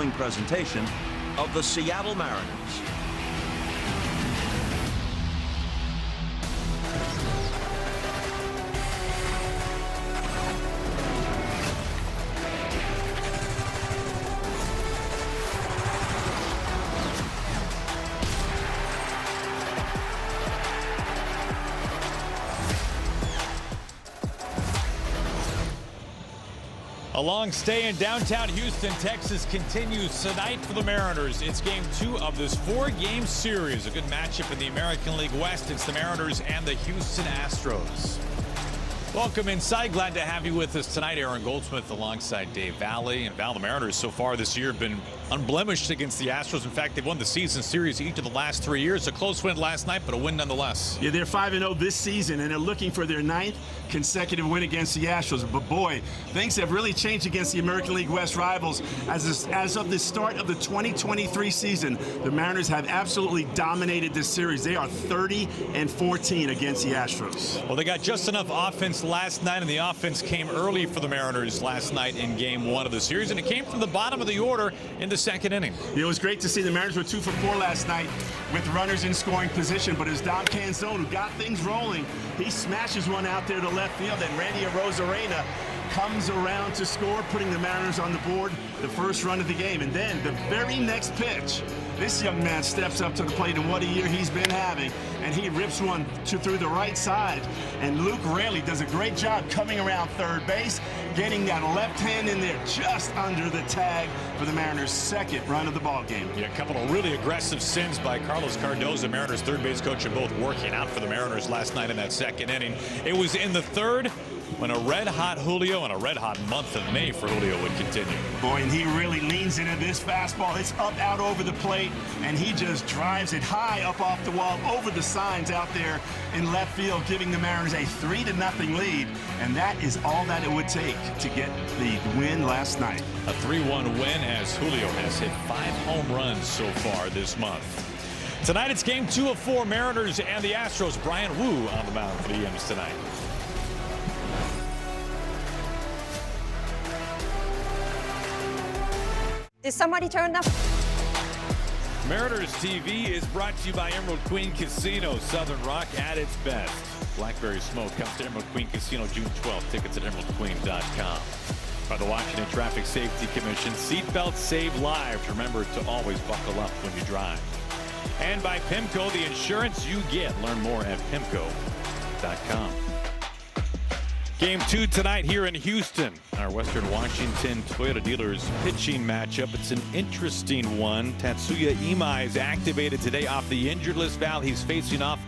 following presentation of the Seattle Mariners. A long stay in downtown Houston, Texas continues tonight for the Mariners. It's game 2 of this 4-game series. A good matchup in the American League West. It's the Mariners and the Houston Astros. Welcome inside. Glad to have you with us tonight. Aaron Goldsmith alongside Dave Valley. And Val, the Mariners so far this year have been unblemished against the Astros. In fact, they've won the season series each of the last 3 years. A close win last night, but a win nonetheless. Yeah, they're 5-0 this season, and they're looking for their 9th consecutive win against the Astros. But boy, things have really changed against the American League West rivals. As of the start of the 2023 season, the Mariners have absolutely dominated this series. They are 30-14 against the Astros. Well, they got just enough offense last night, and the offense came early for the Mariners last night in game 1 of the series, and it came from the bottom of the order in the second inning. It was great to see. The Mariners were 2 for 4 last night with runners in scoring position, but it was Dom Canzone who got things rolling. He smashes one out there to left field, and Randy Arozarena comes around to score, putting the Mariners on the board, the first run of the game. And then the very next pitch, this young man steps up to the plate, and what a year he's been having. And he rips one through the right side. And Luke Raley does a great job coming around third base, getting that left hand in there just under the tag for the Mariners' second run of the ball game. Yeah, a couple of really aggressive sins by Carlos Cardoza, Mariners third base coach, and both working out for the Mariners last night in that second inning. It was in the third when a red-hot Julio and a red-hot month of May for Julio would continue. Boy, and he really leans into this fastball. It's up, out over the plate, and he just drives it high up off the wall, over the signs out there in left field, giving the Mariners a 3-0 lead, and that is all that it would take to get the win last night. A 3-1 win as Julio has hit 5 home runs so far this month. Tonight it's game 2 of 4, Mariners and the Astros. Brian Wu on the mound for the Ems tonight. Did somebody turn up? Mariners TV is brought to you by Emerald Queen Casino. Southern Rock at its best. Blackberry Smoke comes to Emerald Queen Casino June 12th. Tickets at emeraldqueen.com. By the Washington Traffic Safety Commission. Seatbelts save lives. Remember to always buckle up when you drive. And by PIMCO, the insurance you get. Learn more at PIMCO.com. Game 2 tonight here in Houston. Our Western Washington Toyota dealers pitching matchup. It's an interesting one. Tatsuya Imai is activated today off the injured list. Val, he's facing off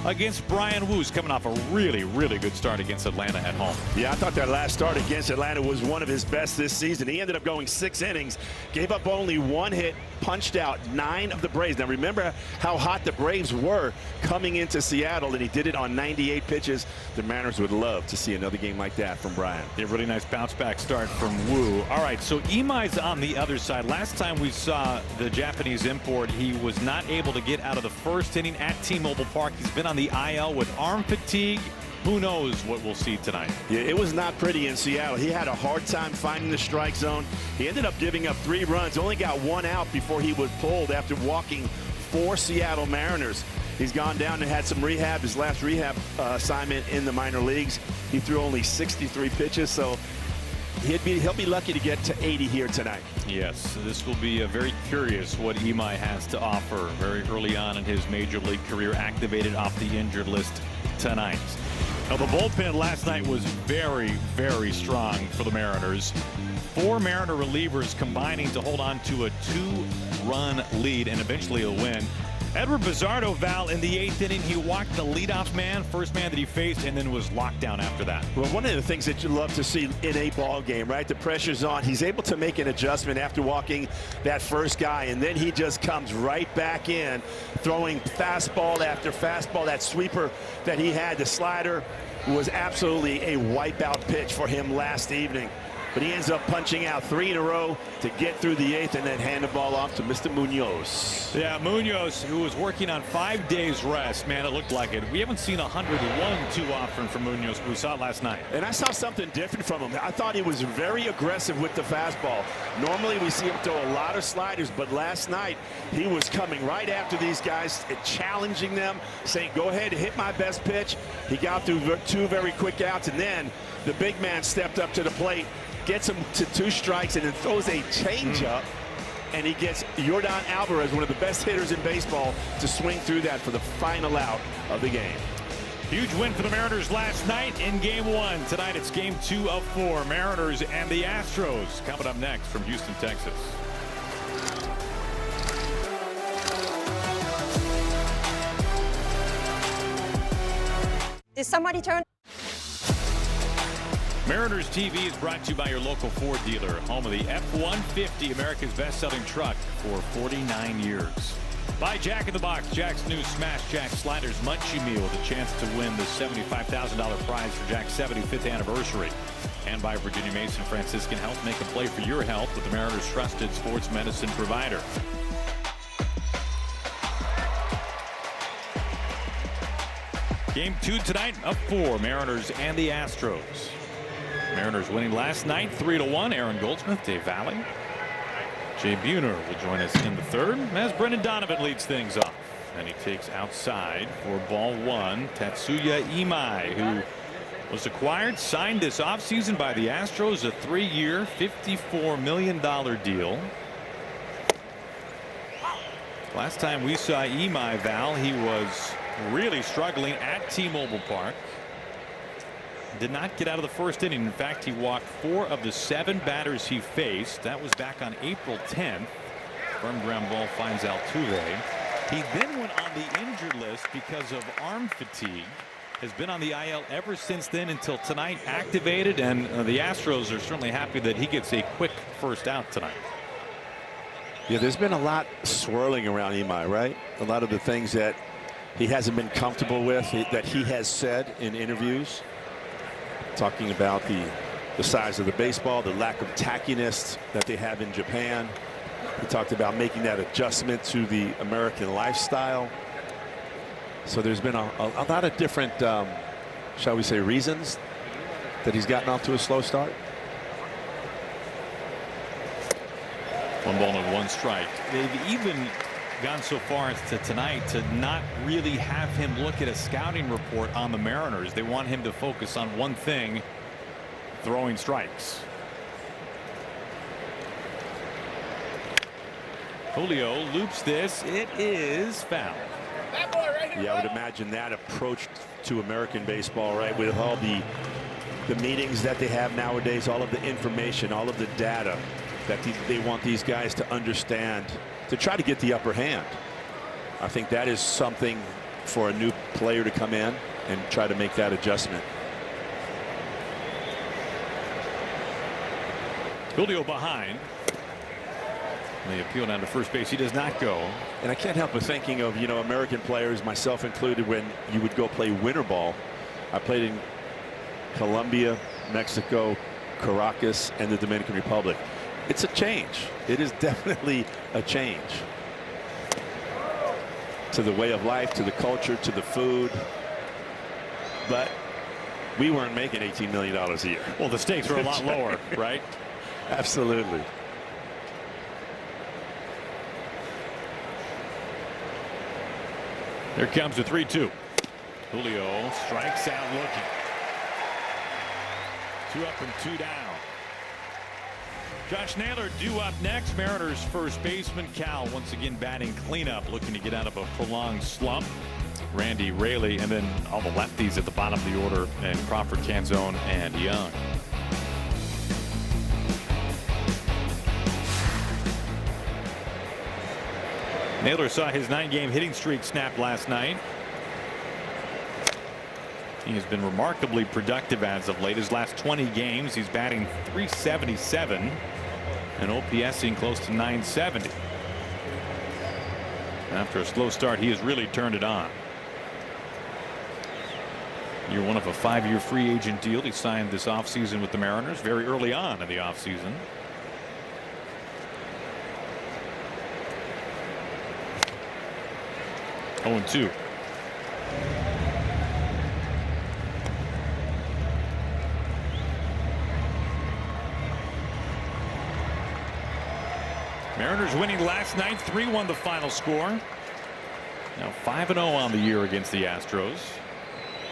against Brian Wu, who's coming off a really good start against Atlanta at home. Yeah, I thought that last start against Atlanta was one of his best this season. He ended up going 6 innings, gave up only 1 hit, punched out 9 of the Braves. Now remember how hot the Braves were coming into Seattle, and he did it on 98 pitches. The Mariners would love to see another game like that from Brian. A really nice bounce back start from Wu. All right, so Imai's on the other side. Last time we saw the Japanese import, he was not able to get out of the first inning at T-Mobile Park. He's been on the IL with arm fatigue. Who knows what we'll see tonight? Yeah, it was not pretty in Seattle. He had a hard time finding the strike zone. He ended up giving up 3 runs, only got 1 out before he was pulled after walking 4 Seattle Mariners. He's gone down and had some rehab, his last rehab assignment in the minor leagues. He threw only 63 pitches, so he'll be lucky to get to 80 here tonight. Yes, this will be very curious what Imai has to offer very early on in his major league career, activated off the injured list tonight. Now, the bullpen last night was very strong for the Mariners. 4 Mariner relievers combining to hold on to a 2-run lead and eventually a win. Edward Bizardo, Val, in the 8th inning, he walked the leadoff man, first man that he faced, and then was locked down after that. Well, one of the things that you love to see in a ball game, right? The pressure's on. He's able to make an adjustment after walking that first guy, and then he just comes right back in, throwing fastball after fastball. That sweeper that he had, the slider, was absolutely a wipeout pitch for him last evening. but he ends up punching out 3 in a row to get through the 8th and then hand the ball off to Mr. Munoz. Yeah, Munoz, who was working on 5 days rest. Man, it looked like it. We haven't seen 101 too often from Munoz. We saw it last night. And I saw something different from him. I thought he was very aggressive with the fastball. Normally we see him throw a lot of sliders, but last night he was coming right after these guys, challenging them, saying, go ahead, hit my best pitch. He got through 2 very quick outs, and then the big man stepped up to the plate, gets him to 2 strikes, and then throws a changeup. And he gets Yordan Alvarez, one of the best hitters in baseball, to swing through that for the final out of the game. Huge win for the Mariners last night in Game 1. Tonight it's Game 2 of 4. Mariners and the Astros coming up next from Houston, Texas. Did somebody turn? Mariners TV is brought to you by your local Ford dealer, home of the F-150, America's best-selling truck for 49 years. By Jack in the Box, Jack's new Smash Jack Sliders Munchie Meal with a chance to win the $75,000 prize for Jack's 75th anniversary. And by Virginia Mason Franciscan Health. Make a play for your health with the Mariners' trusted sports medicine provider. Game 2 tonight of 4, Mariners and the Astros. Mariners winning last night 3-1. Aaron Goldsmith, Dave Valley. Jay Buhner will join us in the 3rd as Brendan Donovan leads things off. And he takes outside for ball 1. Tatsuya Imai, who was acquired, signed this offseason by the Astros, a 3-year, $54 million deal. Last time we saw Imai, Val, he was really struggling at T-Mobile Park. Did not get out of the 1st inning. In fact, he walked 4 of the 7 batters he faced. That was back on April 10th. Firm ground ball finds Altuve. He then went on the injured list because of arm fatigue. Has been on the IL ever since then until tonight, activated, and the Astros are certainly happy that he gets a quick first out tonight. Yeah, there's been a lot swirling around Imai, right? A lot of the things that he hasn't been comfortable with, that he has said in interviews. Talking about the size of the baseball, the lack of tackiness that they have in Japan. He talked about making that adjustment to the American lifestyle. So there's been a lot of different, shall we say, reasons that he's gotten off to a slow start. 1 ball and 1 strike. They've even gone so far as to tonight to not really have him look at a scouting report on the Mariners. They want him to focus on one thing, throwing strikes. Julio loops this. It is foul. Yeah, I would imagine that approach to American baseball, right, with all the meetings that they have nowadays, all of the information, all of the data that they want these guys to understand, to try to get the upper hand. I think that is something for a new player to come in and try to make that adjustment. Julio behind. They appeal down to first base. He does not go. And I can't help but thinking of, American players, myself included, when you would go play winter ball. I played in Colombia, Mexico, Caracas, and the Dominican Republic. It's a change. It is definitely a change to the way of life, to the culture, to the food. But we weren't making $18 million a year. Well, the stakes are a lot lower, right? Absolutely. Here comes the 3-2. Julio strikes out looking. 2 up and 2 down. Josh Naylor due up next. Mariners first baseman Cal once again batting cleanup, looking to get out of a prolonged slump. Randy Raley, and then all the lefties at the bottom of the order, and Crawford, Canzone, and Young. Naylor saw his 9-game hitting streak snap last night. He has been remarkably productive as of late. His last 20 games, he's batting .377 and OPSing close to .970. After a slow start, he has really turned it on. Year one of a 5-year free agent deal. He signed this offseason with the Mariners very early on in the offseason. Oh, 2. Mariners winning last night, 3-1 the final score. Now 5-0 on the year against the Astros.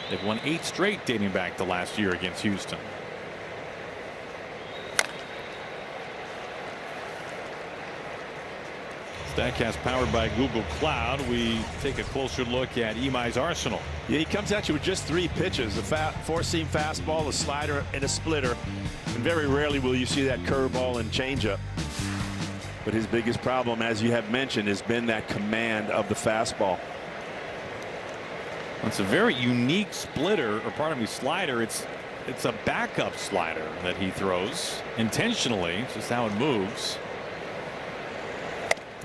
They've won 8 straight dating back to last year against Houston. Statcast powered by Google Cloud. We take a closer look at Imai's arsenal. Yeah, he comes at you with just 3 pitches, a 4-seam fastball, a slider, and a splitter. And very rarely will you see that curveball and changeup. But his biggest problem, as you have mentioned, has been that command of the fastball. It's a very unique splitter, or pardon me, slider. It's a backup slider that he throws intentionally. It's just how it moves.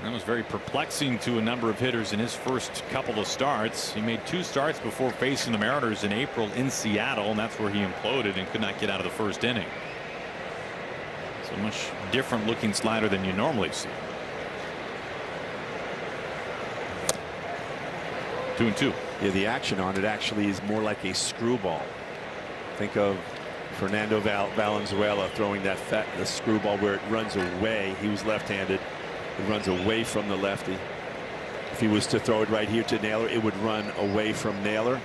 That was very perplexing to a number of hitters in his first couple of starts. He made 2 starts before facing the Mariners in April in Seattle, and that's where he imploded and could not get out of the first inning. So much different looking slider than you normally see. 2-2. Yeah, the action on it actually is more like a screwball. Think of Fernando Valenzuela throwing the screwball where it runs away. He was left-handed. It runs away from the lefty. If he was to throw it right here to Naylor, it would run away from Naylor.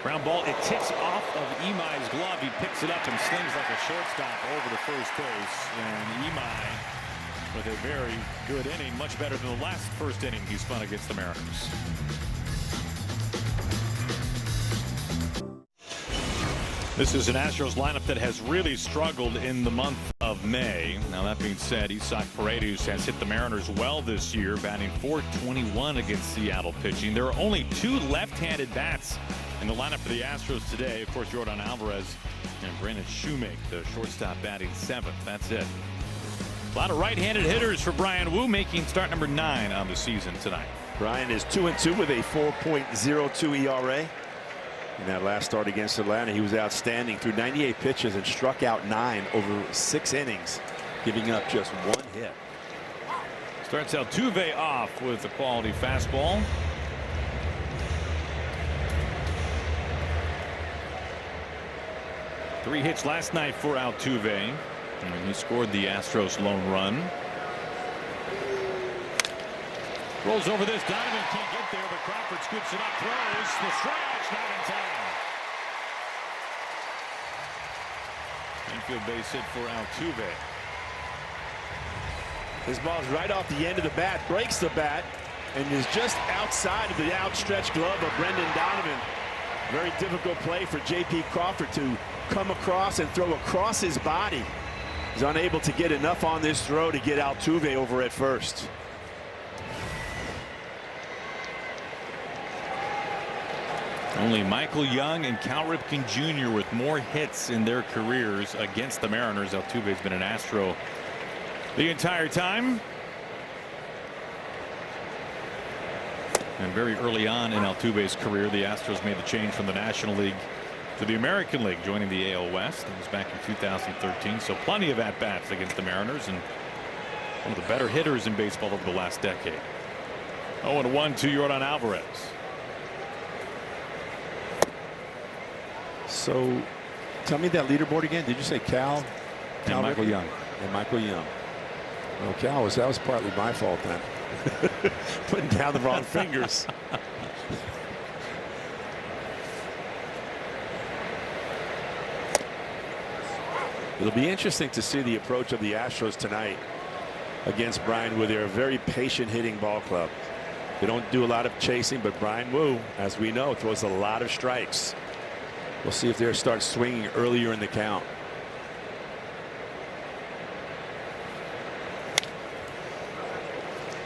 Ground ball. It tips off of Imai's glove. He picks it up and slings like a shortstop over to first base. And Imai with a very good inning, much better than the last first inning he spun against the Mariners. This is an Astros lineup that has really struggled in the month of May. Now, that being said, Isaac Paredes has hit the Mariners well this year, batting .421 against Seattle pitching. There are only 2 left-handed bats in the lineup for the Astros today. Of course, Jordan Alvarez and Brandon Shoemake, the shortstop, batting 7th. That's it. A lot of right-handed hitters for Bryan Woo, making start number 9 on the season tonight. Bryan is 2-2 with a 4.02 ERA. In that last start against Atlanta, he was outstanding through 98 pitches and struck out 9 over 6 innings, giving up just 1 hit. Starts Altuve off with a quality fastball. Three hits last night for Altuve, and he scored the Astros lone run. Rolls over this. Donovan can't get there, but Crawford scoops it up, throws the stretch, not in time. Infield base hit for Altuve. His ball's right off the end of the bat, breaks the bat, and is just outside of the outstretched glove of Brendan Donovan. Very difficult play for J.P. Crawford to come across and throw across his body. He's unable to get enough on this throw to get Altuve over at first. Only Michael Young and Cal Ripken Jr. with more hits in their careers against the Mariners. Altuve's been an Astro the entire time. And very early on in Altuve's career, the Astros made the change from the National League to the American League, joining the AL West. It was back in 2013. So plenty of at-bats against the Mariners, and one of the better hitters in baseball over the last decade. 0-1 to Jordan Alvarez. So tell me that leaderboard again. Did you say Cal And Michael Young. And Michael Young. Well, Cal, that was partly my fault then. Putting down the wrong fingers. It'll be interesting to see the approach of the Astros tonight against Bryan Woo. They're a very patient hitting ball club. They don't do a lot of chasing, but Bryan Woo, as we know, throws a lot of strikes. We'll see if they start swinging earlier in the count.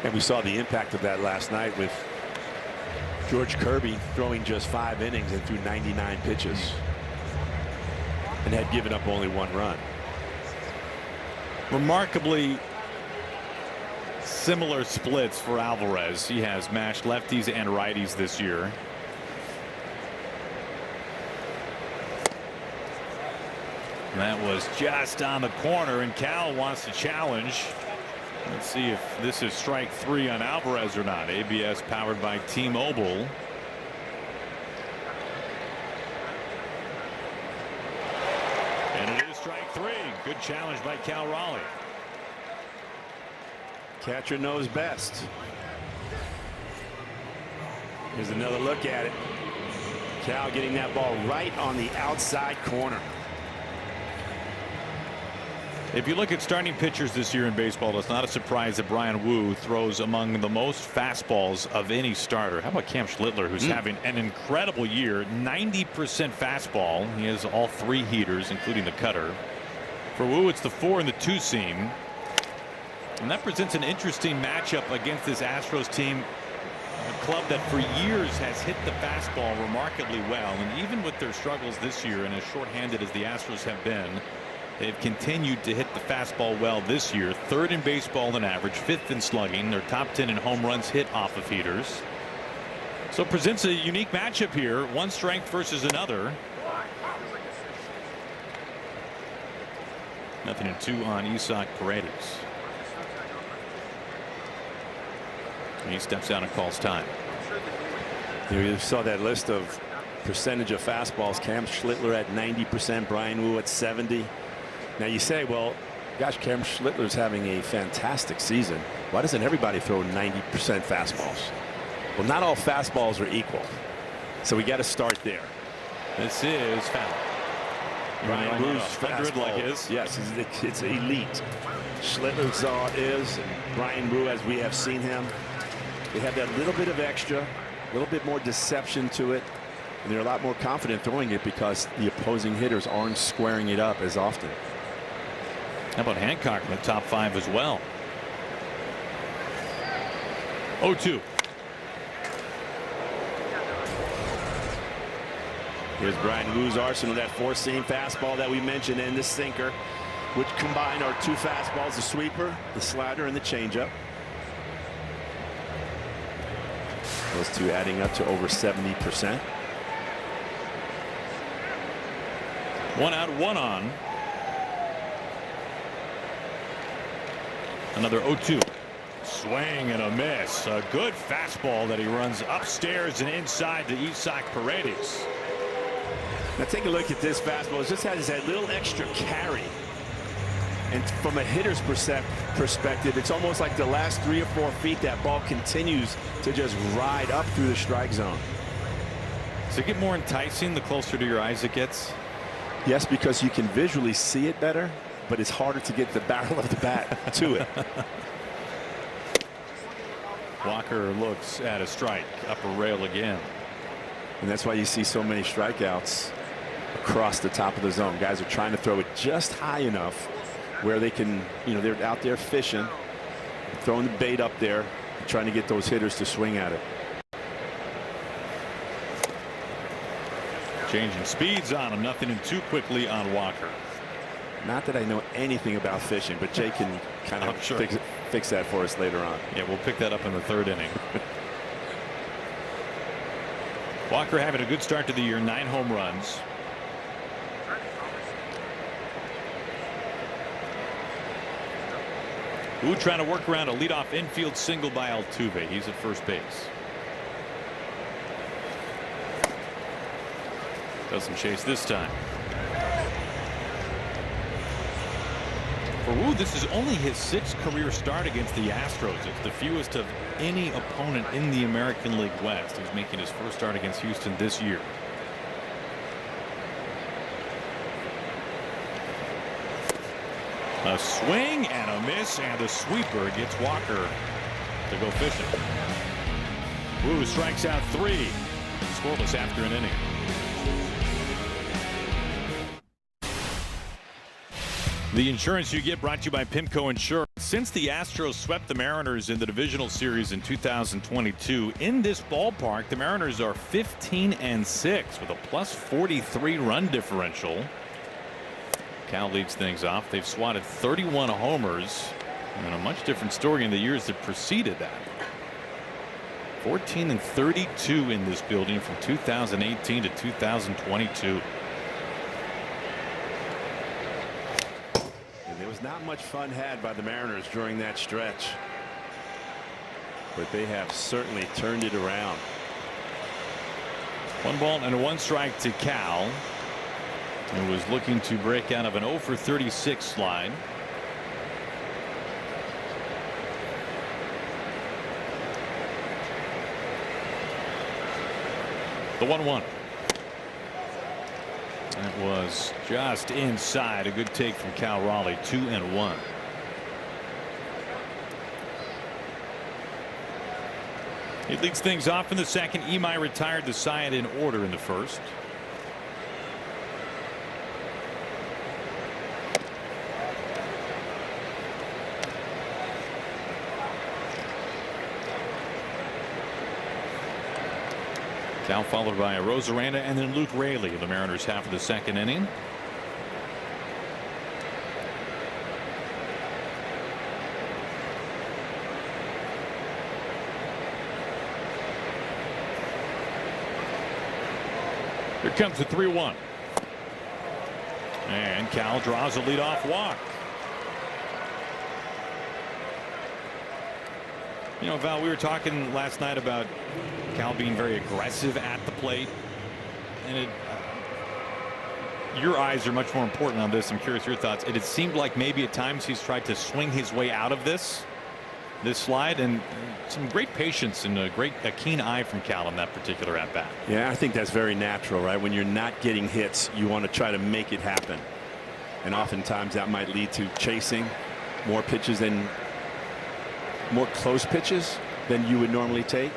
And we saw the impact of that last night with George Kirby throwing just 5 innings and threw 99 pitches and had given up only 1 run. Remarkably similar splits for Alvarez. He has mashed lefties and righties this year. And that was just on the corner, and Cal wants to challenge. Let's see if this is strike 3 on Alvarez or not. ABS powered by T-Mobile. And it is strike 3. Good challenge by Cal Raleigh. Catcher knows best. Here's another look at it. Cal getting that ball right on the outside corner. If you look at starting pitchers this year in baseball, it's not a surprise that Brian Wu throws among the most fastballs of any starter. How about Cam Schlittler, who's having an incredible year? 90% fastball. He has all 3 heaters, including the cutter. For Wu, it's the 4 and the 2 seam. And that presents an interesting matchup against this Astros team, a club that for years has hit the fastball remarkably well. And even with their struggles this year, and as shorthanded as the Astros have been, they've continued to hit the fastball well this year. 3rd in baseball in average, 5th in slugging. They're top 10 in home runs hit off of heaters. So it presents a unique matchup here. One strength versus another. 0-2 on Isaac Paredes. He steps out and calls time. You saw that list of percentage of fastballs. Cam Schlittler at 90%, Brian Wu at 70%. Now you say, well, gosh, Cam Schlittler's having a fantastic season. Why doesn't everybody throw 90% fastballs? Well, not all fastballs are equal. So we got to start there. This is foul. Brian Wu's fastball, like his. Yes, it's elite. Schlittler's is, and Brian Wu, as we have seen him, they have that little bit of extra, a little bit more deception to it, and they're a lot more confident throwing it because the opposing hitters aren't squaring it up as often. How about Hancock in the top 5 as well? 0-2. Here's Brian Wu's arsenal, that 4-seam fastball that we mentioned, and the sinker, which combined are 2 fastballs, the sweeper, the slider, and the changeup. Those 2 adding up to over 70%. 1 out, 1 on. Another 0-2. Swing and a miss. A good fastball that he runs upstairs and inside to Isaac Paredes. Now take a look at this fastball. It just has that little extra carry. And from a hitter's perspective, it's almost like the last 3 or 4 feet that ball continues to just ride up through the strike zone. Does it get more enticing the closer to your eyes it gets? Yes, because you can visually see it better, but it's harder to get the barrel of the bat to it. Walker looks at a strike, upper rail again. And that's why you see so many strikeouts across the top of the zone. Guys are trying to throw it just high enough where they can, they're out there fishing, throwing the bait up there, trying to get those hitters to swing at it. Changing speeds on him. 0-2 quickly on Walker. Not that I know anything about fishing, but Jay can kind of fix that for us later on. Yeah, we'll pick that up in the 3rd inning. Walker having a good start to the year, 9 home runs. Wu trying to work around a leadoff infield single by Altuve. He's at first base. Doesn't chase this time. For Wu, this is only his 6th career start against the Astros. It's the fewest of any opponent in the American League West. He's making his first start against Houston this year. A swing and a miss, and the sweeper gets Walker to go fishing. Wu strikes out 3. Scoreless after an inning. The insurance you get brought to you by Pimco Insurance. Since the Astros swept the Mariners in the divisional series in 2022, in this ballpark, the Mariners are 15-6 with a +43 run differential. Cal leads things off. They've swatted 31 homers, and a much different story in the years that preceded that. 14-32 in this building from 2018 to 2022. Not much fun had by the Mariners during that stretch, but they have certainly turned it around. 1 ball and 1 strike to Cal, who was looking to break out of an 0 for 36 slide. The 1-1. That was just inside. A good take from Cal Raleigh. 2-1. He leads things off in the second. Imai retired the side in order in the first. Cal followed by Rosarena and then Luke Raley in the Mariners half of the second inning. Here comes the 3-1. And Cal draws a leadoff walk. You know, Val, we were talking last night about Cal being very aggressive at the plate, and your eyes are much more important on this. I'm curious your thoughts. It seemed like maybe at times he's tried to swing his way out of this slide, and some great patience and a keen eye from Cal in that particular at bat. Yeah, I think that's very natural, right? When you're not getting hits, you want to try to make it happen, and oftentimes that might lead to chasing more pitches than more close pitches than you would normally take.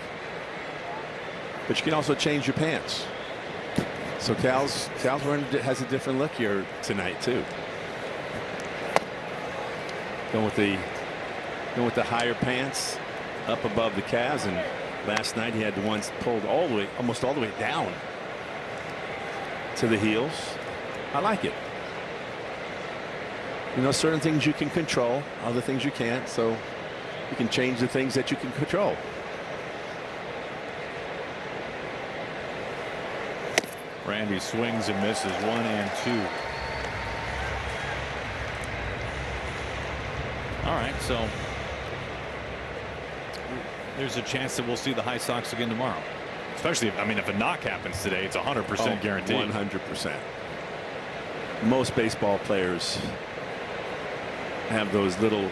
But you can also change your pants. So Cal's has a different look here tonight too. Going with the higher pants up above the calves, and last night he had the ones pulled almost all the way down to the heels. I like it. You know, certain things you can control, other things you can't. So you can change the things that you can control. Randy swings and misses. 1 and 2. All right, so there's a chance that we'll see the High Sox again tomorrow. Especially if a knock happens today, it's 100% guaranteed. 100%. Most baseball players have those little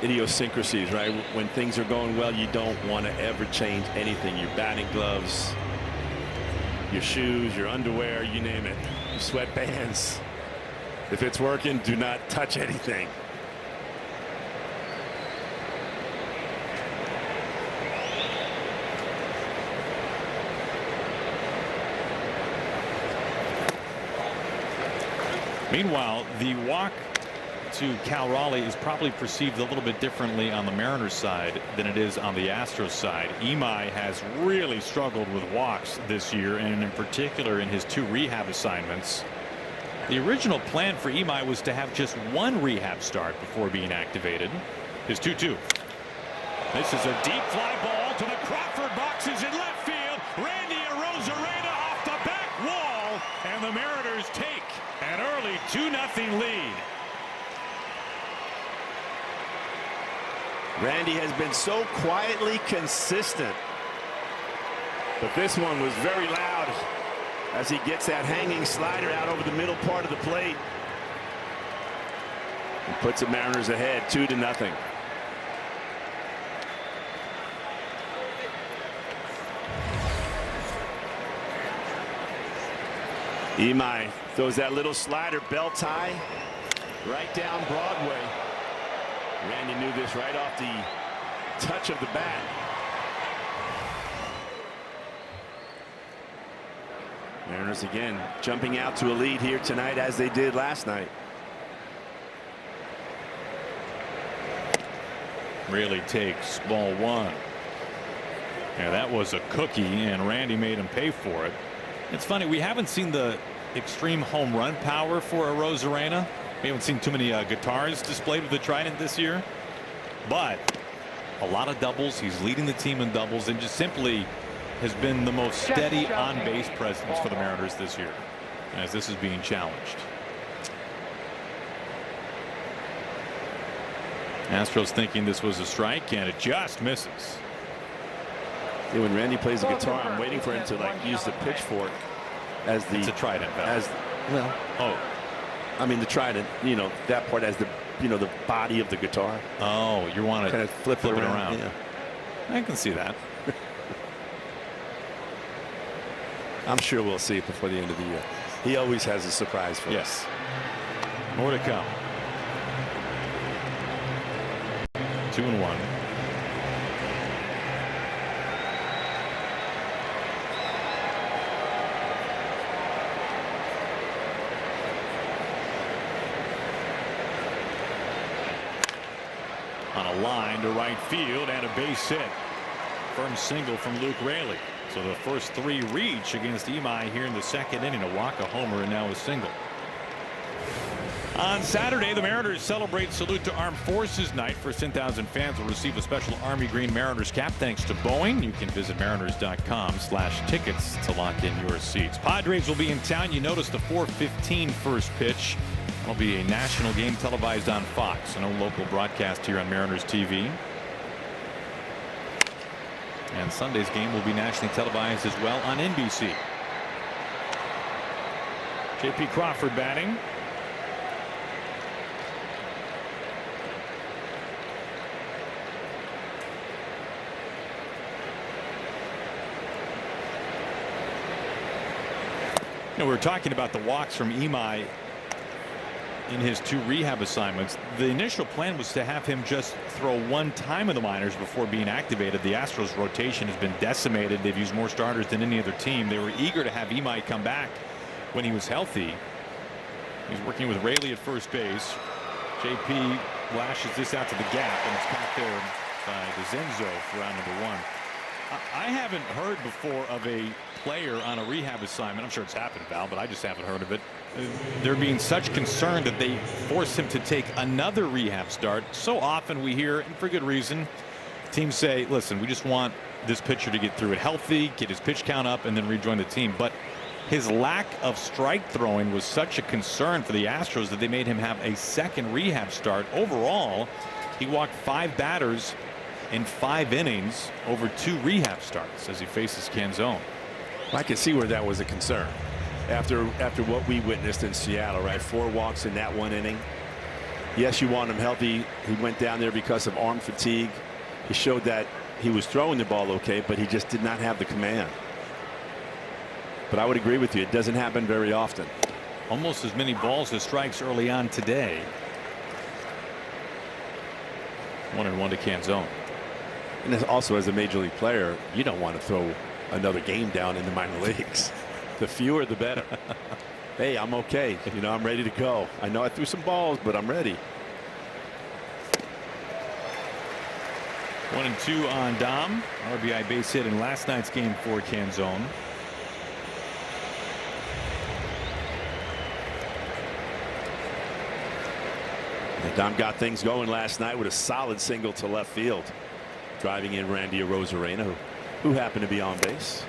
idiosyncrasies, right? When things are going well, you don't want to ever change anything. Your batting gloves, your shoes, your underwear, you name it, your sweatbands. If it's working, do not touch anything. Meanwhile, the walk to Cal Raleigh is probably perceived a little bit differently on the Mariners side than it is on the Astros side. Imai has really struggled with walks this year, and in particular in his 2 rehab assignments. The original plan for Imai was to have just 1 rehab start before being activated. His 2-2. This is a deep fly ball to the Crawford boxes in left field. Randy Rosarena off the back wall, and the Mariners take an early 2-0 lead. Randy has been so quietly consistent, but this one was very loud as he gets that hanging slider out over the middle part of the plate and puts the Mariners ahead 2-0. Imai throws that little slider, belt tie, right down Broadway. Randy knew this right off the touch of the bat. Mariners again jumping out to a lead here tonight, as they did last night. Really takes ball 1. Yeah, that was a cookie, and Randy made him pay for it. It's funny, we haven't seen the extreme home run power for a Rosarena. We haven't seen too many guitars displayed with the Trident this year, but a lot of doubles. He's leading the team in doubles, and just simply has been the most steady on base presence for the Mariners this year, as this is being challenged. Astros thinking this was a strike, and it just misses. Yeah, when Randy plays the guitar, I'm waiting for him to use the pitchfork as the. It's a trident. Well, oh, I mean the trident. That part as the the body of the guitar. Oh, you want to kind of flip it around. Yeah. I can see that. I'm sure we'll see it before the end of the year. He always has a surprise for us. Yes. More to come. 2-1. On a line to right field and a base hit. Firm single from Luke Raley. So the first 3 reach against Imai here in the second inning. A walk, a homer, and now a single. On Saturday, the Mariners celebrate Salute to Armed Forces Night. First 10,000 fans will receive a special Army Green Mariners cap thanks to Boeing. You can visit mariners.com/tickets to lock in your seats. Padres will be in town. You notice the 4:15 first pitch. It'll be a national game televised on Fox. No local broadcast here on Mariners TV. And Sunday's game will be nationally televised as well on NBC. J.P. Crawford batting. We were talking about the walks from Imai in his 2 rehab assignments. The initial plan was to have him just throw 1 time in the minors before being activated. The Astros rotation has been decimated. They've used more starters than any other team. They were eager to have Imai come back when he was healthy. He's working with Raley at first base. JP lashes this out to the gap, and it's caught there by DeZenzo for round number 1. I haven't heard before of a player on a rehab assignment. I'm sure it's happened, Val, but I just haven't heard of it. They're being such concerned that they force him to take another rehab start. So often we hear, and for good reason, teams say, listen, we just want this pitcher to get through it healthy, get his pitch count up, and then rejoin the team. But his lack of strike throwing was such a concern for the Astros that they made him have a second rehab start. Overall, he walked 5 batters in 5 innings over 2 rehab starts as he faces Canzone. I can see where that was a concern after what we witnessed in Seattle, right? 4 walks in that 1 inning. Yes, you want him healthy. He went down there because of arm fatigue. He showed that he was throwing the ball okay, but he just did not have the command. But I would agree with you. It doesn't happen very often. Almost as many balls as strikes early on today. 1-1 to Canzone. And also, as a major league player, you don't want to throw another game down in the minor leagues. The fewer, the better. Hey, I'm okay. I'm ready to go. I know I threw some balls, but I'm ready. 1-2 on Dom. RBI base hit in last night's game for Canzone. And Dom got things going last night with a solid single to left field, driving in Randy Arozarena, who happened to be on base.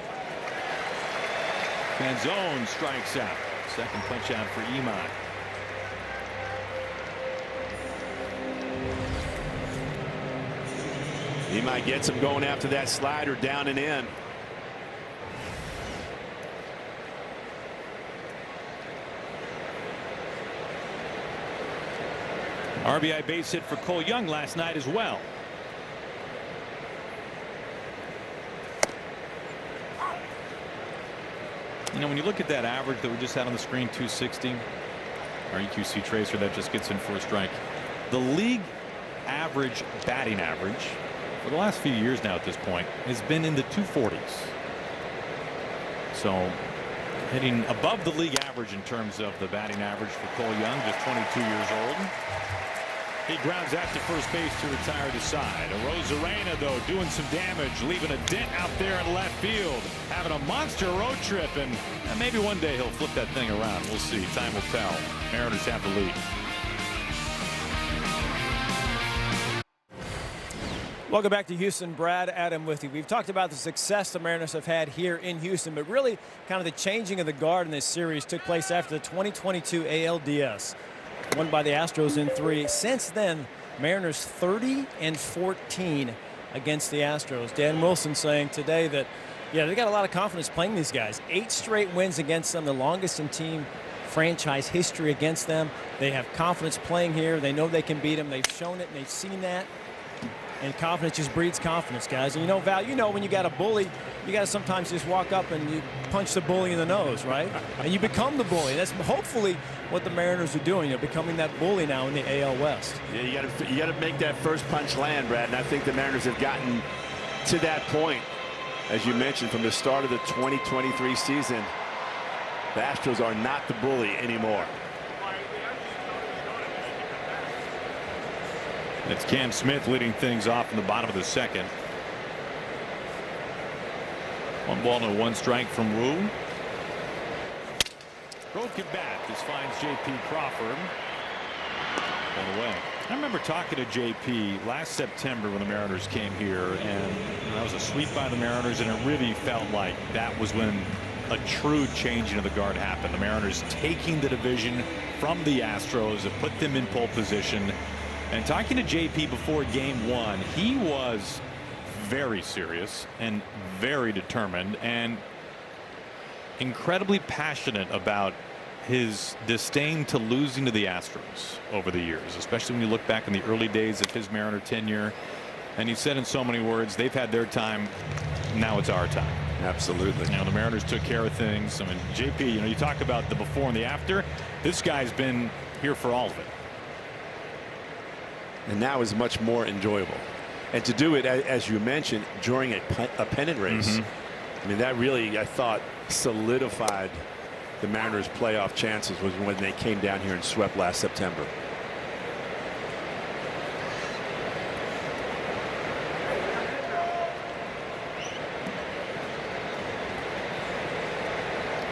Canzone strikes out. Second punch out for Imai. Imai gets him going after that slider, down and in. RBI base hit for Cole Young last night as well. When you look at that average that we just had on the screen, 260, our EQC tracer that just gets in for a strike. The league average batting average for the last few years now at this point has been in the 240s. So hitting above the league average in terms of the batting average for Cole Young, just 22 years old. He grounds out to first base to retire to side. Arozarena, though, doing some damage, leaving a dent out there in left field, having a monster road trip, and maybe one day he'll flip that thing around. We'll see. Time will tell. Mariners have the lead. Welcome back to Houston. Brad, Adam with you. We've talked about the success the Mariners have had here in Houston, but really kind of the changing of the guard in this series took place after the 2022 ALDS. won by the Astros in 3. Since then, Mariners 30-14 against the Astros. Dan Wilson saying today that, yeah, they got a lot of confidence playing these guys. 8 straight wins against them, the longest in team franchise history against them. They have confidence playing here. They know they can beat them. They've shown it and they've seen that. And confidence just breeds confidence, guys. And you know, Val, you know when you got a bully, you got to sometimes just walk up and you punch the bully in the nose, right? And you become the bully. That's hopefully what the Mariners are doing. They're becoming that bully now in the AL West. Yeah, you got to make that first punch land, Brad. And I think the Mariners have gotten to that point, as you mentioned, from the start of the 2023 season. The Astros are not the bully anymore. It's Cam Smith leading things off in the bottom of the second. 1 ball and 1 strike from Wu. Broken bat just finds J.P. Crawford. One away. I remember talking to J.P. last September when the Mariners came here, and that was a sweep by the Mariners, and it really felt like that was when a true changing of the guard happened. The Mariners taking the division from the Astros have put them in pole position. And talking to JP before game 1, he was very serious and very determined and incredibly passionate about his disdain to losing to the Astros over the years, especially when you look back in the early days of his Mariner tenure. And he said in so many words, they've had their time, now it's our time. Absolutely. You know, the Mariners took care of things. I mean, JP, you know, you talk about the before and the after. This guy's been here for all of it. And now is much more enjoyable. And to do it, as you mentioned, during a pennant race, I mean, that really, I thought, solidified the Mariners' playoff chances was when they came down here and swept last September.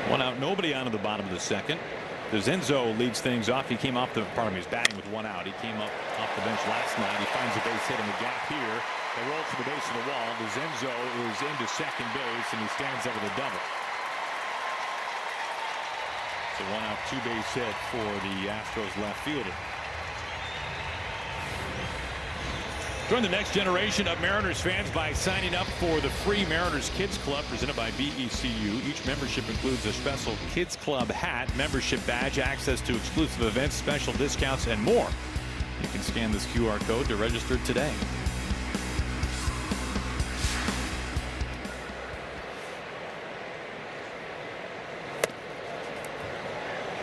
One out, nobody on to the bottom of the second. DeZenzo leads things off. He came off the, pardon me, he's batting with 1 out. He came up off the bench last night. He finds a base hit in the gap here. They roll to the base of the wall. DeZenzo is into second base, and he stands up with a double. So 1 out, 2 base hit for the Astros left fielder. Join the next generation of Mariners fans by signing up for the free Mariners Kids Club presented by BECU. Each membership includes a special Kids Club hat, membership badge, access to exclusive events, special discounts, and more. You can scan this QR code to register today.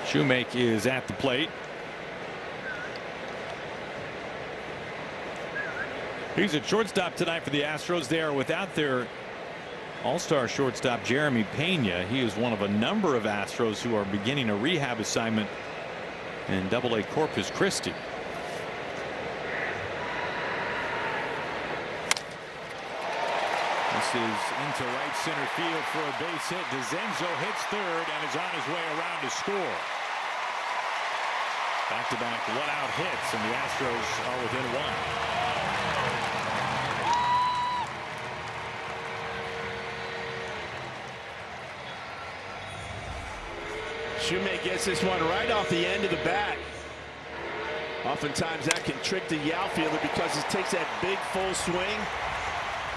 Shoemake is at the plate. He's at shortstop tonight for the Astros. They are without their all-star shortstop Jeremy Pena. He is one of a number of Astros who are beginning a rehab assignment in AA Corpus Christi. This is into right center field for a base hit. DeZenzo hits third and is on his way around to score. Back-to-back one-out hits, and the Astros are within 1. Shoemake gets this one right off the end of the bat. Oftentimes that can trick the outfielder because it takes that big full swing.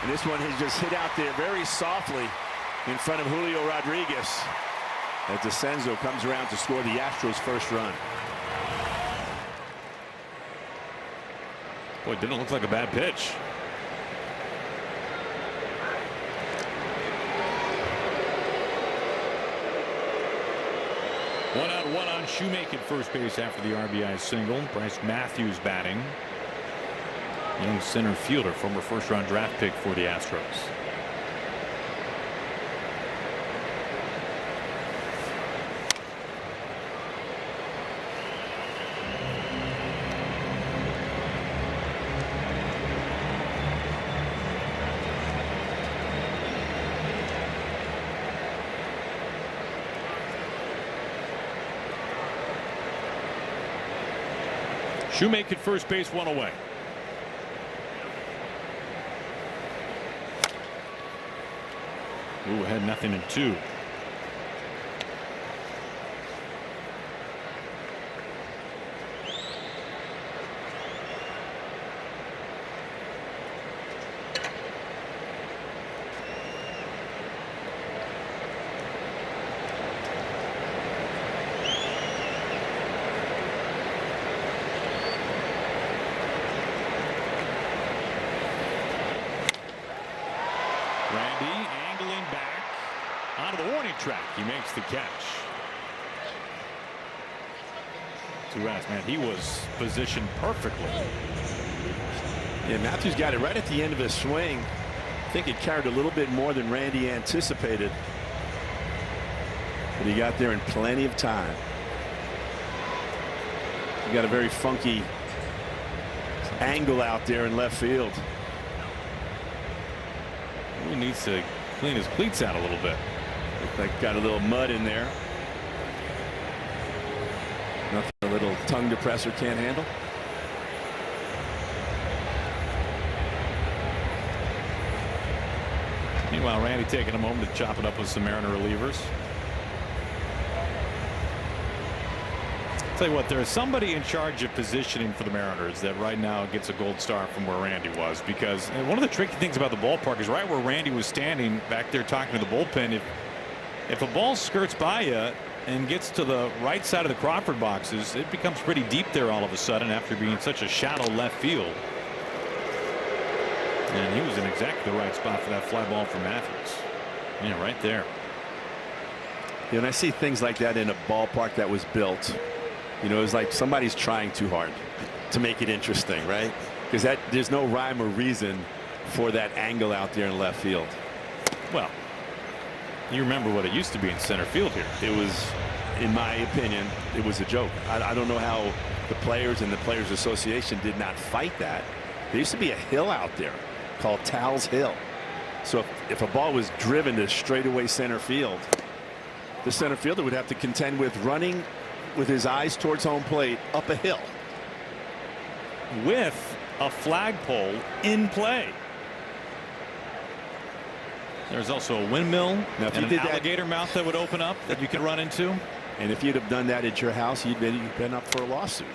And this one has just hit out there very softly in front of Julio Rodriguez. As DeZenzo comes around to score the Astros' first run. Boy, it didn't look like a bad pitch. One out, 1 on. Shoemake at first base after the RBI single. Bryce Matthews batting. Young center fielder, former first-round draft pick for the Astros. Shoemake at first base, 1 away. Ooh, had nothing in 2. Randy angling back onto the warning track. He makes the catch. 2 outs, man. He was positioned perfectly. Yeah, Matthews got it right at the end of his swing. I think it carried a little bit more than Randy anticipated. But he got there in plenty of time. He got a very funky angle out there in left field. He needs to clean his cleats out a little bit. Looks like got a little mud in there. Nothing a little tongue depressor can't handle. Meanwhile, Randy taking a moment to chop it up with some Mariner relievers. Tell you what, there is somebody in charge of positioning for the Mariners that right now gets a gold star from where Randy was, because one of the tricky things about the ballpark is right where Randy was standing back there talking to the bullpen. If a ball skirts by you and gets to the right side of the Crawford boxes, it becomes pretty deep there all of a sudden after being such a shallow left field. And he was in exactly the right spot for that fly ball from Matthews. Yeah, right there. You know, and I see things like that in a ballpark that was built. You know, it's like somebody's trying too hard to make it interesting, right? Because there's no rhyme or reason for that angle out there in left field. Well, you remember what it used to be in center field here. It was, in my opinion, it was a joke. I don't know how the players and the Players Association did not fight that. There used to be a hill out there called Tal's Hill. So if a ball was driven to straightaway center field, the center fielder would have to contend with running with his eyes towards home plate up a hill with a flagpole in play. There's also a windmill and an alligator mouth that would open up that you could run into. And if you'd have done that at your house, you'd been up for a lawsuit.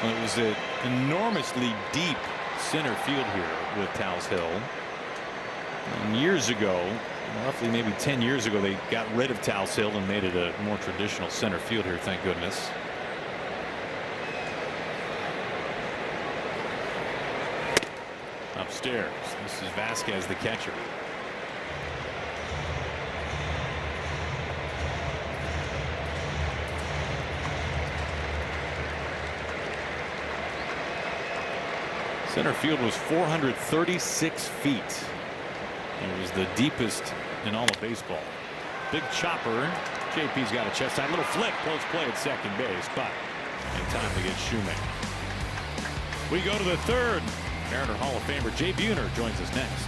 Well, it was an enormously deep center field here with Tal's Hill. And years ago, roughly maybe 10 years ago, they got rid of Tal's Hill and made it a more traditional center field here, thank goodness. Upstairs, this is Vasquez, the catcher. Center field was 436 feet. It was the deepest in all of baseball. Big chopper. JP's got a chest side. Little flick. Close play at second base, but in time to get Shoemaker. We go to the third. Mariner Hall of Famer Jay Buhner joins us next.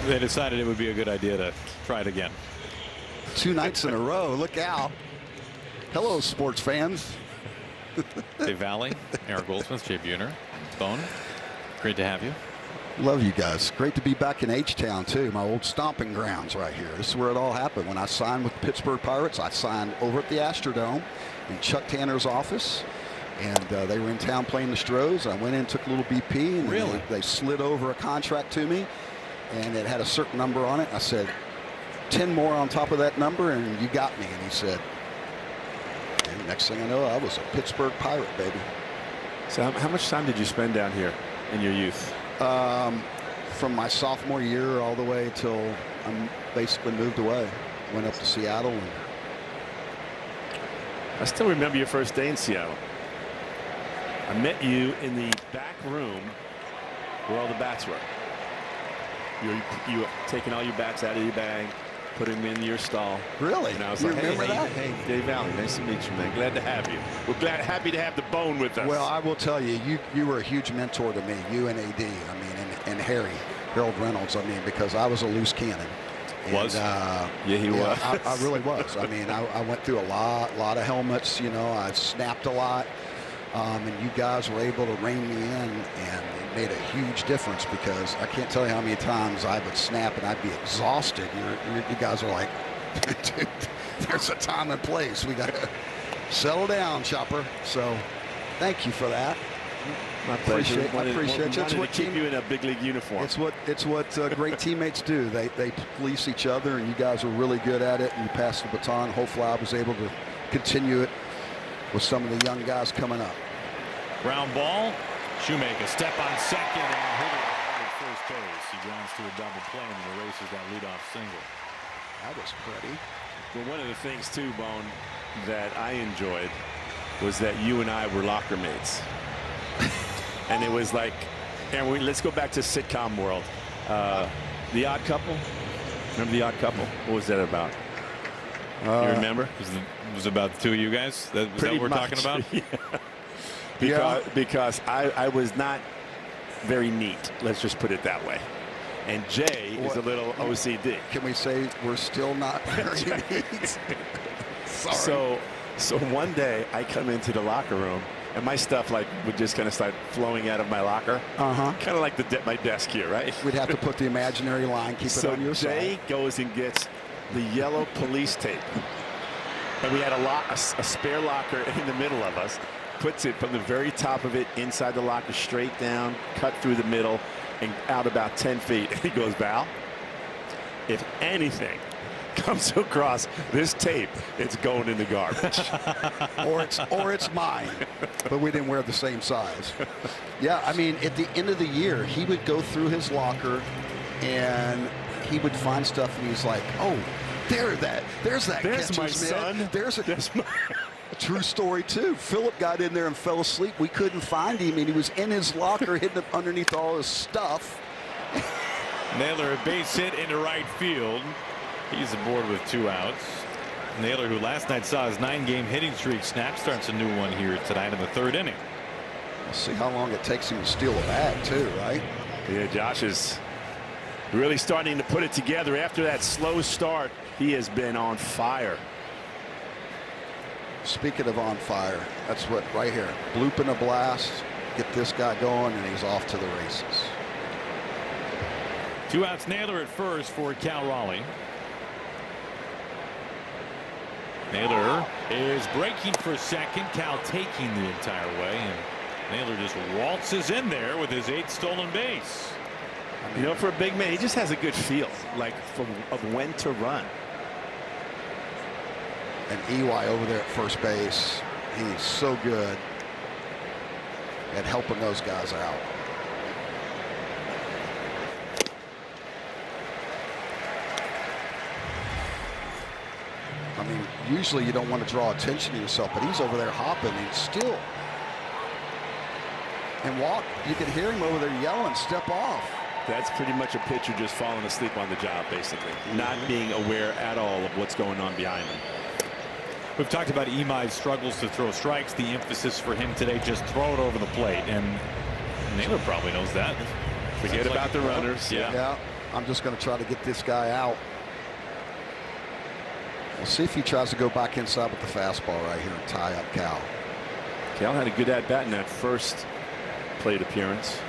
They decided it would be a good idea to try it again. 2 nights in a row. Look out. Hello, sports fans. Dave Valley, Eric Goldsmith, Jay Buhner. Bone, great to have you. Love you guys. Great to be back in H-Town, too. My old stomping grounds right here. This is where it all happened. When I signed with the Pittsburgh Pirates, I signed over at the Astrodome in Chuck Tanner's office. And they were in town playing the Astros. I went in, took a little BP. And really? They slid over a contract to me. And it had a certain number on it. I said, 10 more on top of that number, and you got me. And he said, and next thing I know, I was a Pittsburgh Pirate, baby. So how much time did you spend down here in your youth? From my sophomore year all the way till I basically moved away. Went up to Seattle. And I still remember your first day in Seattle. I met you in the back room where all the bats were. You were taking all your bats out of your bag, putting them in your stall. Really? And I was you like, remember that? Hey, Dave Valley, nice to meet you, man. Glad to have you. We're happy to have the Bone with us. Well, I will tell you, you were a huge mentor to me, you and AD, I mean, and Harold Reynolds, I mean, because I was a loose cannon. And, was? Yeah, he was. I really was. I mean, I went through a lot of helmets, you know, I snapped a lot. And you guys were able to rein me in, and it made a huge difference, because I can't tell you how many times I would snap and I'd be exhausted. You guys are like, dude, there's a time and place. We got to settle down, Chopper. So thank you for that. My pleasure. I appreciate you. It's to what keep you in a big league uniform. It's what great teammates do. They police each other, and you guys are really good at it. And you pass the baton. Hopefully, I was able to continue it with some of the young guys coming up. Ground ball. Shoemaker step on second and hit it at first base. He grounds to a double play and erases that leadoff single. That was pretty. Well, one of the things too, Bone, that I enjoyed was that you and I were locker mates. And it was like, and let's go back to sitcom world. The Odd Couple. Remember The Odd Couple? What was that about? You remember? It was about the two of you guys. Was that what we're talking about? Yeah. Because I was not very neat. Let's just put it that way. And Jay is a little OCD. Can we say we're still not very neat? Sorry. So one day I come into the locker room and my stuff would just kind of start flowing out of my locker. Kind of like my desk here, right? We'd have to put the imaginary line, keep it on your side. So Jay goes and gets the yellow police tape. And we had a spare locker in the middle of us. Puts it from the very top of it inside the locker, straight down, cut through the middle, and out about 10 feet. And he goes, Val, if anything comes across this tape, it's going in the garbage. or it's mine. But we didn't wear the same size. Yeah, I mean, at the end of the year, he would go through his locker and he would find stuff, and he's like, "Oh, there's that There's my catcher's son. mitt. There's a true story too. Philip got in there and fell asleep. We couldn't find him, and he was in his locker hidden underneath all his stuff." Naylor a base hit into right field. He's aboard with 2 outs. Naylor, who last night saw his 9-game hitting streak snap, starts a new one here tonight in the 3rd inning. We'll see how long it takes him to steal a bag too, right? Yeah, Josh is really starting to put it together after that slow start. He has been on fire. Speaking of on fire, that's what right here. Bloop and a blast. Get this guy going, and he's off to the races. 2 outs. Naylor at first for Cal Raleigh. Naylor is breaking for second. Cal taking the entire way, and Naylor just waltzes in there with his 8th stolen base. You know, for a big man, he just has a good feel, of when to run. And EY over there at first base, he's so good at helping those guys out. I mean, usually you don't want to draw attention to yourself, but he's over there hopping and still. And walk, you can hear him over there yelling, "Step off." That's pretty much a pitcher just falling asleep on the job, basically. Not being aware at all of what's going on behind him. We've talked about Imai's struggles to throw strikes. The emphasis for him today, just throw it over the plate. And Naylor probably knows that. Forget about the runners. Yeah, I'm just going to try to get this guy out. We'll see if he tries to go back inside with the fastball right here and tie up Cal. Cal had a good at-bat in that first plate appearance.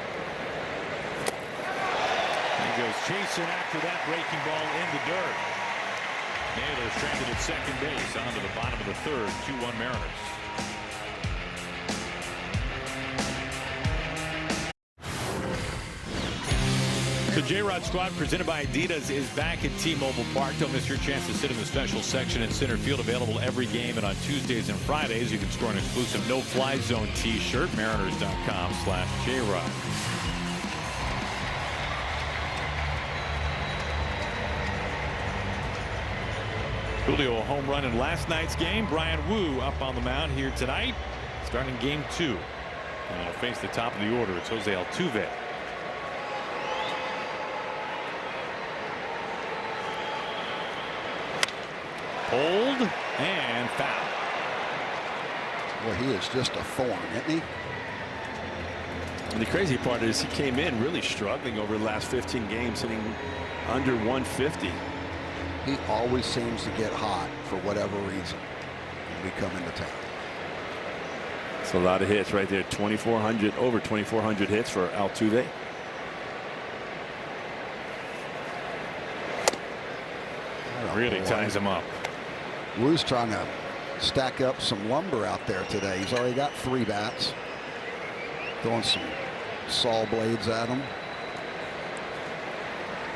He goes chasing after that breaking ball in the dirt. Naylor stranded at second base onto the bottom of the 3rd. 2-1 Mariners. The J-Rod Squad, presented by Adidas, is back at T-Mobile Park. Don't miss your chance to sit in the special section in center field. Available every game, and on Tuesdays and Fridays, you can score an exclusive no-fly zone T-shirt. Mariners.com/J-Rod. Julio a home run in last night's game. Brian Wu up on the mound here tonight, starting game 2. And he'll face the top of the order. It's Jose Altuve. Hold and foul. Well, he is just a thorn, isn't he? And the crazy part is he came in really struggling over the last 15 games, hitting under 150. He always seems to get hot for whatever reason when we come into town. It's a lot of hits right there. 2,400, over 2,400 hits for Altuve. Really ties him up. Wu's trying to stack up some lumber out there today. He's already got 3 bats. Throwing some saw blades at him.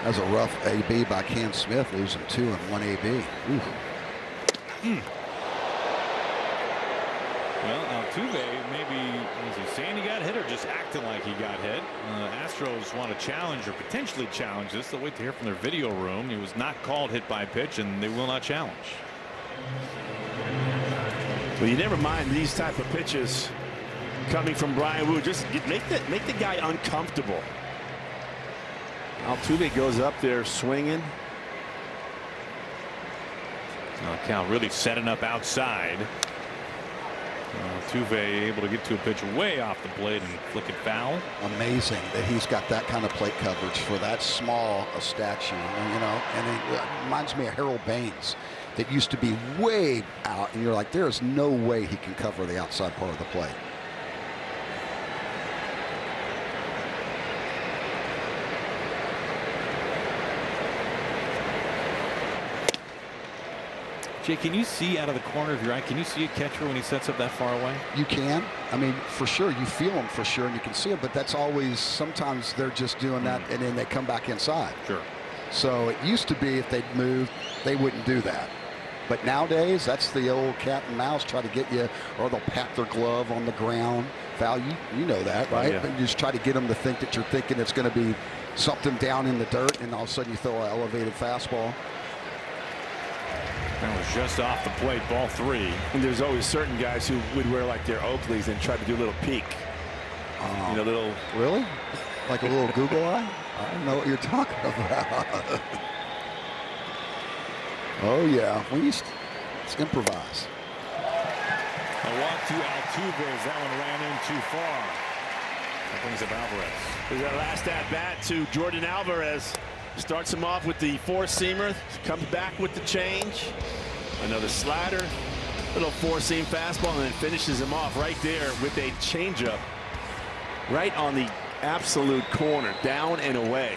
That's a rough AB by Cam Smith, losing 2 and 1 AB. Well, Altuve, maybe was he saying he got hit or just acting like he got hit? Astros want to challenge or potentially challenge this. They'll wait to hear from their video room. He was not called hit by pitch, and they will not challenge. Well, you never mind these type of pitches coming from Brian Wu. Just make the guy uncomfortable. Altuve goes up there swinging. Cal really setting up outside. Altuve able to get to a pitch way off the plate and flick it foul. Amazing that he's got that kind of plate coverage for that small a statue. You know, and it reminds me of Harold Baines, that used to be way out, and you're like, there is no way he can cover the outside part of the plate. Jay, can you see out of the corner of your eye? Can you see a catcher when he sets up that far away? You can. I mean, for sure. You feel him for sure, and you can see him. But that's always, sometimes they're just doing that, and then they come back inside. Sure. So it used to be if they'd moved, they wouldn't do that. But nowadays, that's the old cat and mouse, try to get you, or they'll pat their glove on the ground. Foul, you know that, right? Yeah. But you just try to get them to think that you're thinking it's going to be something down in the dirt, and all of a sudden you throw an elevated fastball. That was just off the plate, ball 3. And there's always certain guys who would wear like their Oakleys and try to do a little peek. You know, little. Really? Like a little Google eye? I don't know what you're talking about. Oh, yeah. Let's improvise. A walk to Altuve as that one ran in too far. That brings up Alvarez. There's that last at bat to Jordan Alvarez. Starts him off with the four-seamer, comes back with the change. Another slider, little four-seam fastball, and then finishes him off right there with a changeup. Right on the absolute corner, down and away.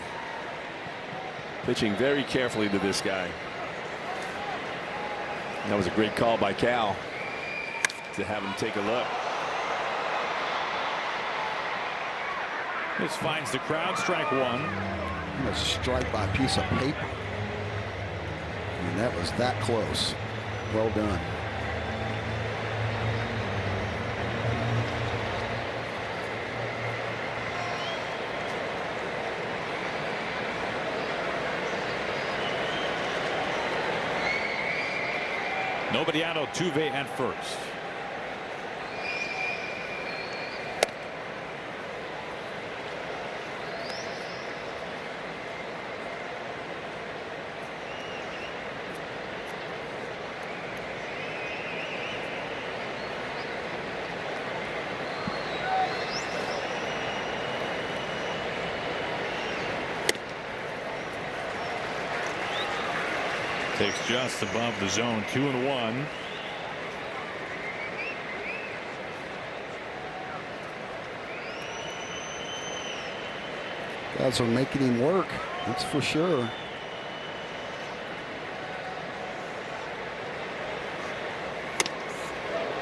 Pitching very carefully to this guy. That was a great call by Cal to have him take a look. This finds the crowd, strike 1. A strike by a piece of paper. And that was that close. Well done. Nobody out, Altuve at first. Takes just above the zone, 2-1. Guys are making him work, that's for sure.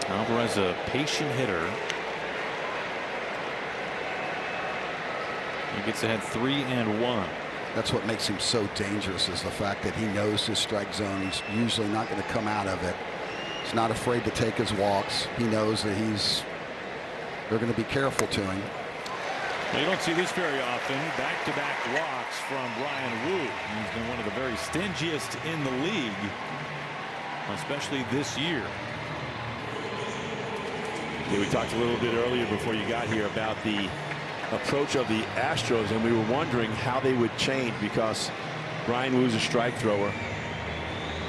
Alvarez, a patient hitter. He gets ahead 3-1. That's what makes him so dangerous, is the fact that he knows his strike zone. He's usually not going to come out of it. He's not afraid to take his walks. He knows that they're going to be careful to him. Well, you don't see this very often. Back-to-back walks from Brian Wu. He's been one of the very stingiest in the league, especially this year. Yeah, we talked a little bit earlier before you got here about the approach of the Astros, and we were wondering how they would change, because Brian Wu's a strike thrower.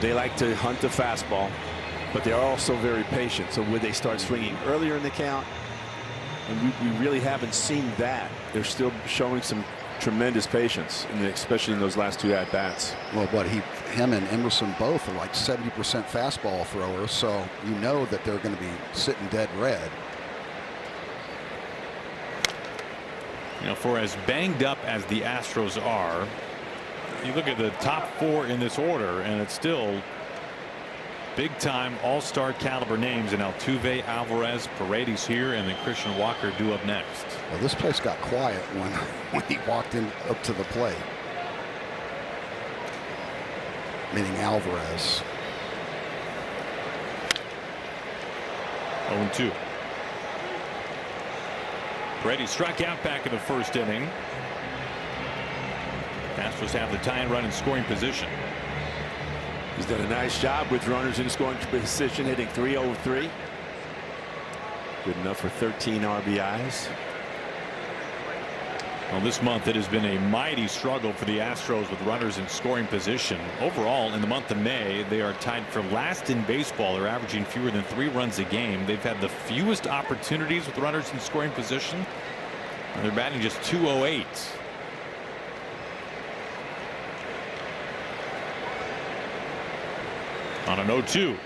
They like to hunt the fastball, but they are also very patient. So would they start swinging earlier in the count? And we really haven't seen that. They're still showing some tremendous patience, especially in those last 2 at-bats. Well, him and Emerson both are like 70% fastball throwers, so you know that they're going to be sitting dead red. You know, for as banged up as the Astros are, you look at the top 4 in this order, and it's still big-time all-star caliber names in Altuve, Alvarez, Paredes here, and then Christian Walker due up next. Well, this place got quiet when he walked in up to the plate. Meaning Alvarez. 0-2. Paredes struck out back in the first inning. Astros have the tying run in scoring position. He's done a nice job with runners in scoring position, hitting .303. Good enough for 13 RBIs. Well, this month it has been a mighty struggle for the Astros with runners in scoring position. Overall, in the month of May, they are tied for last in baseball. They're averaging fewer than 3 runs a game. They've had the fewest opportunities with runners in scoring position. And they're batting just .208. On an 0-2.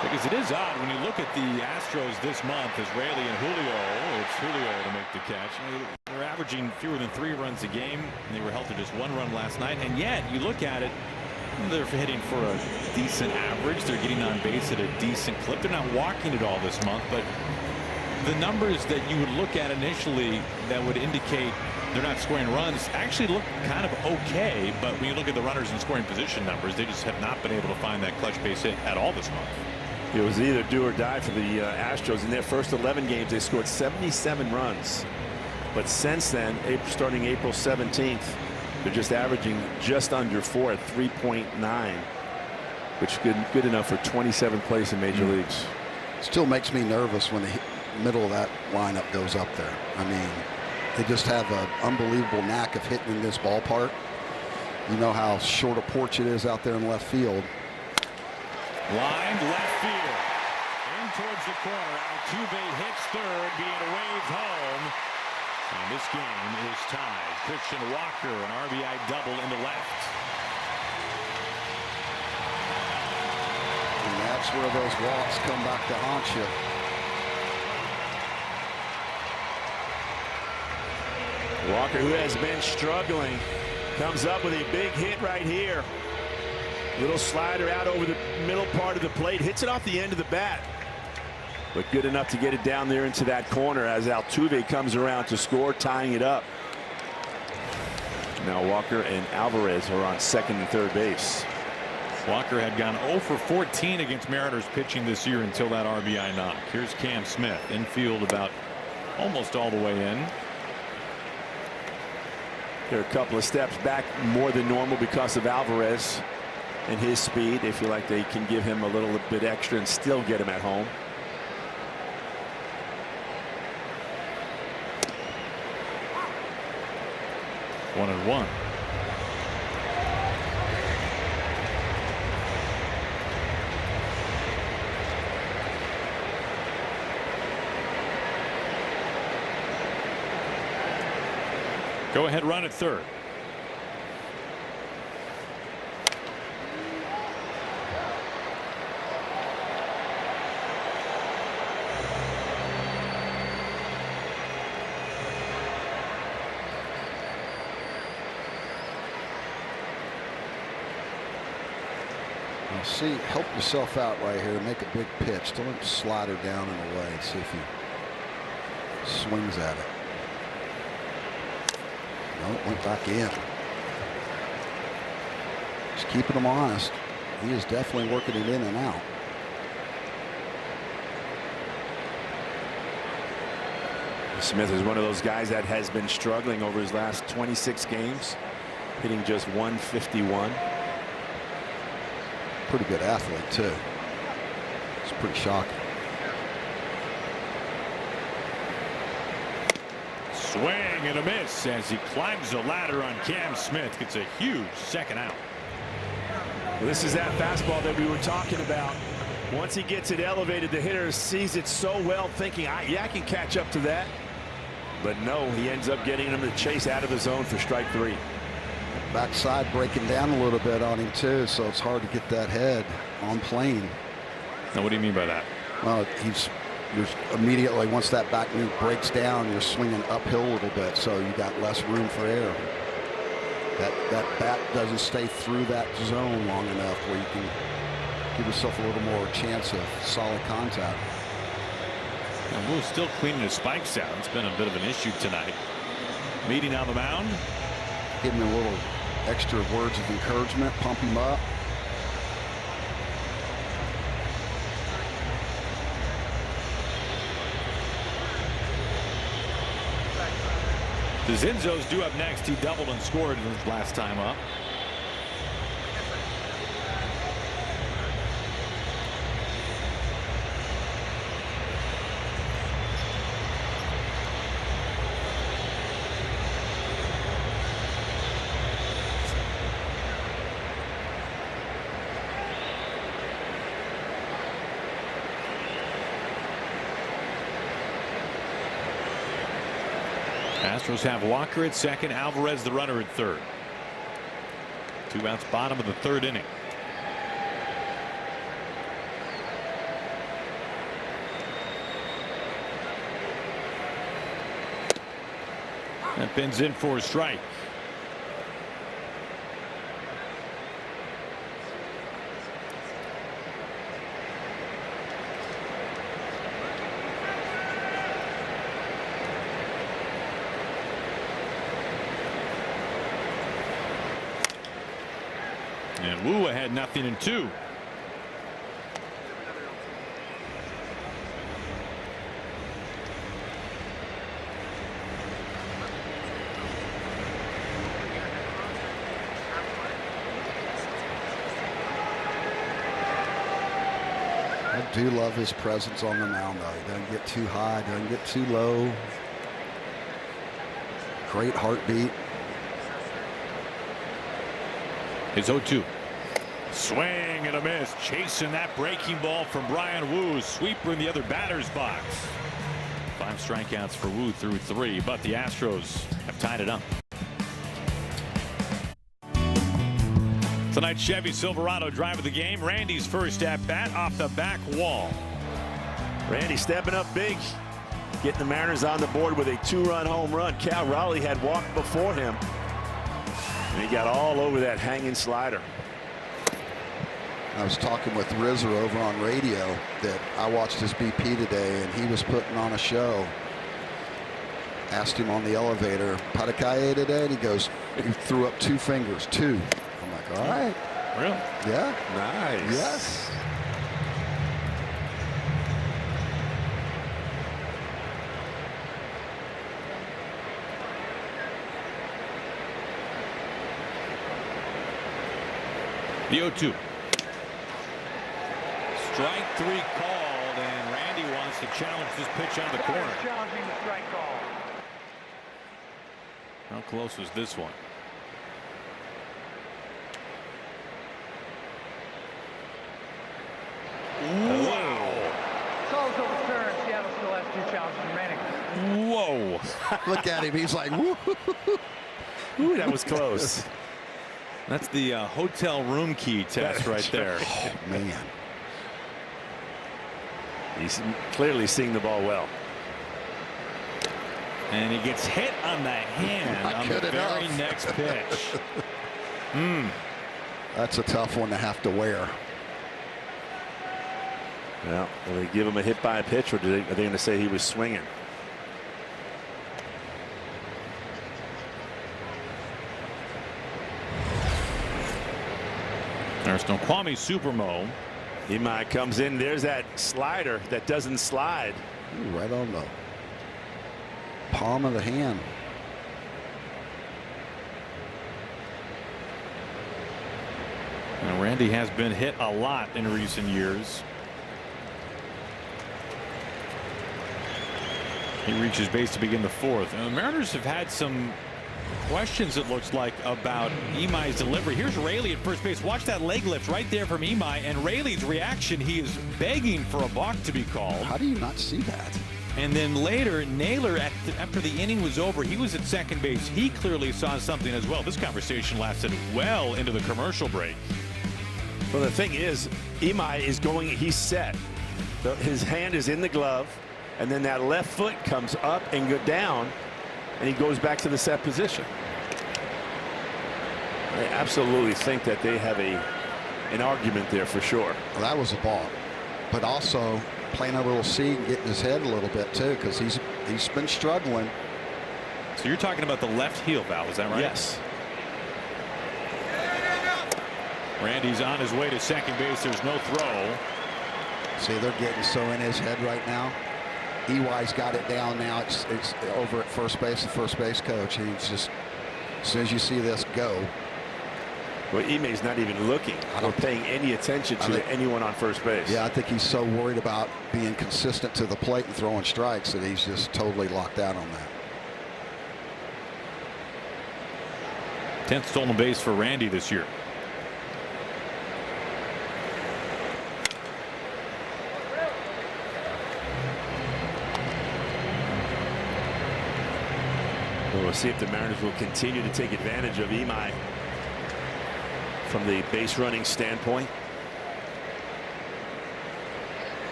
Because it is odd when you look at the Astros this month as Raley and Julio. It's Julio to make the catch. They're averaging fewer than 3 runs a game. And they were held to just 1 run last night. And yet you look at it, they're hitting for a decent average. They're getting on base at a decent clip. They're not walking at all this month. But the numbers that you would look at initially that would indicate they're not scoring runs actually look kind of okay. But when you look at the runners in scoring position numbers, they just have not been able to find that clutch base hit at all this month. It was either do or die for the Astros. In their first 11 games, they scored 77 runs. But since then, starting April 17th, they're just averaging just under 4 at 3.9, which is good enough for 27th place in major leagues. Still makes me nervous when the middle of that lineup goes up there. I mean, they just have an unbelievable knack of hitting in this ballpark. You know how short a porch it is out there in left field. Lined left field. In towards the corner. Altuve hits third, being waved home. And this game is tied. Christian Walker, an RBI double in the left. And that's where those walks come back to haunt you. Walker, who has been struggling, comes up with a big hit right here. Little slider out over the middle part of the plate, hits it off the end of the bat, but good enough to get it down there into that corner as Altuve comes around to score, tying it up. Now Walker and Alvarez are on second and third base. Walker had gone 0 for 14 against Mariners pitching this year until that RBI knock. Here's Cam Smith, infield about almost all the way in. They're a couple of steps back more than normal because of Alvarez and his speed. They feel like they can give him a little bit extra and still get him at home. One and one. Go ahead run at third. Now see, help yourself out right here. Make a big pitch. Don't slide her down and away. See if he swings at it. No, it went back in. Just keeping him honest. He is definitely working it in and out. Smith is one of those guys that has been struggling over his last 26 games, hitting just .151. Pretty good athlete too. It's pretty shocking. Swing and a miss as he climbs the ladder on Cam Smith. Gets a huge second out. Well, this is that fastball that we were talking about. Once he gets it elevated, the hitter sees it so well, thinking, yeah, I can catch up to that. But no, he ends up getting him to chase out of the zone for strike 3. Backside breaking down a little bit on him too, so it's hard to get that head on plane. Now, what do you mean by that? Well, you're immediately, once that back knee breaks down, you're swinging uphill a little bit, so you got less room for air. That bat doesn't stay through that zone long enough where you can give yourself a little more chance of solid contact. And Wu's still cleaning his spikes out. It's been a bit of an issue tonight. Meeting on the mound. Giving him a little extra words of encouragement, pump him up. The Zinzos do up next. He doubled and scored his last time up. Astros have Walker at second, Alvarez the runner at third. 2 outs, bottom of the third inning. That pins in for a strike. And Wu ahead 0-2. I do love his presence on the mound, though. He doesn't get too high, doesn't get too low. Great heartbeat. His 0-2. Swing and a miss. Chasing that breaking ball from Brian Wu. Sweeper in the other batter's box. 5 strikeouts for Wu through 3, but the Astros have tied it up. Tonight's Chevy Silverado drive of the game. Randy's first at bat off the back wall. Randy stepping up big, getting the Mariners on the board with a 2-run home run. Cal Raleigh had walked before him, and he got all over that hanging slider. I was talking with Rizzer over on radio that I watched his BP today, and he was putting on a show. Asked him on the elevator, Patakaye today, and he goes, he threw up 2 fingers, 2. I'm like, all right. Really? Yeah. Nice. Yes. The 0-2. Strike 3 called, and Randy wants to challenge this pitch on the corner. Challenging the strike call. How close was this one? Wow. Call's overturned. Seattle still has 2 challenges remaining. Whoa. Look at him. He's like, woo. Ooh, that was close. That's the hotel room key test right there. Oh, man. He's clearly seeing the ball well. And he gets hit on the hand on the very next pitch. That's a tough one to have to wear. Well, will they give him a hit by a pitch, or are they going to say he was swinging? There's no Kwame Supermo. Imai comes in. There's that slider that doesn't slide. Ooh, right on the palm of the hand. And Randy has been hit a lot in recent years. He reaches base to begin the 4th. And the Mariners have had some questions, it looks like, about Imai's delivery. Here's Raley at first base. Watch that leg lift right there from Imai, and Raley's reaction, he is begging for a balk to be called. How do you not see that? And then later, Naylor, after the inning was over, he was at second base. He clearly saw something as well. This conversation lasted well into the commercial break. Well, the thing is, Imai is going, he's set. His hand is in the glove, and then that left foot comes up and go down, and he goes back to the set position. I absolutely think that they have an argument there for sure. Well, that was a ball, but also playing a little seed and getting his head a little bit too, because he's been struggling. So you're talking about the left heel valve, is that right? Yes. Randy's on his way to second base. There's no throw. See, they're getting so in his head right now. EY's got it down now. It's over at first base. The first base coach. He's just, as soon as you see this go. Well, Ime's not even looking or paying any attention to anyone on first base. Yeah, I think he's so worried about being consistent to the plate and throwing strikes that he's just totally locked out on that. 10th stolen base for Randy this year. We'll see if the Mariners will continue to take advantage of Ime from the base running standpoint.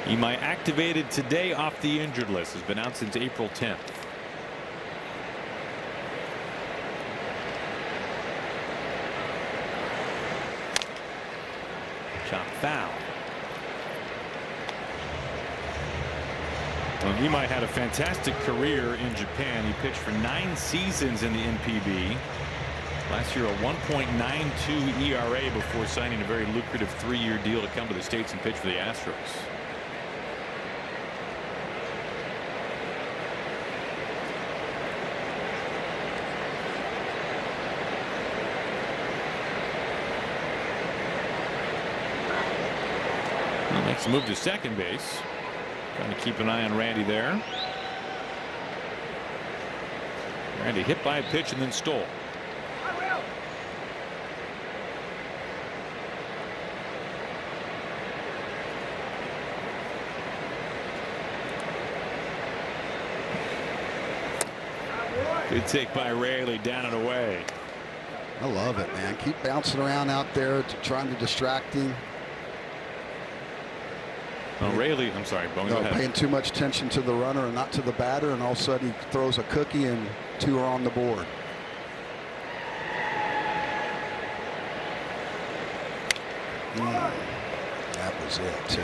Ime activated today off the injured list. Has been out since April 10th. Chop foul. Well, Ime had a fantastic career in Japan. He pitched for 9 seasons in the NPB. Last year a 1.92 ERA before signing a very lucrative 3-year deal to come to the States and pitch for the Astros. Well, makes a move to second base. Trying to keep an eye on Randy there. Randy hit by a pitch and then stole. Good take by Raley, down and away. I love it, man. Keep bouncing around out there, trying to distract him. Well, Raley, I'm sorry, Bone, go ahead. Paying too much attention to the runner and not to the batter, and all of a sudden he throws a cookie and 2 are on the board. That was it too.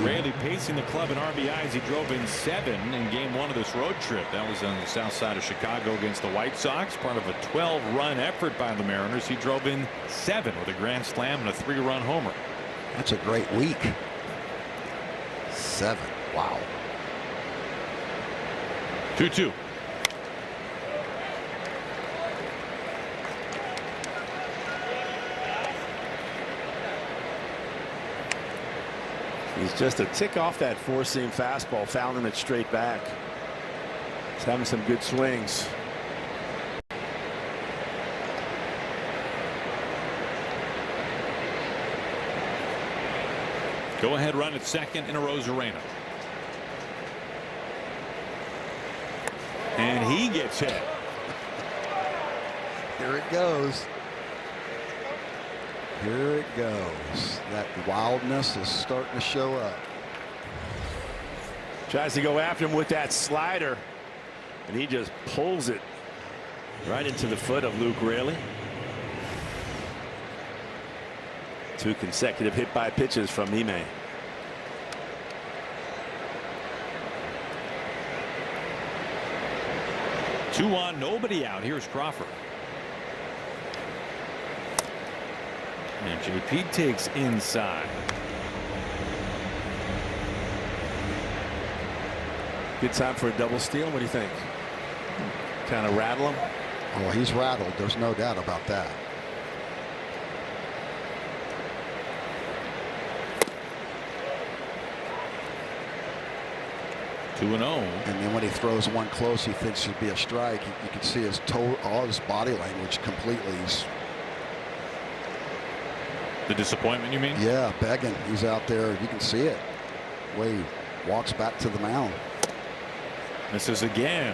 Raley pacing the club in RBIs. He drove in 7 in game 1 of this road trip. That was on the south side of Chicago against the White Sox. Part of a 12-run effort by the Mariners. He drove in 7 with a grand slam and a 3-run homer. That's a great week. 7. Wow. 2-2. He's just a tick off that 4-seam fastball, fouling it straight back. He's having some good swings. Go ahead run at second in a Rosarena. And he gets hit. Here it goes. Here it goes. That wildness is starting to show up. Tries to go after him with that slider, and he just pulls it right into the foot of Luke Raley. 2 consecutive hit by pitches from Ime. Two on, nobody out. Here's Crawford. And JP takes inside. Good time for a double steal. What do you think? Kind of rattle him? Oh, he's rattled. There's no doubt about that. Two and 0. And then when he throws one close, he thinks it'd be a strike. You can see his all his body language completely. The disappointment, you mean? Yeah, begging. He's out there. You can see it. The way he walks back to the mound. Misses again.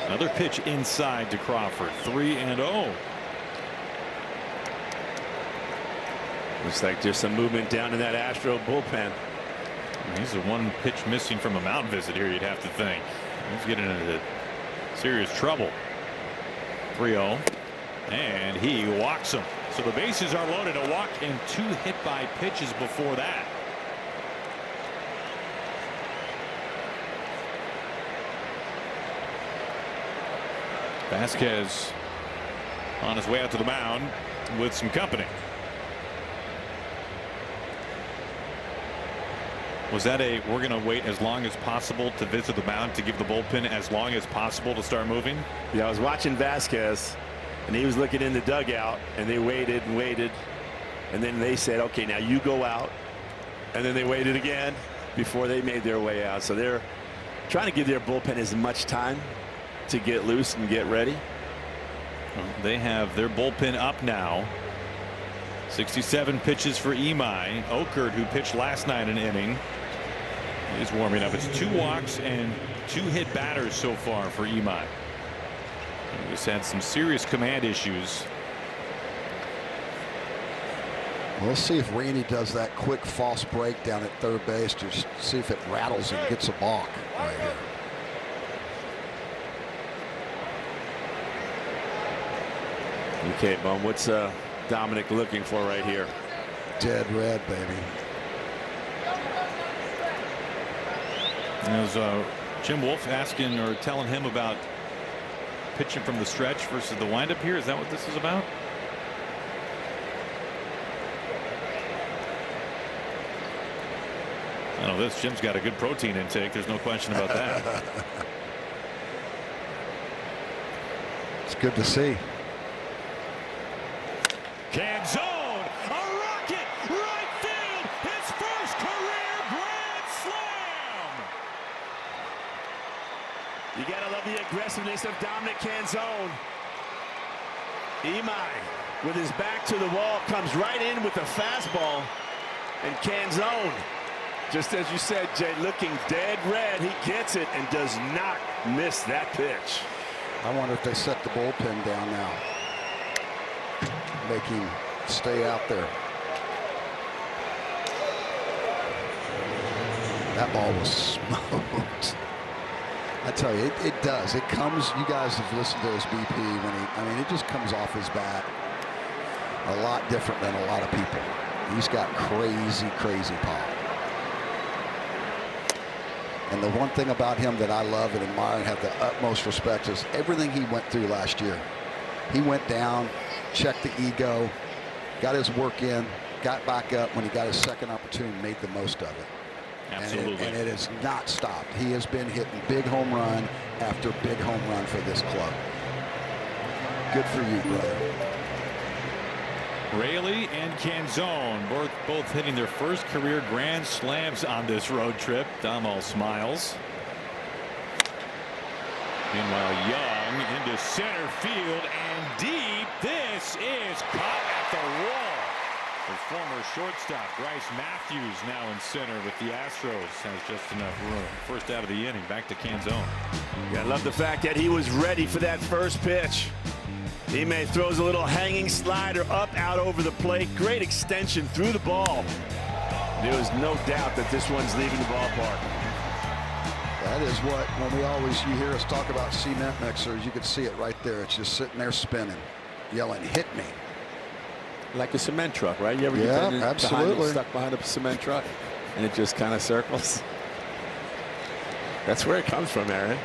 Another pitch inside to Crawford. 3-0. Looks like just some movement down in that Astro bullpen. He's the one pitch missing from a mound visit here, you'd have to think. He's getting into serious trouble. 3-0. And he walks him. So the bases are loaded. A walk and 2 hit by pitches before that. Vasquez on his way out to the mound with some company. Was that a we're going to wait as long as possible to visit the mound to give the bullpen as long as possible to start moving? Yeah, I was watching Vasquez and he was looking in the dugout and they waited and waited. And then they said, OK, now you go out. And then they waited again before they made their way out. So they're trying to give their bullpen as much time to get loose and get ready. They have their bullpen up now. 67 pitches for Imai. Okert, who pitched last night an inning, is warming up. It's 2 walks and 2 hit batters so far for Imai. He's had some serious command issues. Well, let's see if Randy does that quick false break down at third base to see if it rattles and gets a balk right here. Okay, Bum, what's Dominic looking for right here? Dead red, baby. There's Jim Wolf asking or telling him about pitching from the stretch versus the windup here. Is that what this is about? I know this. Jim's got a good protein intake. There's no question about that. It's good to see. Canzone, a rocket, right field, his first career grand slam. You gotta love the aggressiveness of Dominic Canzone. Imai, with his back to the wall, comes right in with a fastball, and Canzone, just as you said, Jay, looking dead red. He gets it and does not miss that pitch. I wonder if they set the bullpen down now. Make him stay out there. That ball was smoked. I tell you, it does. It comes. You guys have listened to his BP when he. I mean, it just comes off his bat a lot different than a lot of people. He's got crazy pop. And the one thing about him that I love and admire and have the utmost respect is everything he went through last year. He went down, checked the ego, got his work in, got back up when he got his second opportunity, made the most of it. Absolutely. And it has not stopped. He has been hitting big home run after big home run for this club. Good for you, brother. Raley and Canzone both hitting their first career grand slams on this road trip. Damo smiles. Meanwhile, Young into center field and deep. This is caught at the wall. The former shortstop Bryce Matthews now in center with the Astros has just enough room. First out of the inning, back to Canzone. Yeah, I love the fact that he was ready for that first pitch. Imai throws a little hanging slider up out over the plate. Great extension through the ball. There was no doubt that this one's leaving the ballpark. That is what, when you hear us talk about cement mixers, you can see it right there. It's just sitting there spinning, yelling, hit me. Like a cement truck, right? You ever Yeah, get absolutely. stuck behind a cement truck and it just kind of circles? That's where it comes from, Aaron.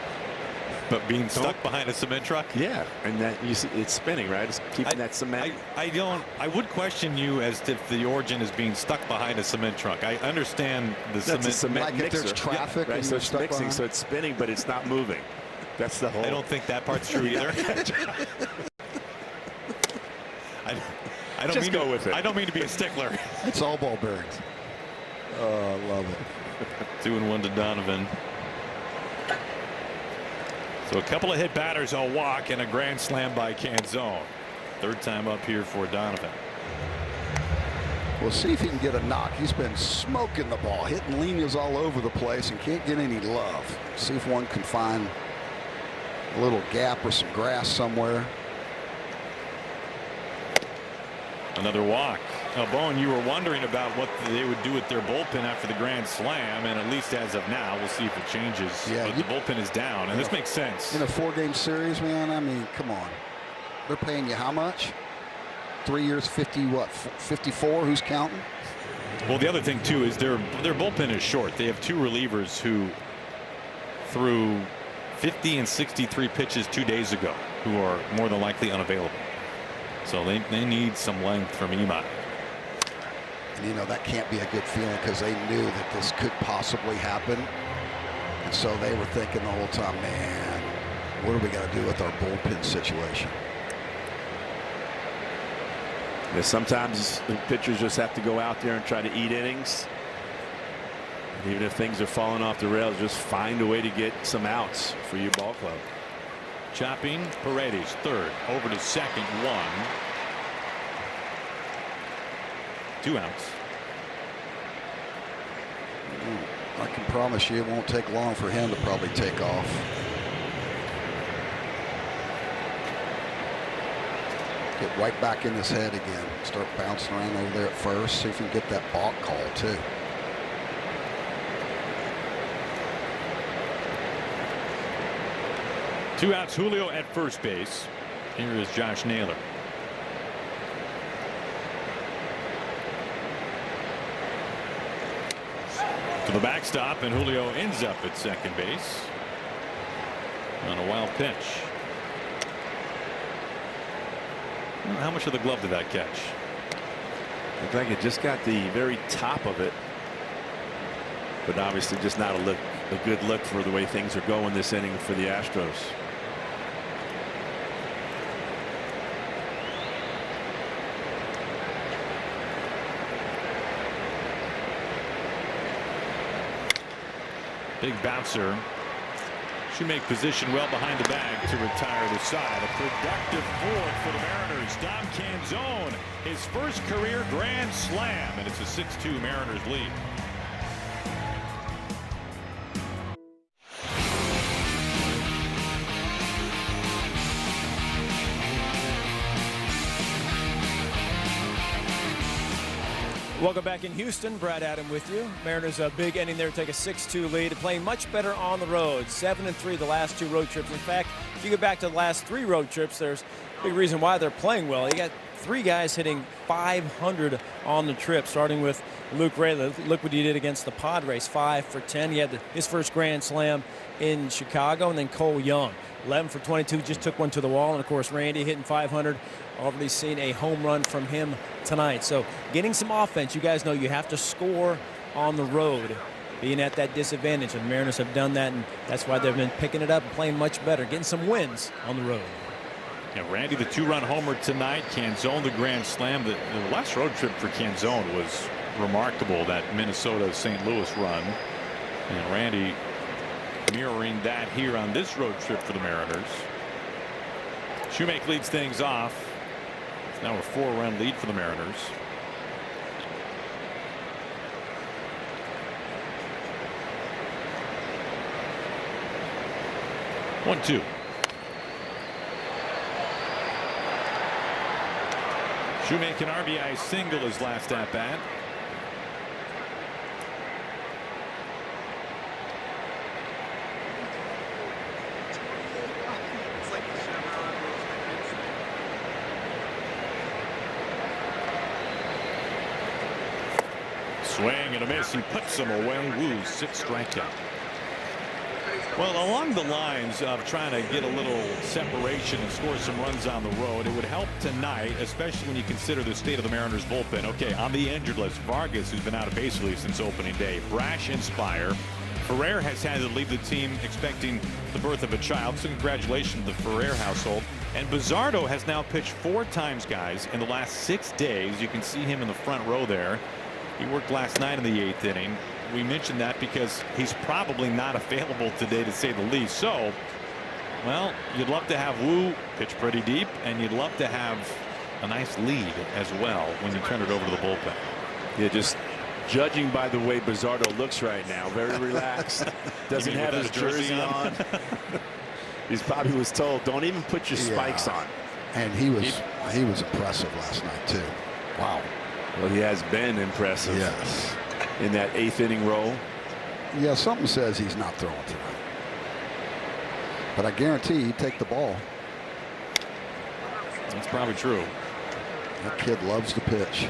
But being stuck behind a cement truck? Yeah, and that you see it's spinning, right? It's keeping that cement. I would question you as to if the origin is being stuck behind a cement truck. I understand the cement Like mixer. if there's traffic, Right, and so you're it's stuck mixing, behind. so it's spinning, but it's not moving. That's the whole. I don't think that part's true either. I don't Just mean go with it. I don't mean to be a stickler. It's all ball bearings. Oh, I love it. 2-1 to Donovan. So a couple of hit batters, a walk, and a grand slam by Canzone. Third time up here for Donovan. We'll see if he can get a knock. He's been smoking the ball, hitting líneas all over the place and can't get any love. See if one can find a little gap or some grass somewhere. Another walk. Now, Bowen, you were wondering about what they would do with their bullpen after the grand slam, and at least as of now, we'll see if it changes. Yeah, but the bullpen is down, and this makes sense. In a 4-game series, man, I mean, come on. They're paying you how much? 3 years, 50, what, 54? Who's counting? Well, the other thing, too, is their bullpen is short. They have 2 relievers who threw 50 and 63 pitches 2 days ago, who are more than likely unavailable. So they need some length from Imai. And, you know, that can't be a good feeling because they knew that this could possibly happen. And so they were thinking the whole time, man, what are we going to do with our bullpen situation? Yeah, sometimes the pitchers just have to go out there and try to eat innings. And even if things are falling off the rails, just find a way to get some outs for your ball club. Chopping Paredes third, over to second, 1. 2 outs. I can promise you it won't take long for him to probably take off. Get right back in his head again. Start bouncing around over there at first. See if we can get that balk call too. Two outs, Julio at first base. Here is Josh Naylor. To the backstop, and Julio ends up at second base on a wild pitch. Well, how much of the glove did that catch? Looked like it just got the very top of it, but obviously just not a good look for the way things are going this inning for the Astros. Big bouncer. Should make position well behind the bag to retire the side. A productive fourth for the Mariners. Dom Canzone, his first career grand slam, and it's a 6-2 Mariners lead. Welcome back in Houston. Brad Adam with you. Mariners a big inning there, take a 6-2 lead, playing much better on the road. 7-3 the last 2 road trips. In fact, if you go back to the last 3 road trips, there's a big reason why they're playing well. You got 3 guys hitting .500 on the trip, starting with Luke Ray. Look what he did against the Padres, 5 for 10. He had his first grand slam in Chicago, and then Cole Young, 11 for 22, just took one to the wall. And of course, Randy hitting .500. Already seen a home run from him tonight. So getting some offense. You guys know you have to score on the road, being at that disadvantage, and the Mariners have done that, and that's why they've been picking it up and playing much better, getting some wins on the road. Yeah, Randy, the 2-run homer tonight. Canzone, the grand slam. The last road trip for Canzone was remarkable, that Minnesota-St. Louis run. And Randy mirroring that here on this road trip for the Mariners. Shoemake leads things off. It's now a 4-run lead for the Mariners. One, 2. Shoemake an RBI single his last at bat. Swing and a miss. He puts them away. Woo's 6th strikeout. Well, along the lines of trying to get a little separation and score some runs on the road, it would help tonight, especially when you consider the state of the Mariners bullpen. Okay, on the injured list, Vargas, who's been out of base relief since opening day. Brash and Spire. Ferrer has had to leave the team expecting the birth of a child, so congratulations to the Ferrer household. And Bizzardo has now pitched 4 times, guys, in the last 6 days. You can see him in the front row there. He worked last night in the 8th inning. We mentioned that because he's probably not available today, to say the least. So, well, you'd love to have Woo pitch pretty deep, and you'd love to have a nice lead as well when you turn it over to the bullpen. Yeah, just judging by the way Bizzardo looks right now, very relaxed. Doesn't have his jersey on. He probably was told, don't even put your spikes on. And he was impressive last night too. Wow. Well, he has been impressive. Yes. In that 8th inning role. Yeah, something says he's not throwing tonight. But I guarantee he'd take the ball. That's probably true. That kid loves to pitch.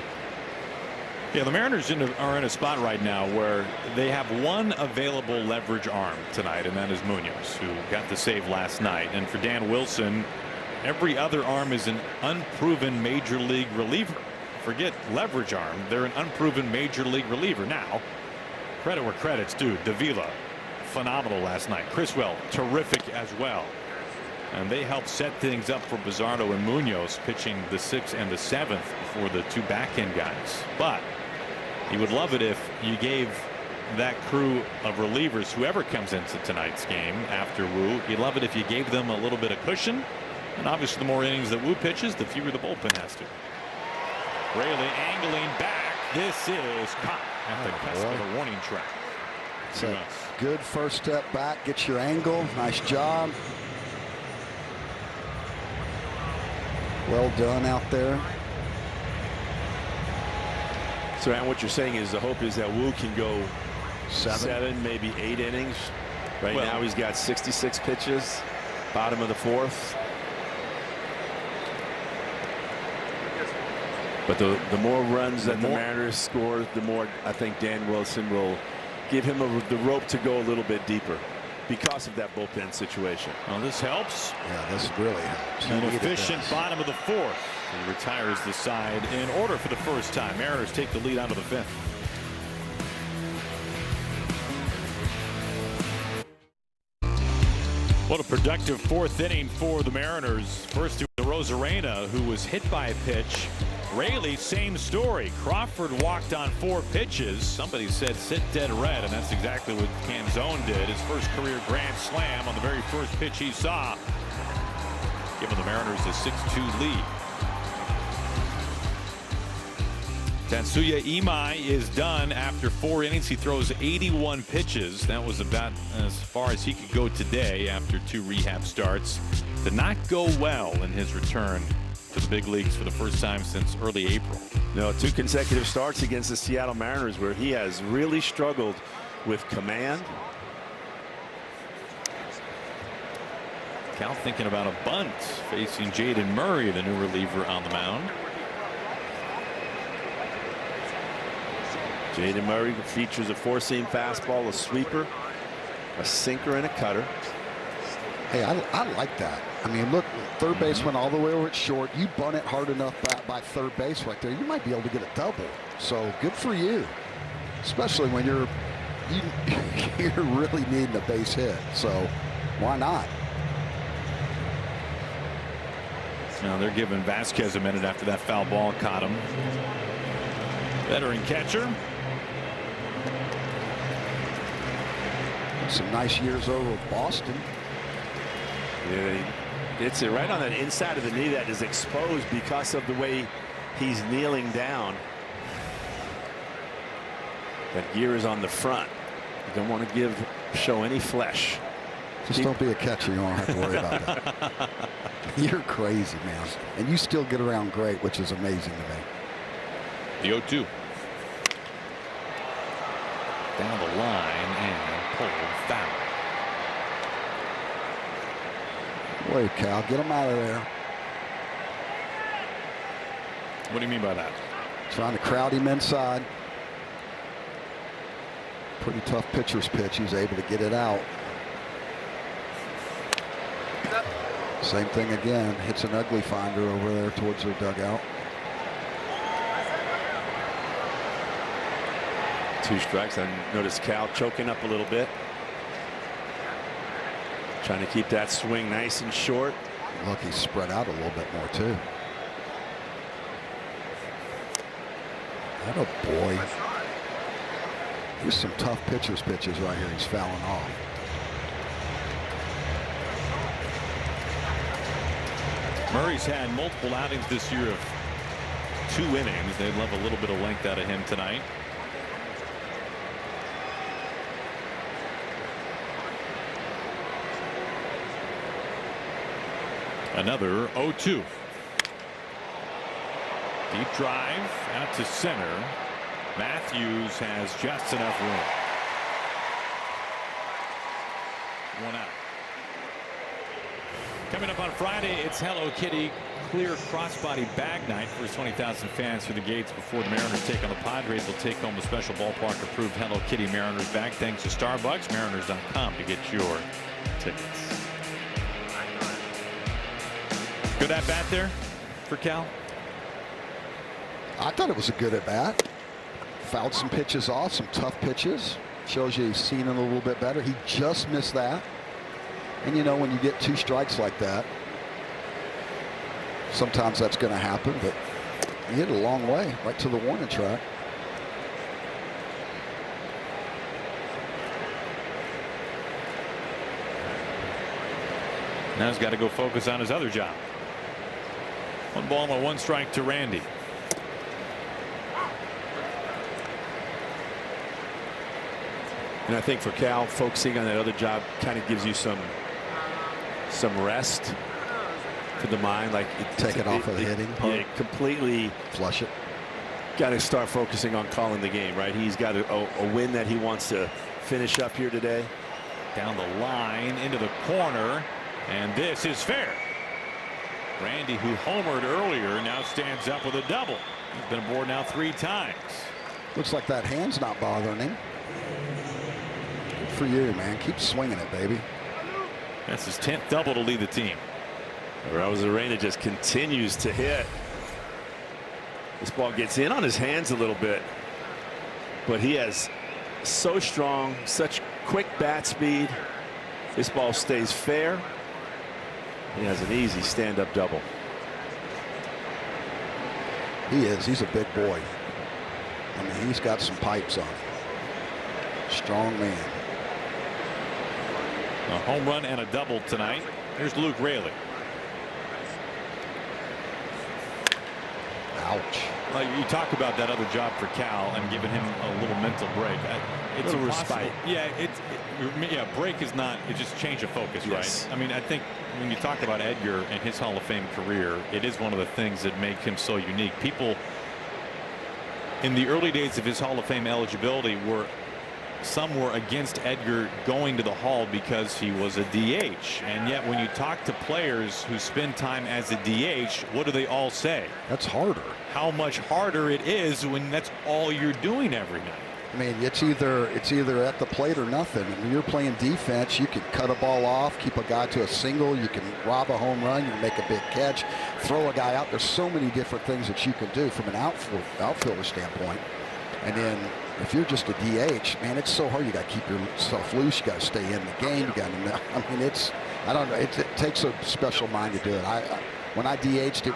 Yeah, the Mariners are in a spot right now where they have one available leverage arm tonight, and that is Munoz, who got the save last night. And for Dan Wilson, every other arm is an unproven major league reliever. Forget leverage arm. They're an unproven major league reliever. Now, credit where credit's due. Davila, phenomenal last night. Criswell, terrific as well. And they helped set things up for Bizzardo and Munoz, pitching the 6th and the 7th for the 2 back-end guys. But he would love it if you gave that crew of relievers, whoever comes into tonight's game after Wu, you'd love it if you gave them a little bit of cushion. And obviously, the more innings that Wu pitches, the fewer the bullpen has to. Rayleigh angling back. This is caught at the cusp of the warning track. It's a good first step back. Get your angle. Nice job. Well done out there. So, and what you're saying is the hope is that Wu can go 7, maybe 8 innings. Right now he's got 66 pitches, bottom of the 4th. But the more runs that the Mariners score, the more I think Dan Wilson will give him the rope to go a little bit deeper because of that bullpen situation. Well, this helps. Yeah, this really helps. An efficient bottom of the 4th. He retires the side in order for the first time. Mariners take the lead out of the 5th. What a productive 4th inning for the Mariners. First to Rosarena, who was hit by a pitch. Rayleigh, same story. Crawford walked on 4 pitches. Somebody said sit dead red, and that's exactly what Canzone did. His first career grand slam on the very first pitch he saw, giving the Mariners a 6-2 lead. Tatsuya Imai is done after 4 innings. He throws 81 pitches. That was about as far as he could go today after 2 rehab starts. Did not go well in his return to the big leagues for the first time since early April. No, 2 consecutive starts against the Seattle Mariners where he has really struggled with command. Cal thinking about a bunt facing Jaden Murray, the new reliever on the mound. Jaden Murray features a 4-seam fastball, a sweeper, a sinker, and a cutter. Hey, I like that. I mean, look, third base went all the way over at short. You bunt it hard enough by third base right there, you might be able to get a double. So good for you, especially when you're really needing a base hit. So why not? Now they're giving Vasquez a minute after that foul ball caught him. Veteran catcher. Some nice years over with Boston. Yeah, he hits it right on that inside of the knee that is exposed because of the way he's kneeling down. That gear is on the front. You don't want to show any flesh. Just don't be a catcher. You don't have to worry about that. You're crazy, man. And you still get around great, which is amazing to me. The 0-2. Down the line and pulled foul. Wait, Cal, get him out of there. What do you mean by that? Trying to crowd him inside. Pretty tough pitcher's pitch. He was able to get it out. Same thing again. Hits an ugly finder over there towards their dugout. 2 strikes. I noticed Cal choking up a little bit. Trying to keep that swing nice and short. Look, he's spread out a little bit more too. That a boy. Here's some tough pitcher's pitches right here. He's fouling off. Murray's had multiple outings this year of 2 innings. They'd love a little bit of length out of him tonight. Another 0-2. Deep drive out to center. Matthews has just enough room. One out. Coming up on Friday, it's Hello Kitty clear crossbody bag night. First 20,000 fans through the gates before the Mariners take on the Padres. They'll take home a special ballpark approved Hello Kitty Mariners bag thanks to Starbucks. Mariners.com to get your tickets. Good at bat there for Cal. I thought it was a good at bat. Fouled some pitches off, some tough pitches. Shows you he's seen it a little bit better. He just missed that. And you know, when you get 2 strikes like that, sometimes that's going to happen, but he hit a long way right to the warning track. Now he's got to go focus on his other job. 1 ball and 1 strike to Randy. And I think for Cal, focusing on that other job kind of gives you some rest for the mind. Like take it off of the hitting. Yeah, completely flush it. Got to start focusing on calling the game, right? He's got a win that he wants to finish up here today. Down the line into the corner, and this is fair. Randy, who homered earlier, now stands up with a double. He's been aboard now 3 times. Looks like that hand's not bothering him. Good for you, man. Keep swinging it, baby. That's his 10th double to lead the team. Arozarena just continues to hit. This ball gets in on his hands a little bit, but he has so strong, such quick bat speed. This ball stays fair. He has an easy stand-up double. He is. He's a big boy. I mean, he's got some pipes on him. Strong man. A home run and a double tonight. Here's Luke Raley. Ouch. You talk about that other job for Cal and giving him a little mental break. It's a respite. Yeah, yeah. Break is not. It's just change of focus, yes. Right? I mean, I think when you talk about Edgar and his Hall of Fame career, it is one of the things that make him so unique. People in the early days of his Hall of Fame eligibility some were against Edgar going to the Hall because he was a DH. And yet when you talk to players who spend time as a DH, what do they all say? That's harder. How much harder it is when that's all you're doing every night. I mean, it's either at the plate or nothing. And when you're playing defense, you can cut a ball off, keep a guy to a single, you can rob a home run, you can make a big catch, throw a guy out. There's so many different things that you can do from an outfielder standpoint. And then if you're just a DH, man, it's so hard. You got to keep yourself loose. You got to stay in the game. You got to. I mean, I don't know. It takes a special mind to do it. When I DH'd it,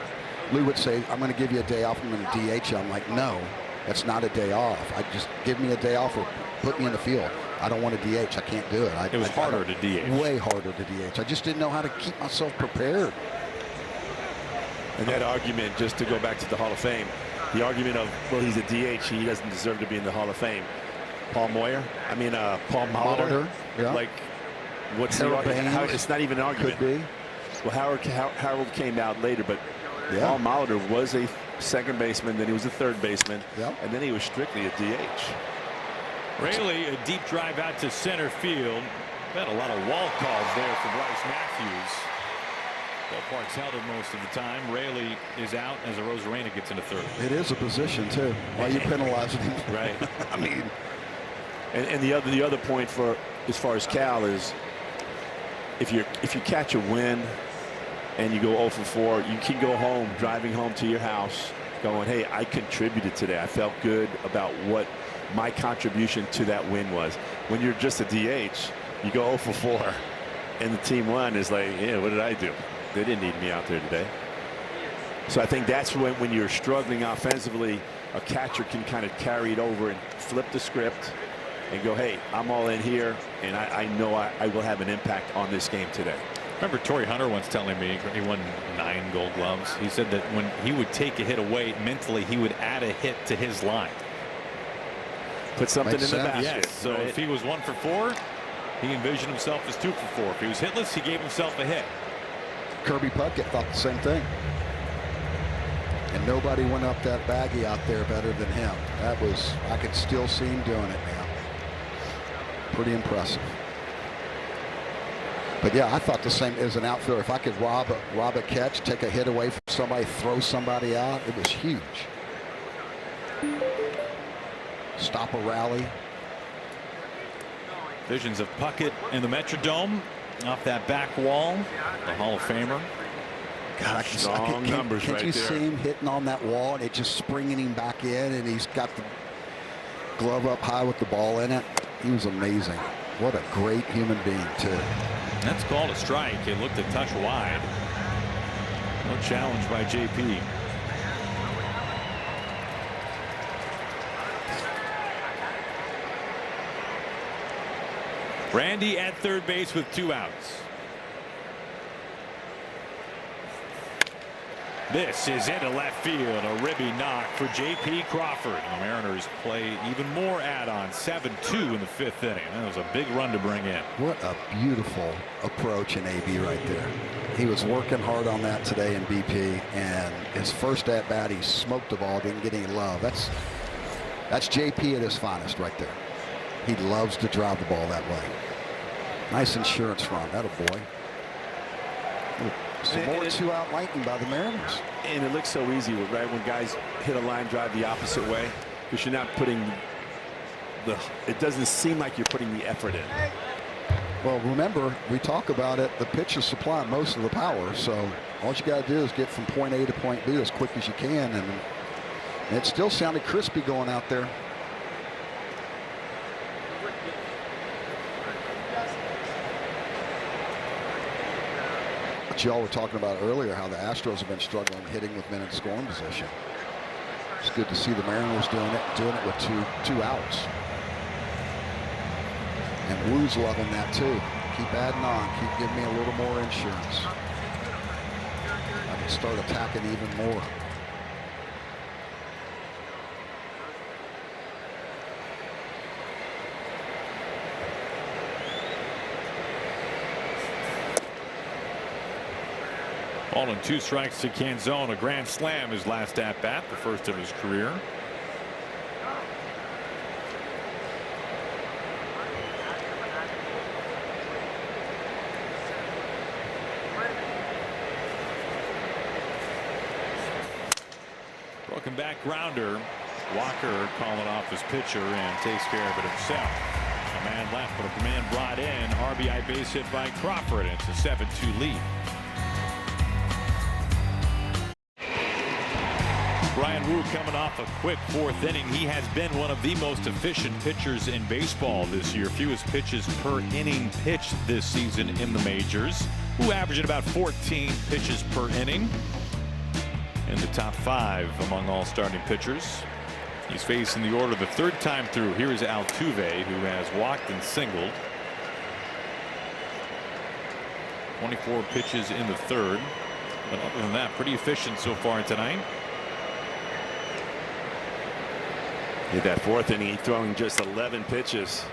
Lou would say, "I'm going to give you a day off. I'm going to DH you." I'm like, "No, that's not a day off. I just give me a day off or put me in the field. I don't want to DH. I can't do it." It was harder to DH. Way harder to DH. I just didn't know how to keep myself prepared. And that argument, just to go back to the Hall of Fame, the argument of, well, he's a DH, he doesn't deserve to be in the Hall of Fame. Paul Molitor. Yeah. Like, what's the argument? It's not even an argument. Could be. Well, Harold came out later, but yeah. Paul Molitor was a second baseman, then he was a third baseman, and then he was strictly a DH. Raley, a deep drive out to center field. Had a lot of wall calls there for Bryce Matthews. Ballpark's held it most of the time. Raley is out as Arozarena gets into third. It is a position too. Why are you penalizing him? Right. I mean, and the other point for as far as Cal is, if you catch a win and you go 0 for 4, you can go home, driving home to your house, going, "Hey, I contributed today. I felt good about what my contribution to that win was." When you're just a DH, you go 0 for 4, and the team won. Is like, yeah, what did I do? They didn't need me out there today. So I think that's when you're struggling offensively, a catcher can kind of carry it over and flip the script and go, "Hey, I'm all in here, and I know I will have an impact on this game today." Remember Torrey Hunter once telling me he won 9 Gold Gloves. He said that when he would take a hit away, mentally he would add a hit to his line. Put something in the basket. Yes. So if he was 1 for 4, he envisioned himself as 2 for 4. If he was hitless, he gave himself a hit. Kirby Puckett thought the same thing. And nobody went up that baggy out there better than him. That was, I could still see him doing it, man. Pretty impressive. But yeah, I thought the same as an outfielder. If I could rob a catch, take a hit away from somebody, throw somebody out, it was huge. Stop a rally. Visions of Puckett in the Metrodome off that back wall. The Hall of Famer. God, Strong numbers right there. Can't you see him hitting on that wall and it just springing him back in, and he's got the glove up high with the ball in it? He was amazing. What a great human being, too. That's called a strike. It looked a touch wide. No challenge by JP. Randy at third base with 2 outs. This is into left field. A ribby knock for J.P. Crawford. The Mariners play even more add-on. 7-2 in the 5th inning. That was a big run to bring in. What a beautiful approach in AB right there. He was working hard on that today in BP, and his first at-bat, he smoked the ball, didn't get any love. That's J.P. at his finest right there. He loves to drive the ball that way. Nice insurance run. That a boy. Some more 2-out lightning by the Mariners. And it looks so easy, right? When guys hit a line drive the opposite way, because you're not putting it doesn't seem like you're putting the effort in. Well, remember, we talk about it, the pitchers supply most of the power, so all you got to do is get from point A to point B as quick as you can, and it still sounded crispy going out there. But y'all were talking about earlier how the Astros have been struggling hitting with men in scoring position. It's good to see the Mariners doing it with two outs. And Wu's loving that too. Keep adding on. Keep giving me a little more insurance. I can start attacking even more. Ball and 2 strikes to Canzone. A grand slam his last at bat, the first of his career. Broken back grounder. Walker calling off his pitcher and takes care of it himself. A man left, but a man brought in. RBI base hit by Crawford. It's a 7-2 lead. Brian Wu coming off a quick 4th inning. He has been one of the most efficient pitchers in baseball this year. Fewest pitches per inning pitched this season in the majors. Wu averaging about 14 pitches per inning. In the top 5 among all starting pitchers. He's facing the order the 3rd time through. Here is Altuve, who has walked and singled. 24 pitches in the 3rd. But other than that, pretty efficient so far tonight. In that 4th inning, throwing just 11 pitches.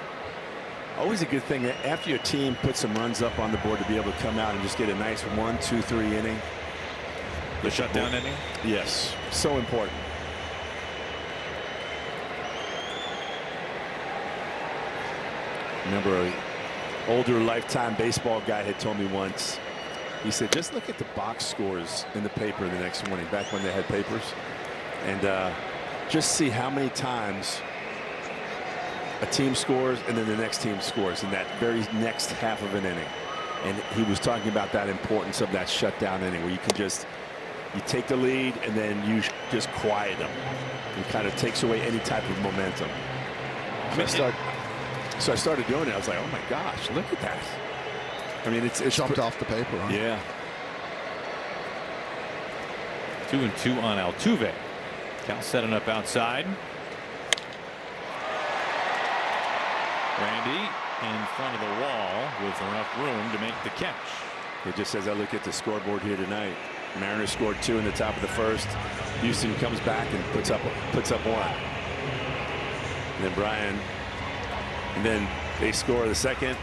Always a good thing after your team puts some runs up on the board to be able to come out and just get a nice 1, 2, 3 inning. The shutdown inning? Yes, so important. Remember, an older lifetime baseball guy had told me once, he said, just look at the box scores in the paper the next morning, back when they had papers, and just see how many times a team scores and then the next team scores in that very next half of an inning. And he was talking about that importance of that shutdown inning, where you can just, you take the lead and then you just quiet them. It kind of takes away any type of momentum. So I started doing it. I was like, oh my gosh, look at that. I mean, it's jumped off the paper, huh? Yeah. 2-2 on Altuve. Cal setting up outside. Randy in front of the wall with enough room to make the catch. It just says I look at the scoreboard here tonight. Mariners scored 2 in the top of the 1st. Houston comes back and puts up 1. And then Brian, and then they score the 2nd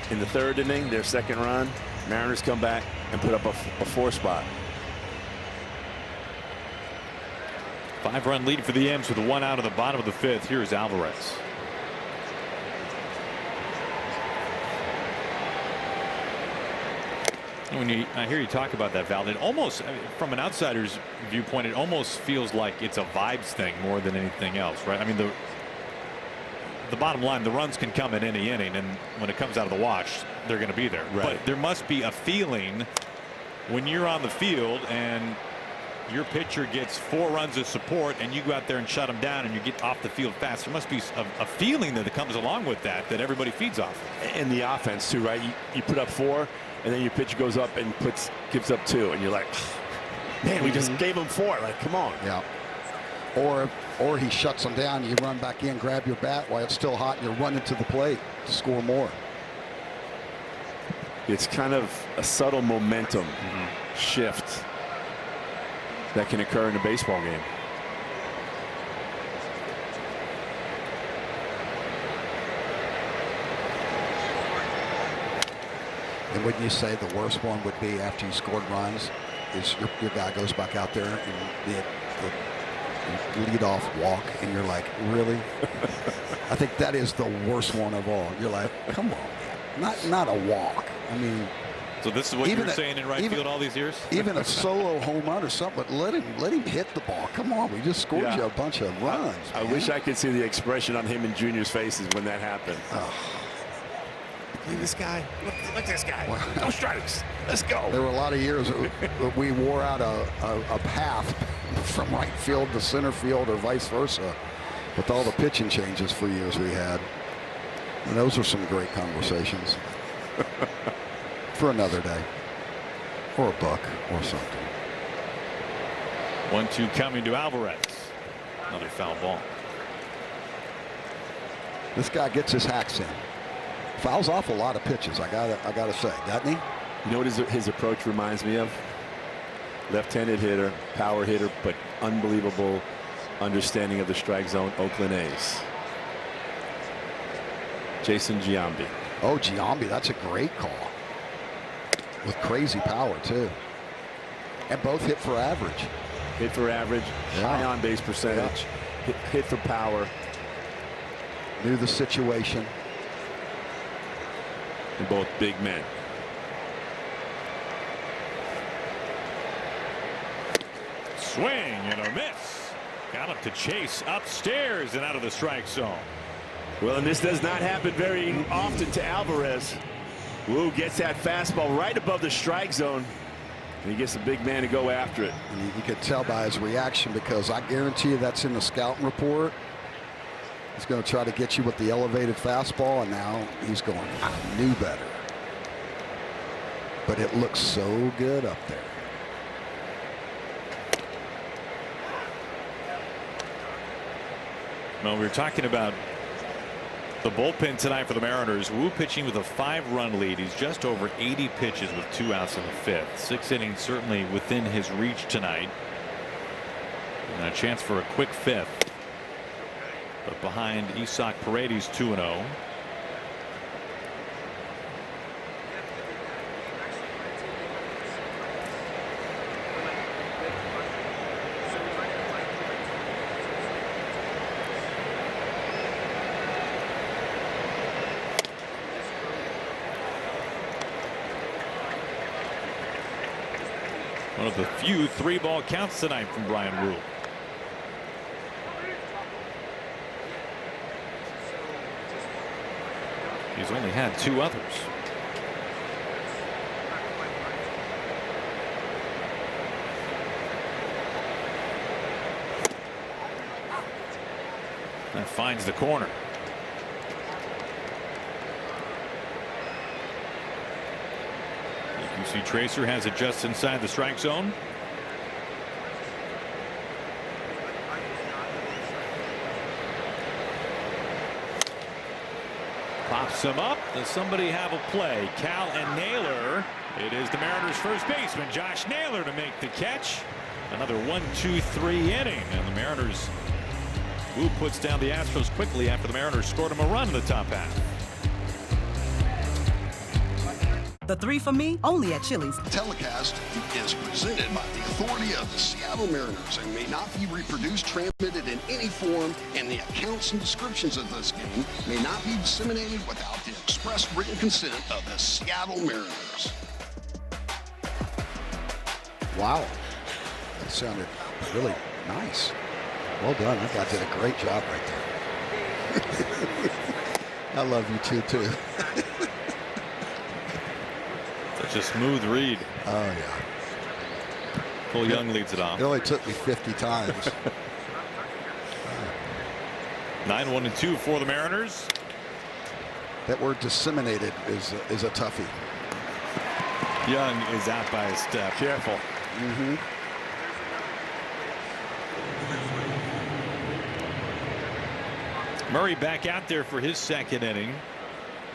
in the 3rd inning, their 2nd run. Mariners come back and put up a 4 spot. 5-run lead for the M's with 1 out of the bottom of the 5th. Here's Alvarez. When I hear you talk about that, Val, it almost, from an outsider's viewpoint, it almost feels like it's a vibes thing more than anything else, right? I mean, the bottom line, the runs can come in any inning, and when it comes out of the wash, they're going to be there. Right. But there must be a feeling when you're on the field and your pitcher gets 4 runs of support and you go out there and shut them down and you get off the field fast. There must be a feeling that comes along with that everybody feeds off. And the offense too, right? You put up 4 and then your pitcher goes up and gives up 2 and you're like, man, we just gave him 4. Like, come on. Yeah. Or he shuts them down. You run back in, grab your bat while it's still hot, and you're running to the plate to score more. It's kind of a subtle momentum shift that can occur in a baseball game. And wouldn't you say the worst one would be after you scored runs is your guy goes back out there and the lead-off walk, and you're like, really? I think that is the worst one of all. You're like, come on, man. Not a walk. I mean, so this is what you're saying in right field all these years? Even a solo home run or something, but let him hit the ball. Come on, we just scored you a bunch of runs. I wish I could see the expression on him and Junior's faces when that happened. Oh. Look at this guy. Look at this guy. No strikes. Let's go. There were a lot of years that we wore out a path from right field to center field or vice versa with all the pitching changes for years we had. And those were some great conversations. For another day, or a buck, or something. 1-2 coming to Alvarez. Another foul ball. This guy gets his hacks in. Fouls off a lot of pitches. I gotta say, doesn't he? You know what his approach reminds me of? Left-handed hitter, power hitter, but unbelievable understanding of the strike zone. Oakland A's. Jason Giambi. Oh, Giambi, that's a great call. With crazy power, too. And both hit for average. Hit for average, high on base percentage, hit for power. Knew the situation. And both big men. Swing and a miss. Got him to chase upstairs and out of the strike zone. Well, and this does not happen very often to Alvarez. Wu gets that fastball right above the strike zone, and he gets the big man to go after it. And you could tell by his reaction, because I guarantee you that's in the scouting report. He's going to try to get you with the elevated fastball, and now he's going, I knew better. But it looks so good up there. Well, we were talking about the bullpen tonight for the Mariners. Wu pitching with a 5-run lead. He's just over 80 pitches with 2 outs in the 5th. 6 innings certainly within his reach tonight. And a chance for a quick 5th. But behind Isaac Paredes 2-0. One of the few 3-ball counts tonight from Brian Wu. He's only had 2 others. That finds the corner. You see Tracer has it just inside the strike zone. Pops him up. Does somebody have a play? Cal and Naylor. It is the Mariners' first baseman, Josh Naylor, to make the catch. Another 1-2-3 inning, and the Mariners. Wu puts down the Astros quickly after the Mariners scored him a run in the top half. The 3 for Me, only at Chili's. Telecast is presented by the authority of the Seattle Mariners and may not be reproduced, transmitted in any form, and the accounts and descriptions of this game may not be disseminated without the express written consent of the Seattle Mariners. Wow. That sounded really nice. Well done. I thought did a great job right there. I love you too. Such a smooth read. Oh, yeah. Cole Young leads it off. It only took me 50 times. 9-1-2 for the Mariners. That word disseminated is a toughie. Young is out by a step. Careful. Mm-hmm. Murray back out there for his second inning.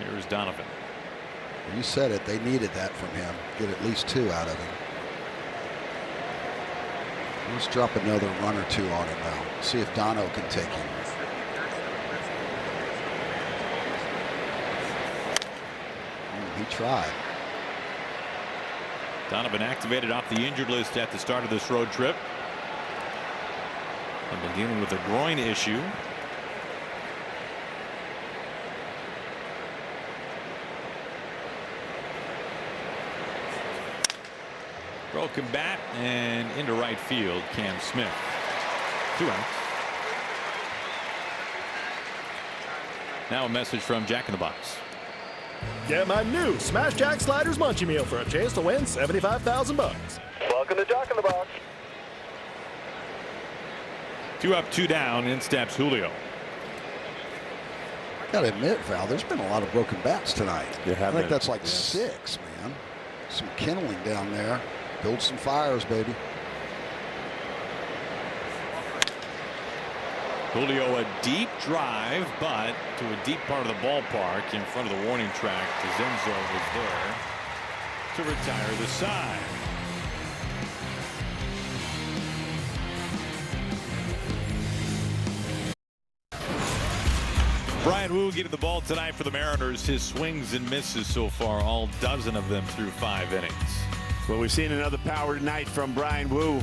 Here's Donovan. You said it. They needed that from him. Get at least 2 out of him. Let's drop another run or 2 on him now. See if Dono can take him. He tried. Donovan activated off the injured list at the start of this road trip. I've been dealing with a groin issue. Broken bat and into right field. Cam Smith. 2 outs. Now a message from Jack in the Box. Get my new Smash Jack Sliders Munchie Meal for a chance to win $75,000. Welcome to Jack in the Box. 2 up, 2 down. In steps Julio. Gotta admit, Val, there's been a lot of broken bats tonight. I think that's like 6, man. Some kindling down there. Build some fires, baby. Julio, a deep drive, but to a deep part of the ballpark in front of the warning track. Zenzo was there to retire the side. Brian Wu getting the ball tonight for the Mariners. His swings and misses so far, all dozen of them through 5 innings. Well, we've seen another power tonight from Brian Wu.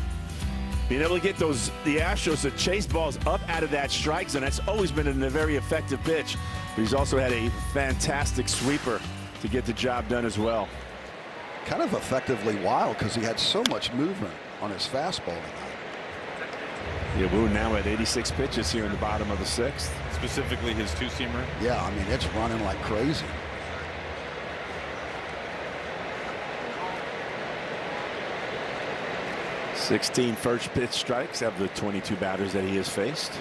Being able to get the Astros to chase balls up out of that strike zone. That's always been a very effective pitch. But he's also had a fantastic sweeper to get the job done as well. Kind of effectively wild because he had so much movement on his fastball tonight. Yeah, Wu now at 86 pitches here in the bottom of the 6th. Specifically his 2-seamer. Yeah, I mean, it's running like crazy. $16 first pitch strikes of the 22 batters that he has faced.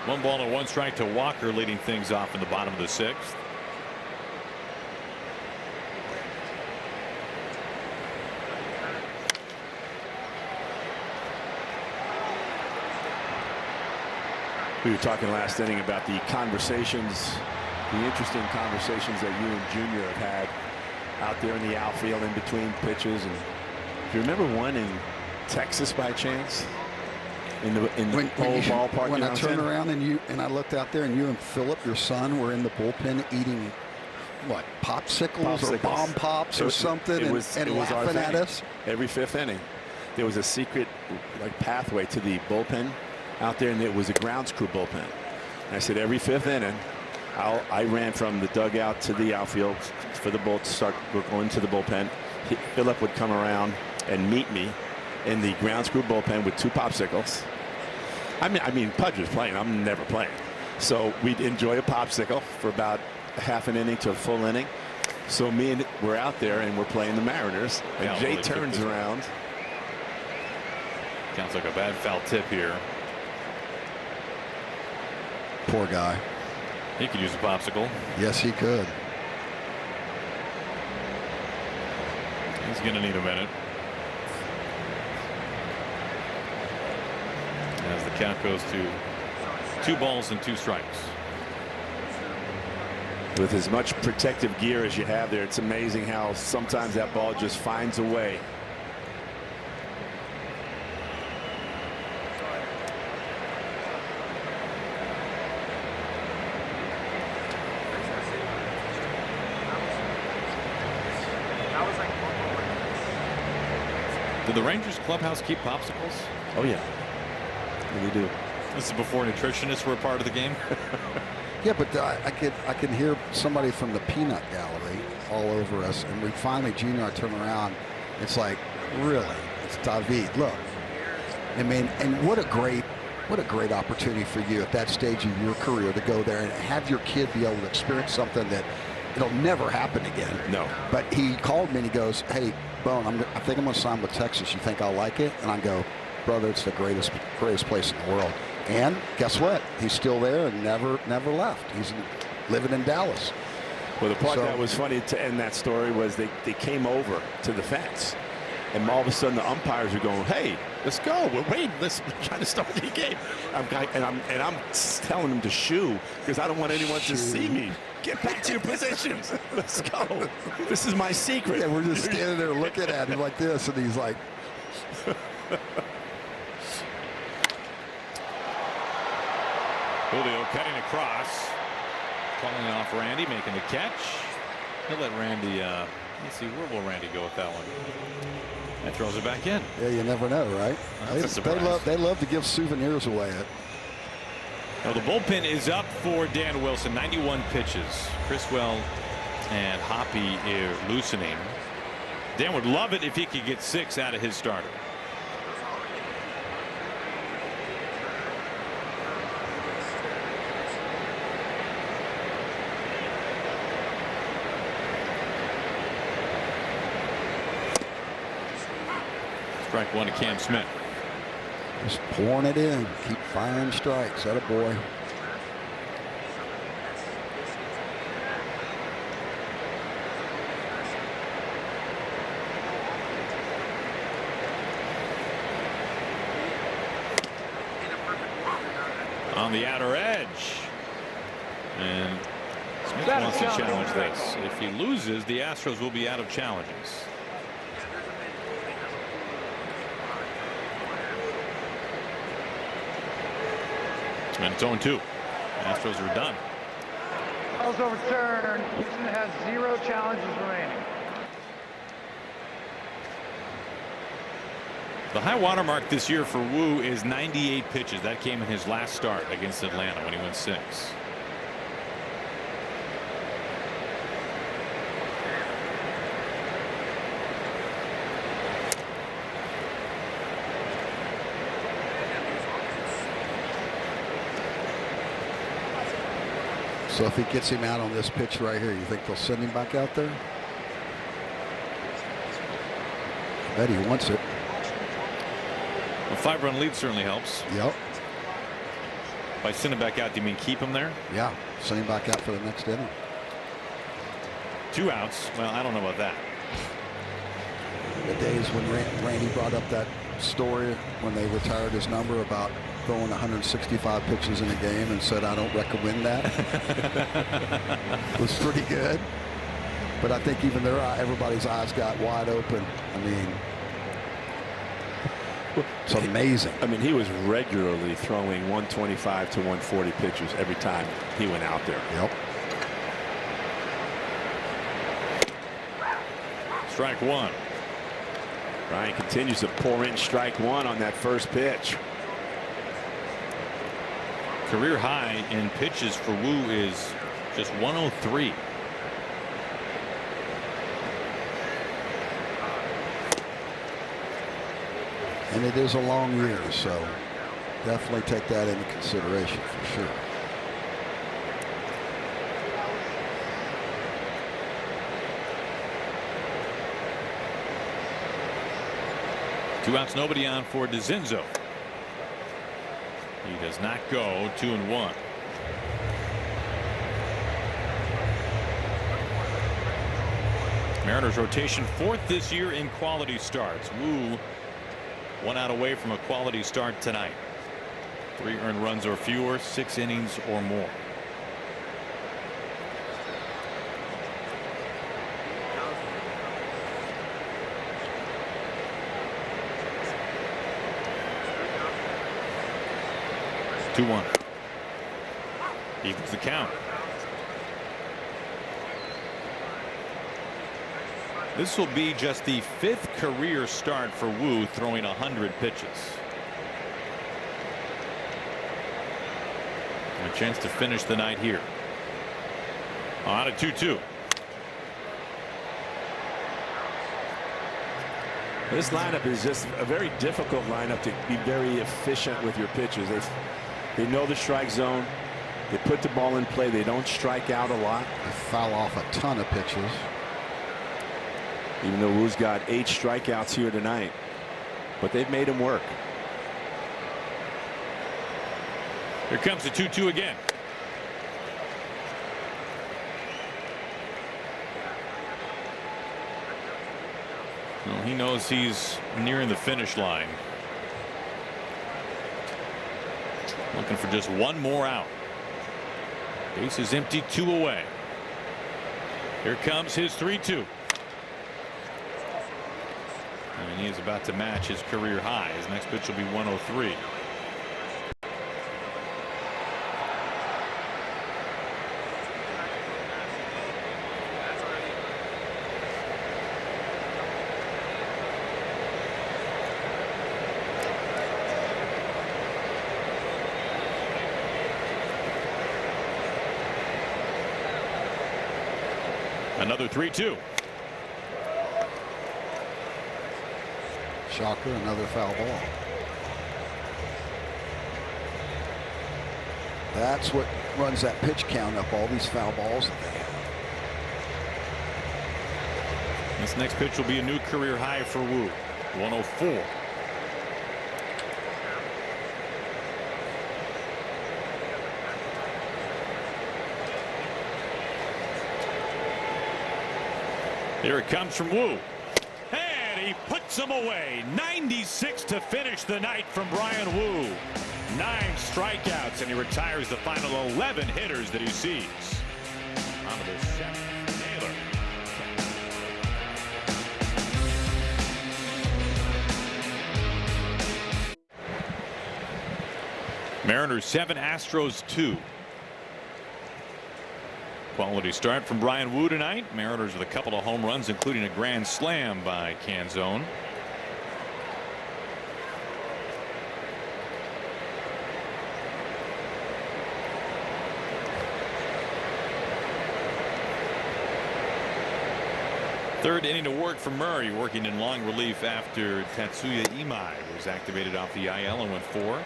One ball and 1 strike to Walker, leading things off in the bottom of the 6th. We were talking last inning about the conversations, the interesting conversations that you and Junior have had out there in the outfield in between pitches. And do you remember one in Texas by chance? In the old ballpark. When I turned around and I looked out there and you and Philip, your son, were in the bullpen eating what, popsicles or bomb pops or something, and laughing at us every 5th inning. There was a secret pathway to the bullpen out there, and it was a grounds crew bullpen. And I said every 5th inning, I ran from the dugout to the outfield for the bull to start going to the bullpen. Philip would come around and meet me in the grounds crew bullpen with 2 popsicles. I mean, Pudge was playing. I'm never playing. So we'd enjoy a popsicle for about a half an inning to a full inning. So me and we're out there and we're playing the Mariners. And Jay turns around. Sounds like a bad foul tip here. Poor guy. He could use a popsicle. Yes, he could. He's going to need a minute. As the count goes to 2 balls and 2 strikes. With as much protective gear as you have there, it's amazing how sometimes that ball just finds a way. Do the Rangers clubhouse keep popsicles? Oh yeah, we do. This is before nutritionists were a part of the game. Yeah, but I can hear somebody from the peanut gallery all over us, and we finally, Junior, I turn around. It's like, really? It's David. Look, I mean, and what a great opportunity for you at that stage of your career to go there and have your kid be able to experience something that it'll never happen again. No. But he called me and he goes, "Hey, Bone, I think I'm going to sign with Texas. You think I'll like it?" And I go, "Brother, it's the greatest place in the world." And guess what? He's still there and never left. He's living in Dallas. Well, the part that was funny to end that story was they came over to the fence, and all of a sudden the umpires are going, "Hey, let's go. We're waiting. We're trying to start the game." I'm telling them to shoo because I don't want anyone to see me. Get back to your positions. Let's go. This is my secret. Yeah, we're just standing there looking at him like this, and he's like. Julio cutting across, calling off Randy, making the catch. He'll let Randy. Let's see, where will Randy go with that one? That throws it back in. Yeah, you never know, right? They love to give souvenirs away. Now the bullpen is up for Dan Wilson. 91 pitches. Criswell and Hoppy loosening. Dan would love it if he could get 6 out of his starter. Strike one to Cam Smith. Just pouring it in. Keep firing strikes. Atta boy. On the outer edge. And Smith wants to challenge this. If he loses, the Astros will be out of challenges. And it's 0-2. Astros are done. Ball's overturned. Houston has 0 challenges remaining. The high water mark this year for Wu is 98 pitches. That came in his last start against Atlanta when he went 6. So if he gets him out on this pitch right here, you think they'll send him back out there? I bet he wants it. A 5-run lead certainly helps. Yep. By sending back out, do you mean keep him there? Yeah, send him back out for the next inning. 2 outs. Well, I don't know about that. The days when Randy brought up that story when they retired his number about throwing 165 pitches in a game and said, "I don't recommend that." It was pretty good. But I think even everybody's eyes got wide open. I mean, it's amazing. I mean, he was regularly throwing 125 to 140 pitches every time he went out there. Yep. Strike one. Ryan continues to pour in strike one on that first pitch. Career high in pitches for Wu is just 103. And it is a long year, so definitely take that into consideration for sure. Two outs, nobody on for DeZinzo. He does not go. 2-1. Mariners rotation 4th this year in quality starts. Wu 1 out away from a quality start tonight. 3 earned runs or fewer, 6 innings or more. Two-1. Evens the count. This will be just the 5th career start for Wu, throwing 100 pitches. A chance to finish the night here. On a 2-2. This lineup is just a very difficult lineup to be very efficient with your pitches. They know the strike zone. They put the ball in play. They don't strike out a lot. They foul off a ton of pitches. Even though Wu's got 8 strikeouts here tonight, but they've made him work. Here comes the 2-2 again. Well, he knows he's nearing the finish line. Looking for just one more out. Base is empty, 2 away. Here comes his 3-2. And he is about to match his career high. His next pitch will be 103. Another 3-2. Shocker, another foul ball. That's what runs that pitch count up, all these foul balls that they have. This next pitch will be a new career high for Wu. 104. Here it comes from Wu. And he puts him away. 96 to finish the night from Bryan Wu. 9 strikeouts, and he retires the final 11 hitters that he sees. On to the 7th, Naylor. Mariners 7, Astros 2. Quality start from Bryan Wu tonight. Mariners with a couple of home runs, including a grand slam by Canzone. Third inning to work for Murray, working in long relief after Tatsuya Imai was activated off the IL and went 4.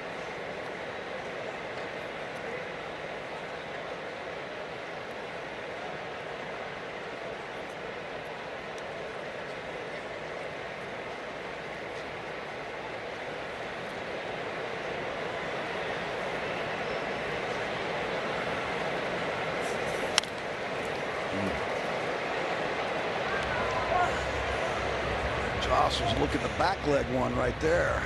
Josh was looking at the back leg one right there.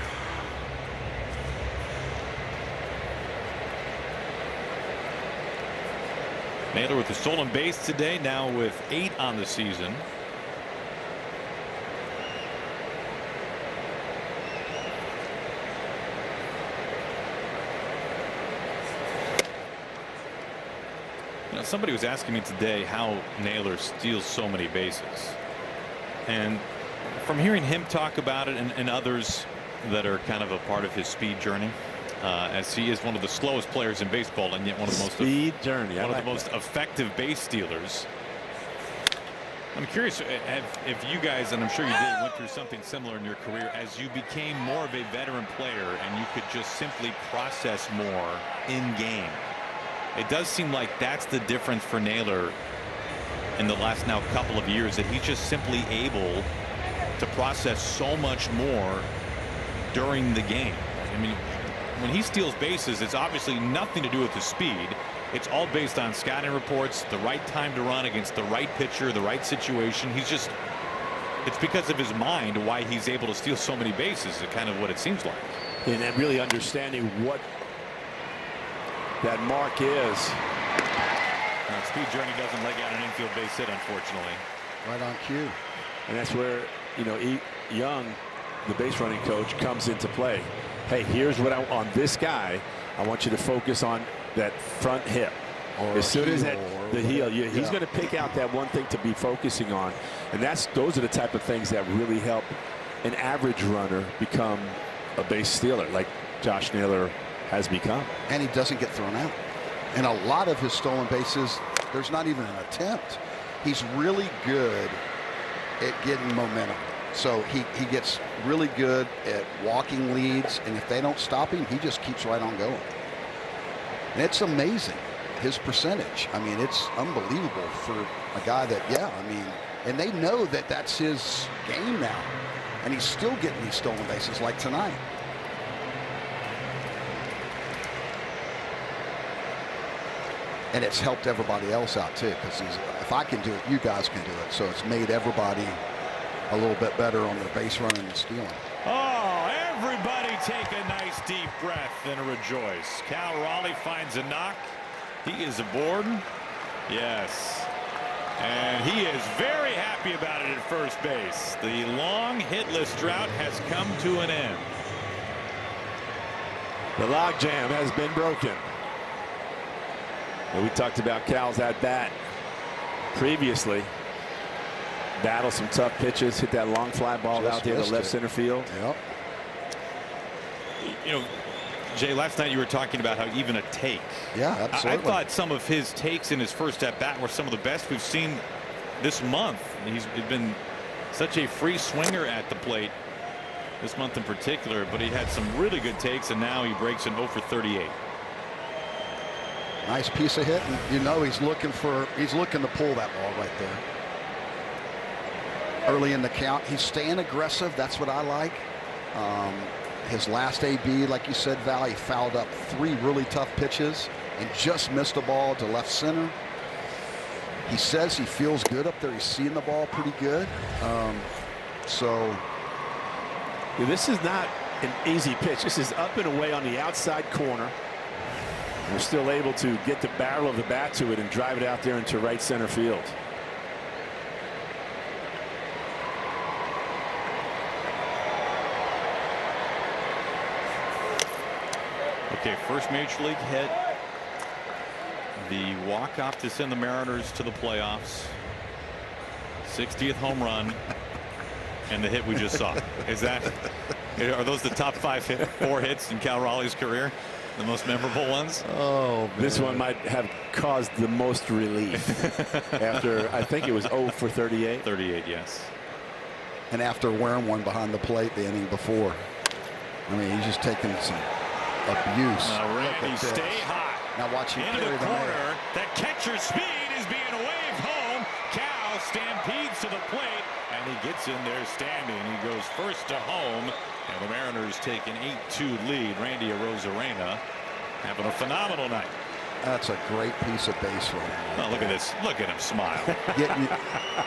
Naylor with the stolen base today, now with 8 on the season. Now, somebody was asking me today how Naylor steals so many bases. And from hearing him talk about it and others that are kind of a part of his speed journey, as he is one of the slowest players in baseball and yet one of the most effective base stealers. I'm curious if you guys, and I'm sure you did, went through something similar in your career as you became more of a veteran player and you could just simply process more in game. It does seem like that's the difference for Naylor in the last now couple of years, that he's just simply able to process so much more during the game. I mean, when he steals bases, it's obviously nothing to do with the speed. It's all based on scouting reports, the right time to run against the right pitcher, the right situation. It's because of his mind why he's able to steal so many bases, is kind of what it seems like. And really understanding what that mark is. Speed journey doesn't leg out an infield base hit, unfortunately. Right on cue. And that's where, you know, Young, the base running coach, comes into play. Hey, here's what on this guy, I want you to focus on that front hip. As soon as the heel, he's going to pick out that one thing to be focusing on, and those are the type of things that really help an average runner become a base stealer, like Josh Naylor has become. And he doesn't get thrown out. And a lot of his stolen bases, there's not even an attempt. He's really good at getting momentum. So he gets really good at walking leads, and if they don't stop him, he just keeps right on going. And it's amazing, his percentage. I mean, it's unbelievable for a guy that, and they know that that's his game now. And he's still getting these stolen bases like tonight. And it's helped everybody else out too, because if I can do it, you guys can do it. So it's made everybody a little bit better on their base running and stealing. Oh, everybody take a nice deep breath and rejoice. Cal Raleigh finds a knock. He is aboard. Yes. And he is very happy about it at first base. The long hitless drought has come to an end. The logjam has been broken. And we talked about Cal's at bat previously. Battle some tough pitches, hit that long fly ball out there to left center field. Yep. You know, Jay, last night you were talking about how even a take. Yeah, absolutely. I thought some of his takes in his first at bat were some of the best we've seen this month. He's been such a free swinger at the plate this month in particular, but he had some really good takes, and now he breaks an 0 for 38. Nice piece of hit, and you know he's looking to pull that ball right there. Early in the count, he's staying aggressive. That's what I like. His last AB, like you said, Val, he fouled up 3 really tough pitches and just missed a ball to left center. He says he feels good up there. He's seeing the ball pretty good. This is not an easy pitch. This is up and away on the outside corner. We're still able to get the barrel of the bat to it and drive it out there into right center field. Okay, first major league hit. The walk-off to send the Mariners to the playoffs. 60th home run. And the hit we just saw. Are those the top 4 hits in Cal Raleigh's career? The most memorable ones? Oh, man. This one might have caused the most relief after, I think it was 0 for 38. 38, yes. And after wearing one behind the plate the inning before. I mean, he's just taking some abuse. Randy, stay hot. Now watch him into the corner. That catcher's speed is being waved home. Cal stampedes to the plate, and he gets in there standing. He goes first to home, and the Mariners take an 8-2 lead. Randy Arozarena having a phenomenal night. That's a great piece of base running. Oh, look at this. Look at him smile.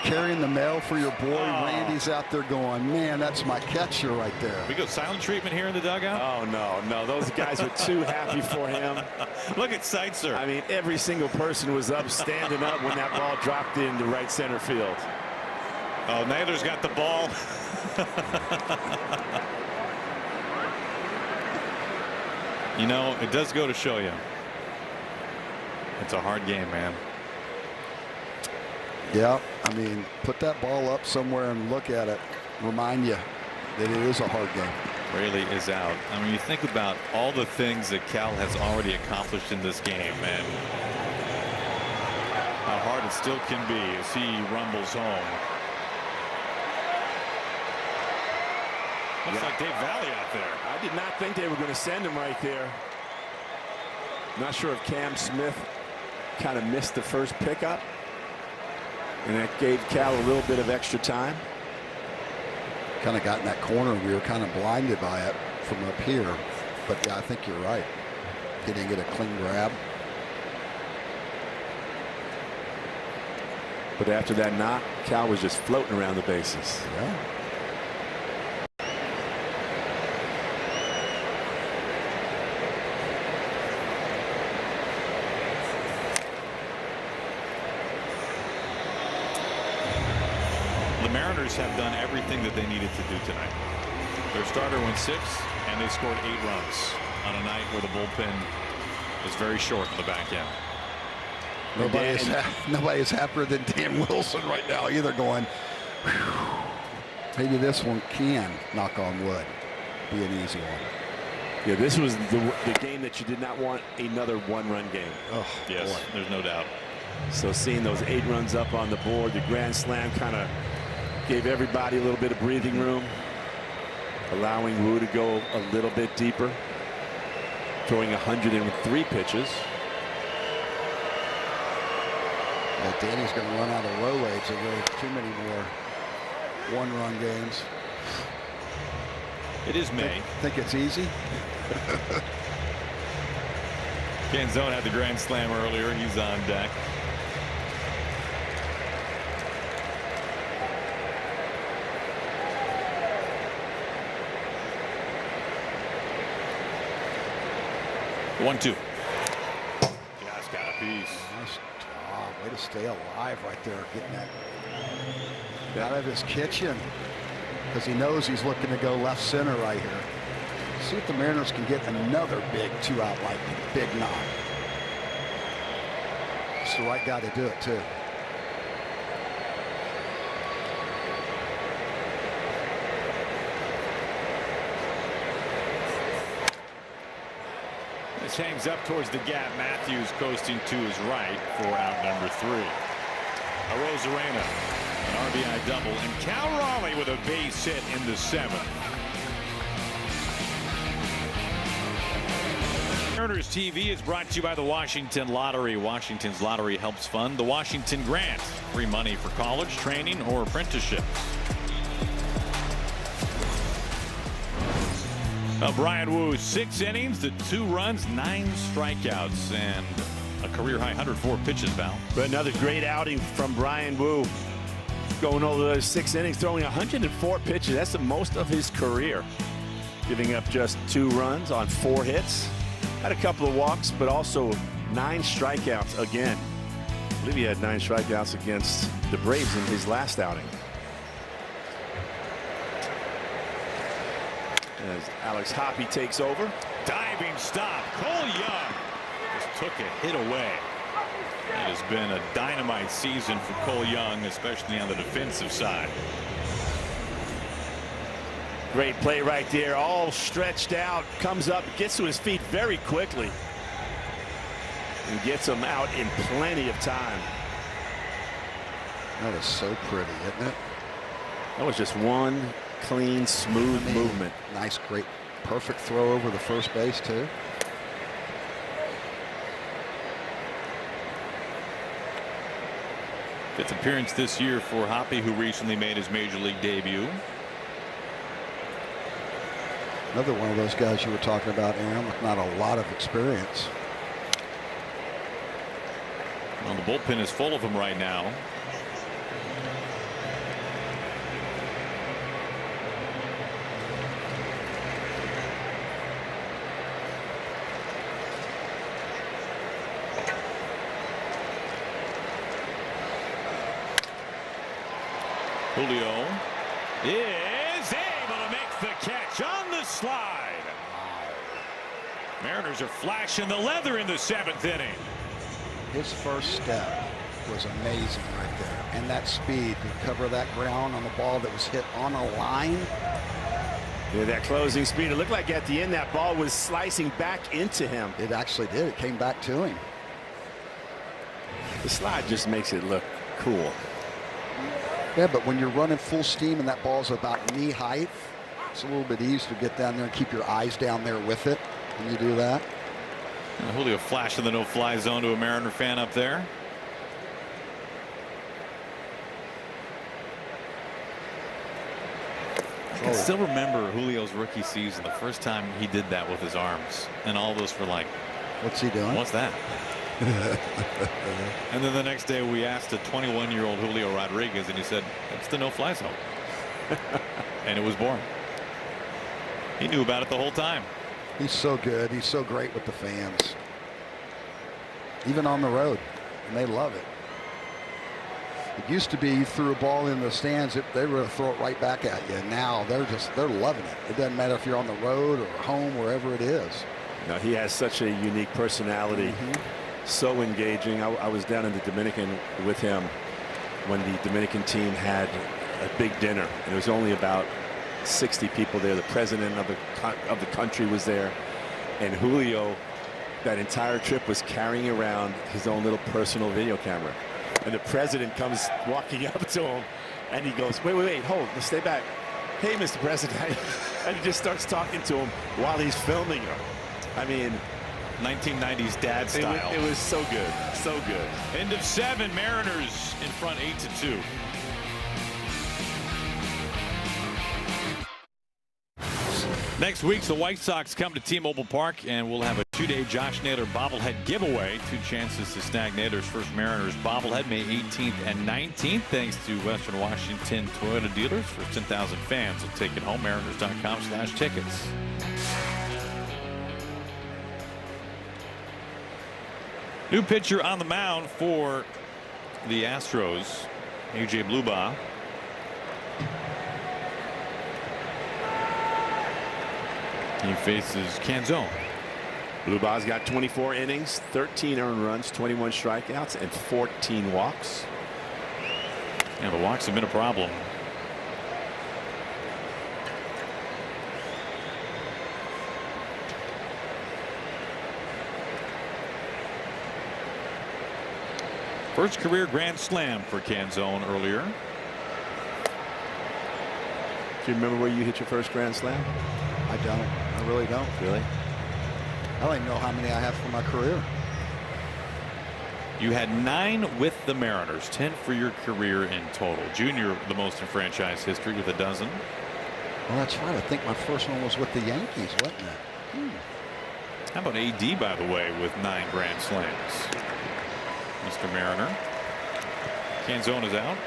Carrying the mail for your boy. Randy's out there going, man, that's my catcher right there. We go silent treatment here in the dugout? Oh, no. Those guys were too happy for him. Look at Seitzer. I mean, every single person was up, standing up when that ball dropped into right center field. Oh, Naylor's got the ball. You know, it does go to show you. It's a hard game, man. Yeah, I mean, put that ball up somewhere and look at it. Remind you that it is a hard game. Raley is out. I mean, you think about all the things that Cal has already accomplished in this game, and how hard it still can be as he rumbles home. Looks like Dave Valley out there. I did not think they were going to send him right there. Not sure if Cam Smith kind of missed the first pickup, and that gave Cal a little bit of extra time. Kind of got in that corner. We were kind of blinded by it from up here. But yeah, I think you're right. He didn't get a clean grab. But after that knock, Cal was just floating around the bases. Yeah. Mariners have done everything that they needed to do tonight. Their starter went 6, and they scored 8 runs on a night where the bullpen is very short in the back end. Nobody's happier than Dan Wilson right now either, going, whew, maybe this one can, knock on wood, be an easy one. Yeah, this was the game that you did not want another one-run game. Oh, yes, boy. There's no doubt. So seeing those 8 runs up on the board, the grand slam kind of gave everybody a little bit of breathing room, allowing Wu to go a little bit deeper, throwing 103 pitches. Yeah, Danny's going to run out of row weights if there are too many more one-run games. It is May. Think it's easy? Canzone had the grand slam earlier. He's on deck. One-two. Just got a piece. Nice job. Way to stay alive right there, getting that out of his kitchen, because he knows he's looking to go left center right here. See if the Mariners can get another big 2-out lightning, big knock. It's the right guy to do it too. This hangs up towards the gap. Matthews coasting to his right for out number 3. Arozarena, an RBI double, and Cal Raleigh with a base hit in the 7th. Mariners TV is brought to you by the Washington Lottery. Washington's lottery helps fund the Washington Grant. Free money for college, training, or apprenticeships. Brian Wu, 6 innings, the 2 runs, 9 strikeouts, and a career high 104 pitches, Val. But another great outing from Brian Wu. Going over those 6 innings, throwing 104 pitches. That's the most of his career. Giving up just 2 runs on 4 hits. Had a couple of walks, but also 9 strikeouts again. I believe he had 9 strikeouts against the Braves in his last outing. As Alex Hoppe takes over. Diving stop. Cole Young just took a hit away. It has been a dynamite season for Cole Young, especially on the defensive side. Great play right there, all stretched out, comes up, gets to his feet very quickly, and gets him out in plenty of time. That is so pretty, isn't it? That was just one clean, smooth movement. Nice, great, perfect throw over the first base, too. Fifth appearance this year for Hoppe, who recently made his major league debut. Another one of those guys you were talking about, Aaron, with not a lot of experience. Well, the bullpen is full of them right now. Julio is able to make the catch on the slide. Mariners are flashing the leather in the 7th inning. His first step was amazing right there, and that speed to cover that ground on the ball that was hit on a line. Yeah, that closing speed. It looked like at the end that ball was slicing back into him. It actually did. It came back to him. The slide just makes it look cool. Yeah, but when you're running full steam and that ball's about knee height, it's a little bit easier to get down there and keep your eyes down there with it when you do that. And Julio flash in the no-fly zone to a Mariner fan up there. I can still remember Julio's rookie season, the first time he did that with his arms, and all of us were like, what's he doing? What's that? And then the next day we asked a 21-year-old Julio Rodriguez, and he said, it's the no-fly zone. And it was born. He knew about it the whole time. He's so good. He's so great with the fans. Even on the road. And they love it. It used to be you threw a ball in the stands, they were going to throw it right back at you. And now they're loving it. It doesn't matter if you're on the road or home, wherever it is. No, he has such a unique personality. so engaging. I was down in the Dominican with him when the Dominican team had a big dinner. And there was only about 60 people there. The president of the country was there, and Julio, that entire trip, was carrying around his own little personal video camera. And the president comes walking up to him, and he goes, wait, hold, stay back. Hey, Mr. President. And he just starts talking to him while he's filming him. I mean, 1990s dad style. It was so good, so good. End of 7, Mariners in front 8-2. Next week, the White Sox come to T-Mobile Park, and we'll have a 2-day Josh Naylor bobblehead giveaway. 2 chances to snag Naylor's first Mariners bobblehead May 18th and 19th, thanks to Western Washington Toyota dealers. For 10,000 fans will take it home. Mariners.com/tickets. New pitcher on the mound for the Astros, A.J. Blubaugh. He faces Canzone. Blubaugh's got 24 innings, 13 earned runs, 21 strikeouts, and 14 walks. And the walks have been a problem. First career grand slam for Canzone earlier. Do you remember where you hit your first grand slam? I don't. I really don't. Really? I don't even know how many I have for my career. You had 9 with the Mariners, 10 for your career in total. Junior, the most in franchise history, with 12. Well, that's right. I think my first one was with the Yankees, wasn't it? How about AD, by the way, with 9 grand slams? Mr. Mariner. Canzone is out.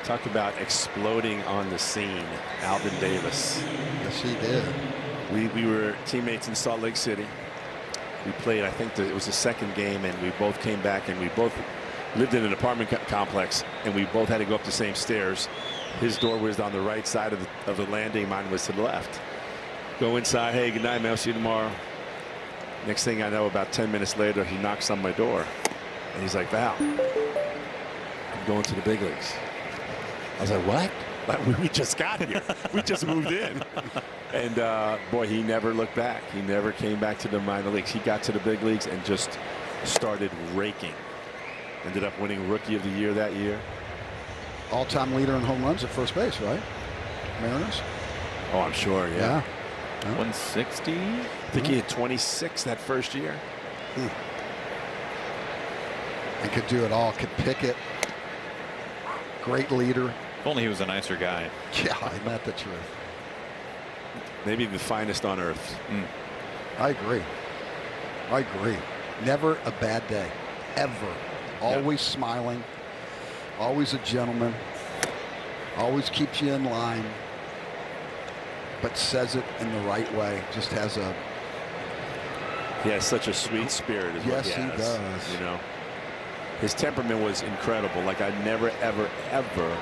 Talk about exploding on the scene. Alvin Davis. Yes, he did. We were teammates in Salt Lake City. We played, I think it was the second game, and we both came back, and we both lived in an apartment complex, and we both had to go up the same stairs. His door was on the right side of the landing. Mine was to the left. Go inside. Hey, good night, man. I'll see you tomorrow. Next thing I know, about 10 minutes later, he knocks on my door, and he's like, Val, I'm going to the big leagues. I was like, what? Like, we just got here. We just moved in. And boy, he never looked back. He never came back to the minor leagues. He got to the big leagues and just started raking. Ended up winning Rookie of the Year that year. All-time leader in home runs at first base, right? Mariners? Oh, I'm sure, yeah. 160? I think he had 26 that first year. And could do it all. Could pick it. Great leader. If only he was a nicer guy. Yeah, isn't that the truth? Maybe the finest on earth. I agree. I agree. Never a bad day. Ever. Always smiling. Always a gentleman. Always keeps you in line. But says it in the right way. Just has a... He has such a sweet spirit. Yes, he does. You know, his temperament was incredible. Like I never, ever, ever...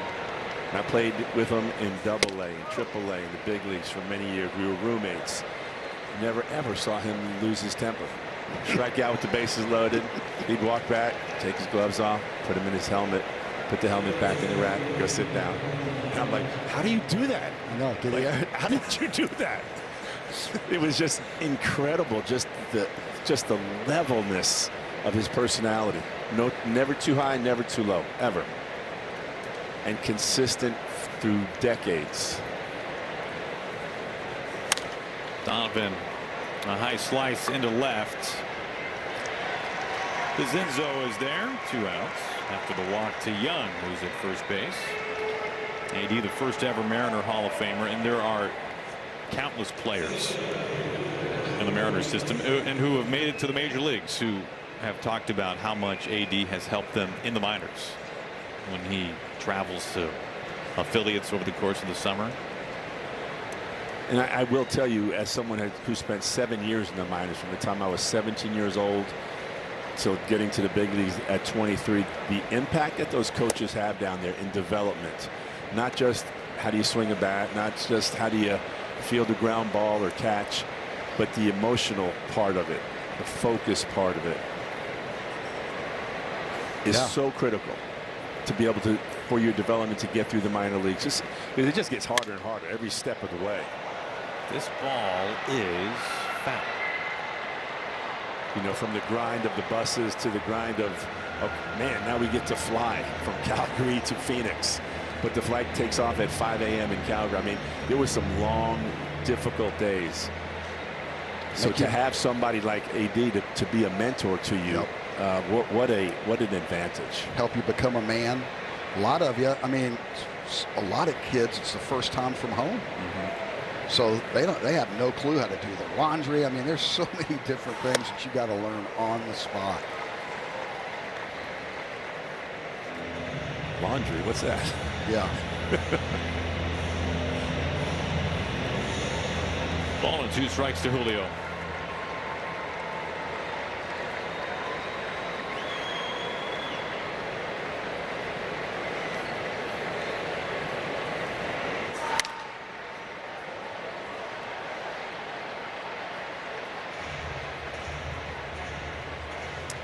I played with him in AA and AAA in the big leagues for many years. We were roommates. Never ever saw him lose his temper. Strike out with the bases loaded. He'd walk back, take his gloves off, put him in his helmet, put the helmet back in the rack, go sit down. And I'm like, how do you do that? I know. How did you do that? It was just incredible. Just the levelness of his personality. No, never too high, never too low, ever. And consistent through decades. Donovan, a high slice into left. Cosenzo is there, 2 outs after the walk to Young, who's at first base. AD, the first ever Mariner Hall of Famer, and there are countless players in the Mariners system and who have made it to the major leagues who have talked about how much AD has helped them in the minors when he travels to affiliates over the course of the summer. And I will tell you, as someone who spent 7 years in the minors, from the time I was 17 years old till getting to the big leagues at 23, the impact that those coaches have down there in development, not just how do you swing a bat, not just how do you field a ground ball or catch, but the emotional part of it, the focus part of it, is so critical to be able to, for your development to get through the minor leagues. It just gets harder and harder every step of the way. This ball is foul. You know, from the grind of the buses to the grind of man, now we get to fly from Calgary to Phoenix. But the flight takes off at 5 a.m. in Calgary. I mean, there was some long, difficult days. So to have somebody like AD to be a mentor to you, what an advantage. Help you become a man. A lot of you, I mean, a lot of kids, it's the first time from home. So they have no clue how to do the laundry. I mean, there's so many different things that you got to learn on the spot. Laundry, what's that? Yeah. Ball and 2 strikes to Julio.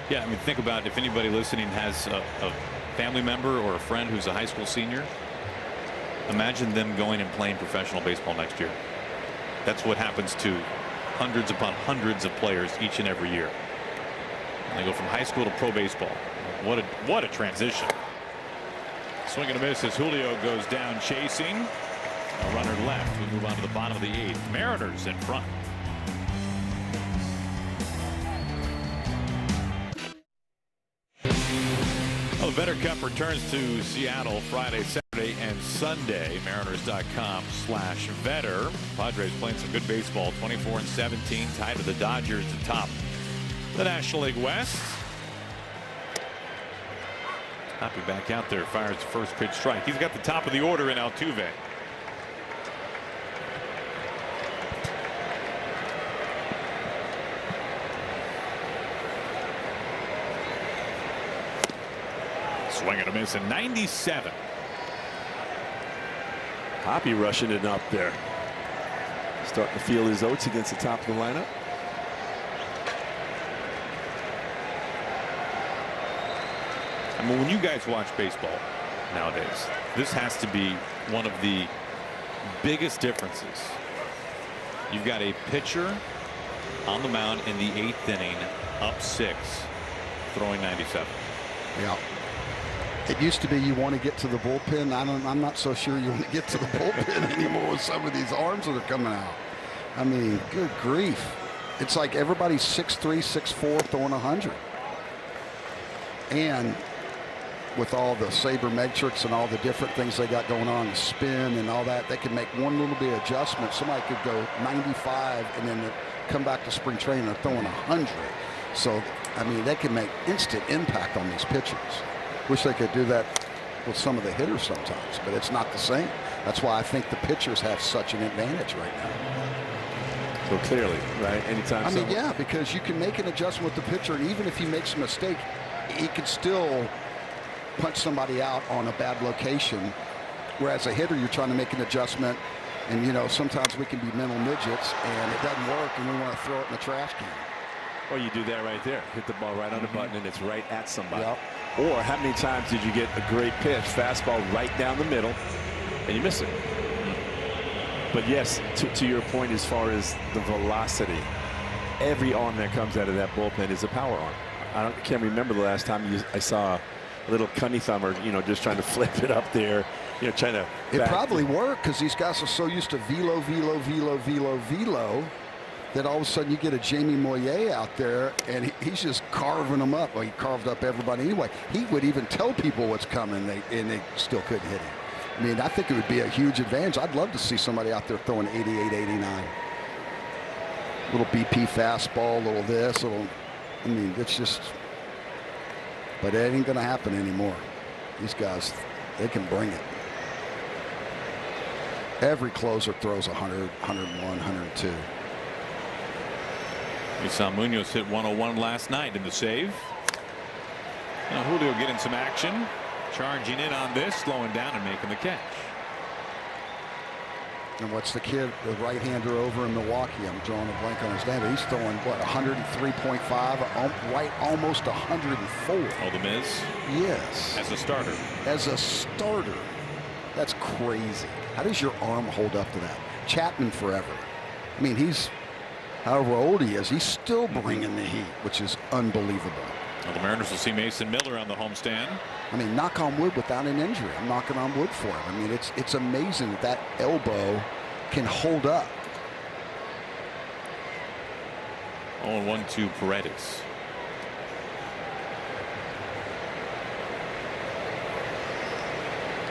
Yeah, I mean, think about if anybody listening has a family member or a friend who's a high school senior. Imagine them going and playing professional baseball next year. That's what happens to hundreds upon hundreds of players each and every year. And they go from high school to pro baseball. What a transition. Swing and a miss as Julio goes down chasing. A runner left. We move on to the bottom of the 8th. Mariners in front. Well, the Vetter Cup returns to Seattle Friday, Saturday, and Sunday. Mariners.com/Vetter. Padres playing some good baseball. 24-17, tied to the Dodgers atop the National League West. Hoppy back out there, fires the first pitch strike. He's got the top of the order in Altuve. Swing and a miss in 97. Hoppy rushing it up there. Starting to feel his oats against the top of the lineup. I mean, when you guys watch baseball nowadays, this has to be one of the biggest differences. You've got a pitcher on the mound in the 8th inning, up 6, throwing 97. Yeah. It used to be you want to get to the bullpen. I'm not so sure you want to get to the bullpen anymore with some of these arms that are coming out. I mean, good grief. It's like everybody's 6'3", 6'4", throwing 100. And with all the saber matrix and all the different things they got going on, the spin and all that, they can make one little bit of adjustment. Somebody could go 95 and then come back to spring training and throwing 100. So, I mean, they can make instant impact on these pitchers. Wish they could do that with some of the hitters sometimes, but it's not the same. That's why I think the pitchers have such an advantage right now. So clearly, right? Anytime. I mean, yeah, because you can make an adjustment with the pitcher, and even if he makes a mistake, he could still punch somebody out on a bad location. Whereas a hitter, you're trying to make an adjustment, and you know sometimes we can be mental midgets, and it doesn't work, and we want to throw it in the trash can. Or you do that right there. Hit the ball right on the button, and it's right at somebody. Yep. Or how many times did you get a great pitch, fastball right down the middle, and you miss it? But yes, to your point as far as the velocity, every arm that comes out of that bullpen is a power arm. I can't remember the last time I saw a little cunny thumber, you know, just trying to flip it up there, you know, trying to. It probably worked because these guys are so used to velo, that all of a sudden you get a Jamie Moyer out there and he's just carving them up. Well, he carved up everybody anyway. He would even tell people what's coming, and they still couldn't hit him. I mean, I think it would be a huge advantage. I'd love to see somebody out there throwing 88, 89. Little BP fastball, little this, little. I mean, it's just. But it ain't going to happen anymore. These guys, they can bring it. Every closer throws 100, 101, 102. We saw Munoz hit 101 last night in the save. Now Julio getting some action, charging in on this, slowing down and making the catch. And what's the kid, the right-hander over in Milwaukee? I'm drawing a blank on his name, but he's throwing, what, 103.5, right, almost 104. Oh, the Miz? Yes. As a starter. As a starter. That's crazy. How does your arm hold up to that? Chapman forever. I mean, he's, however old he is, he's still bringing the heat, which is unbelievable. Well, the Mariners will see Mason Miller on the homestand. I mean, knock on wood without an injury. I'm knocking on wood for him. I mean, it's amazing that that elbow can hold up. 0-1 to Paredes.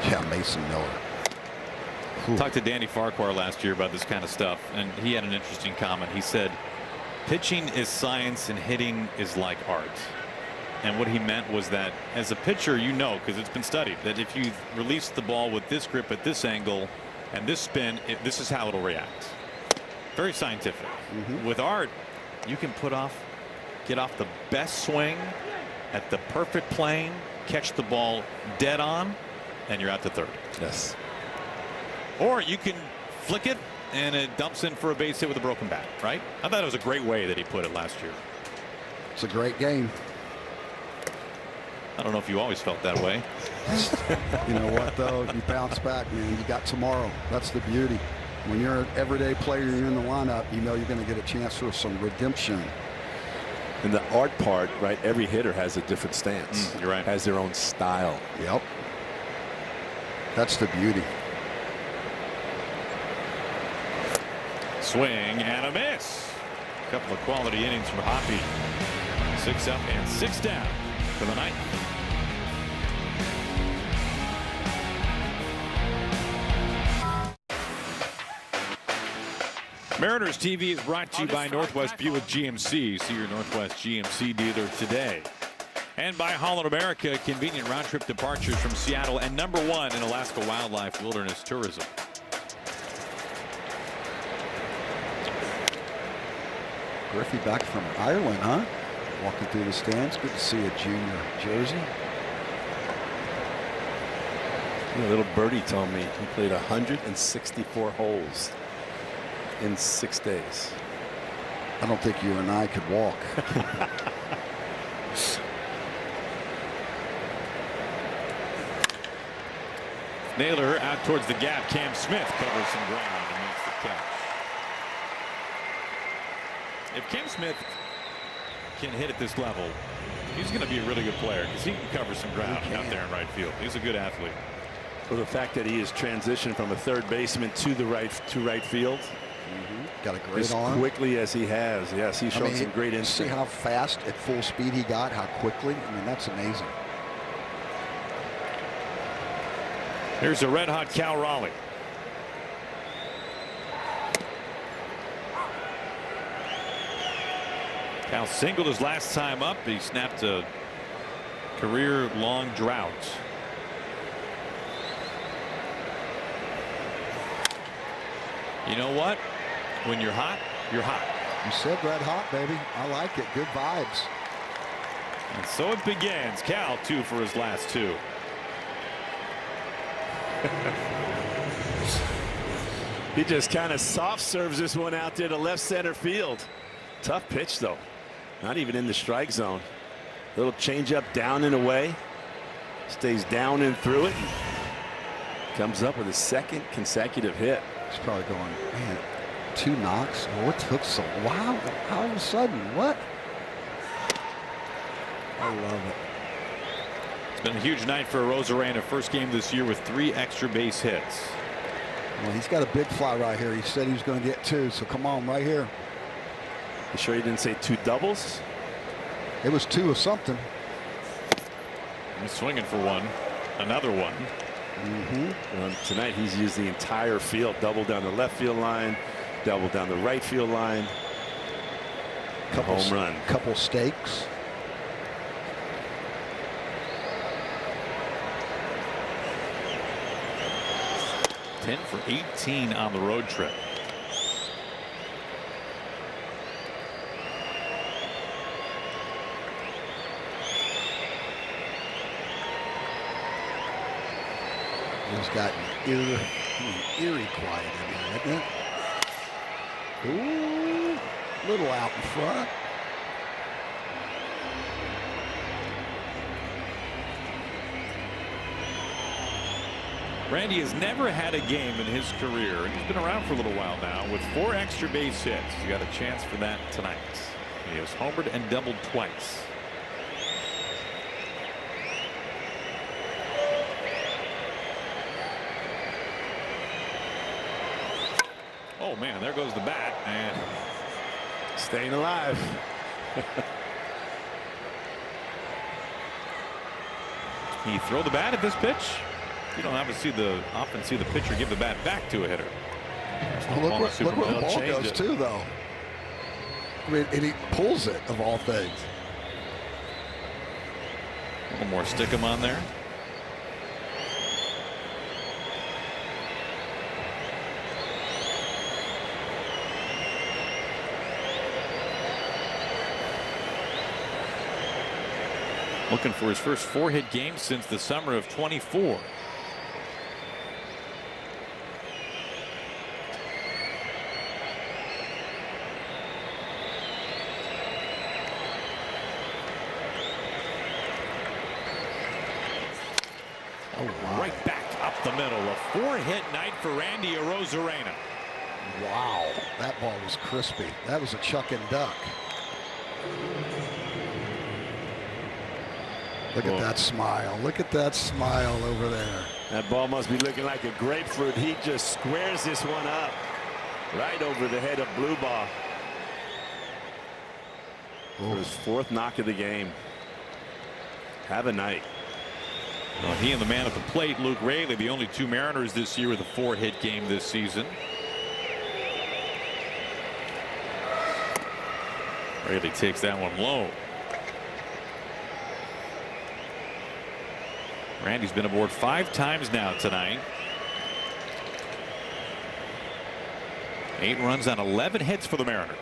Yeah, Mason Miller. Talked to Danny Farquhar last year about this kind of stuff, and he had an interesting comment. He said, pitching is science and hitting is like art. And what he meant was that as a pitcher, you know, because it's been studied, that if you release the ball with this grip at this angle and this spin, this is how it'll react. Very scientific. With art, you can get off the best swing at the perfect plane, catch the ball dead on, and you're out to third. Yes. Or you can flick it and it dumps in for a base hit with a broken bat, right? I thought it was a great way that he put it last year. It's a great game. I don't know if you always felt that way. You know what, though? You bounce back, man. You got tomorrow. That's the beauty. When you're an everyday player, you're in the lineup, you know you're going to get a chance for some redemption. And the art part, right? Every hitter has a different stance. You're right. Has their own style. Yep. That's the beauty. Swing and a miss. A couple of quality innings from Hoppy. 6 up and 6 down for the ninth. Mariners TV is brought to you by Northwest Buick GMC. See your Northwest GMC dealer today. And by Holland America, convenient round trip departures from Seattle and #1 in Alaska wildlife wilderness tourism. Griffey back from Ireland, huh? Walking through the stands. Good to see a junior jersey. A little birdie told me he played 164 holes in 6 days. I don't think you and I could walk. Naylor out towards the gap. Cam Smith covers some ground and makes the catch. If Cam Smith can hit at this level, he's going to be a really good player because he can cover some ground out there in right field. He's a good athlete. Well, the fact that he has transitioned from a third baseman to right field. Got a great as arm. Quickly as he has. Yes, he's shown some great instinct. See how fast at full speed he got, how quickly. I mean, that's amazing. Here's a red hot Cal Raleigh. Cal singled his last time up. He snapped a career long drought. You know what? When you're hot, you're hot. You said red hot, baby. I like it. Good vibes. And so it begins. Cal 2 for his last 2. He just kind of soft serves this one out there to left center field. Tough pitch, though. Not even in the strike zone. Little changeup down and away. Stays down and through it. Comes up with a second consecutive hit. He's probably going, man, 2 knocks. What took so? Wow! All of a sudden, what? I love it. It's been a huge night for Rosarena. First game this year with 3 extra base hits. Well, he's got a big fly right here. He said he was going to get 2, so come on, right here. You sure he didn't say 2 doubles? It was 2 of something. He's swinging for 1. Another one. Well, tonight he's used the entire field. Double down the left field line, double down the right field line. Home run. Couple stakes. Ten for 18 on the road trip. He's got eerie quiet in there, isn't it? Ooh, little out in front. Randy has never had a game in his career, and he's been around for a little while now, with 4 extra base hits. He got a chance for that tonight. He has homered and doubled twice. Oh man, there goes the bat, and staying alive. He throw the bat at this pitch. You don't often see the pitcher give the bat back to a hitter. Look where the ball goes too, though. I mean, and he pulls it, of all things. A little more stick 'em on there. Looking for his first 4-hit game since the summer of '24. Right back up the middle. A 4-hit night for Randy Arozarena. Wow, that ball was crispy. That was a chuck and duck. Look at that smile. Look at that smile over there. That ball must be looking like a grapefruit. He just squares this one up right over the head of Blue Ball. For his 4th knock of the game. Have a night. Well, he and the man at the plate, Luke Raley, the only 2 Mariners this year with a 4-hit game this season. Raley takes that one low. Randy's been aboard 5 times now tonight. 8 runs on 11 hits for the Mariners.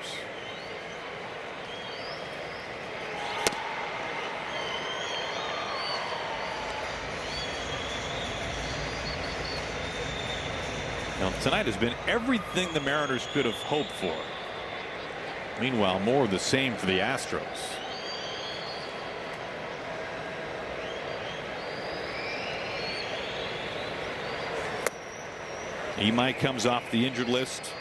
Now, tonight has been everything the Mariners could have hoped for. Meanwhile, more of the same for the Astros. Imai comes off the injured list.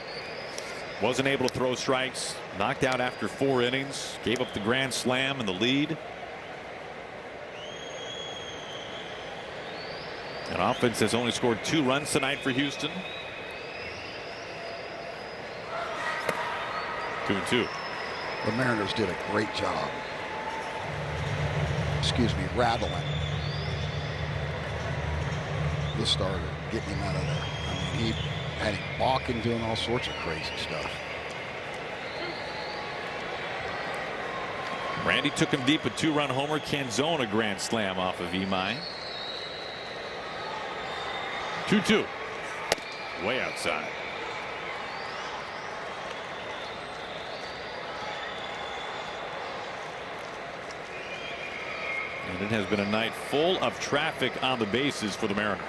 Wasn't able to throw strikes. Knocked out after 4 innings. Gave up the grand slam and the lead. And offense has only scored 2 runs tonight for Houston. 2-2. The Mariners did a great job. Excuse me, rattling the starter, getting him out of there. I mean, he had him balking, doing all sorts of crazy stuff. Randy took him deep, a 2-run homer. Canzone a grand slam off of Imai. 2-2. Way outside. And it has been a night full of traffic on the bases for the Mariners.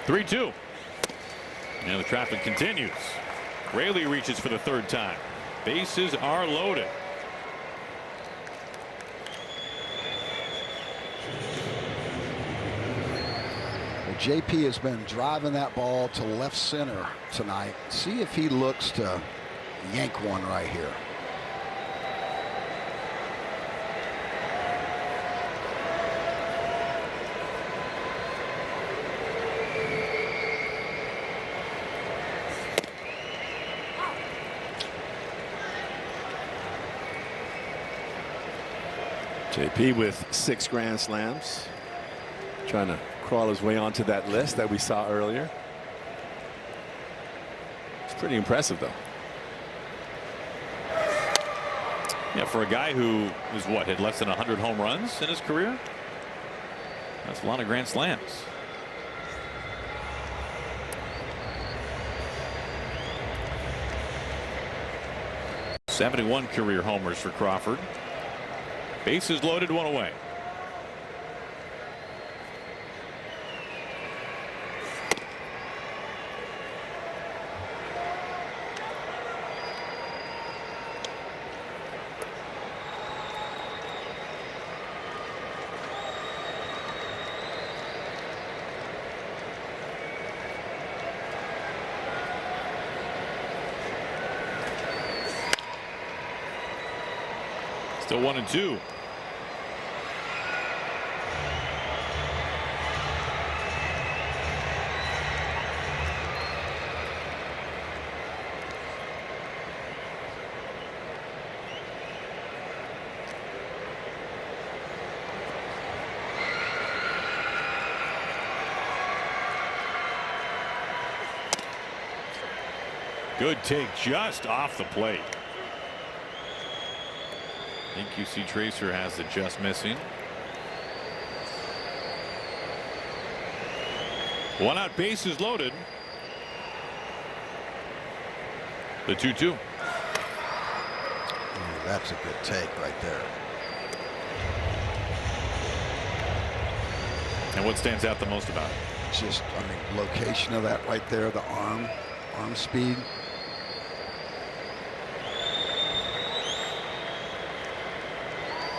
3-2. And the traffic continues. Raley reaches for the 3rd time. Bases are loaded. Well, JP has been driving that ball to left center tonight. See if he looks to yank one right here. JP with 6 grand slams, trying to crawl his way onto that list that we saw earlier. It's pretty impressive, though. Yeah, for a guy who is had less than 100 home runs in his career. That's a lot of grand slams. '71 career homers for Crawford. Bases loaded, 1 away. Still 1-2. Good take just off the plate. I think you see Tracer has it just missing. One out, bases loaded. The 2-2. Ooh, that's a good take right there. And what stands out the most about it? Just, I mean, location of that right there, the arm speed.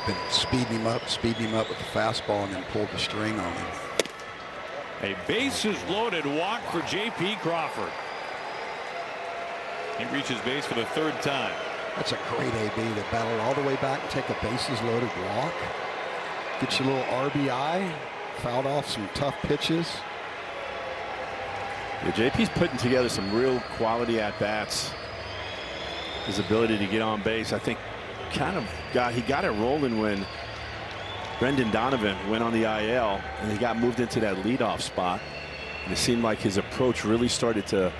Been speeding him up with the fastball and then pulled the string on him. A bases loaded walk for J.P. Crawford. He reaches base for the third time. That's a great AB to battle all the way back and take a bases loaded walk. Get your little RBI, fouled off some tough pitches. Yeah, JP's putting together some real quality at-bats. His ability to get on base, I think, he got it rolling when Brendan Donovan went on the IL and he got moved into that leadoff spot. And it seemed like his approach really started to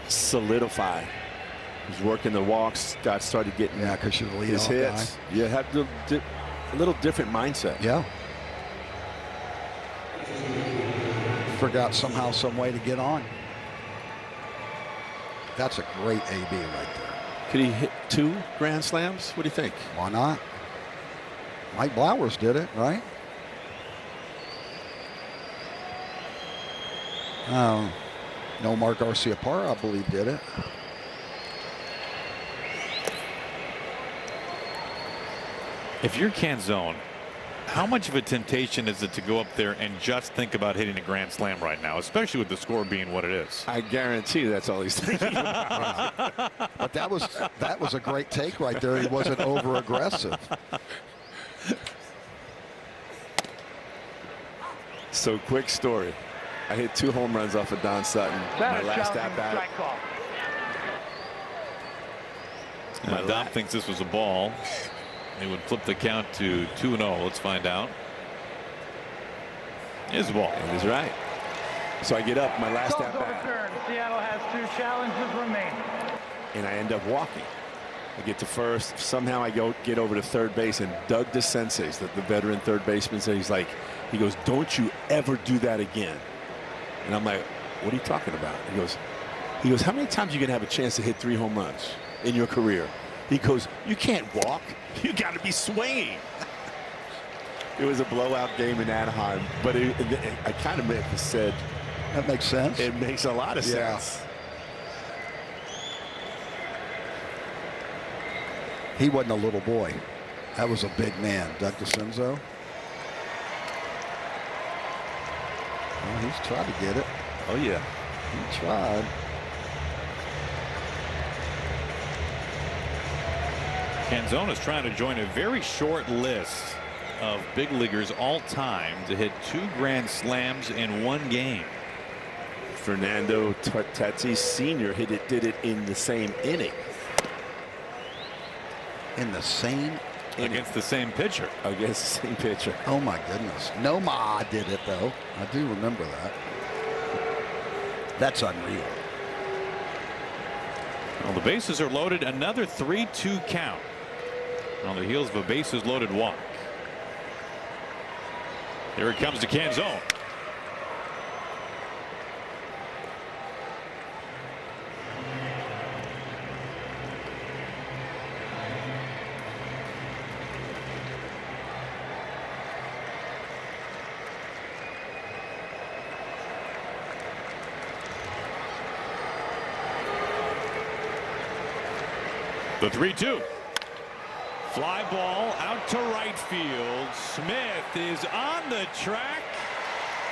solidify. He was working the walks, started getting because you're the leadoff his hits. guy. You have a little different mindset. Yeah. Forgot somehow, some way to get on. That's a great AB right there. Could he hit 2 grand slams? What do you think? Why not? Mike Blowers did it, right? Nomar Garciaparra, I believe, did it. If you're Canzone, how much of a temptation is it to go up there and just think about hitting a grand slam right now, especially with the score being what it is? I guarantee you that's all he's thinking about. But that was a great take right there. He wasn't over aggressive. So, quick story. I hit 2 home runs off of Don Sutton. My last at bat. Dom thinks this was a ball. He would flip the count to 2-0. Let's find out. It's a ball. And he's right. So I get up, my last at bat. Seattle has 2 challenges remaining. And I end up walking. I get to first. Somehow I get over to third base, and Doug DeSense, the veteran third baseman, says he goes, "Don't you ever do that again." And I'm like, "What are you talking about?" He goes, "How many times are you gonna have a chance to hit 3 home runs in your career?" He goes, "You can't walk. You got to be swinging." It was a blowout game in Anaheim, but I kind of said, that makes sense. It makes a lot of sense. He wasn't a little boy. That was a big man, Doug DeCenzo. Well, he's tried to get it. Oh, yeah. He tried. Canzone is trying to join a very short list of big leaguers all time to hit 2 grand slams in 1 game. Fernando Tatis Sr. did it in the same inning. In the same inning? Against the same pitcher. Against the same pitcher. Oh, my goodness. Nomar did it, though. I do remember that. That's unreal. Well, the bases are loaded. Another 3-2 count on the heels of a bases loaded walk. Here it comes to Canzone. The 3-2. Fly ball out to right field. Smith is on the track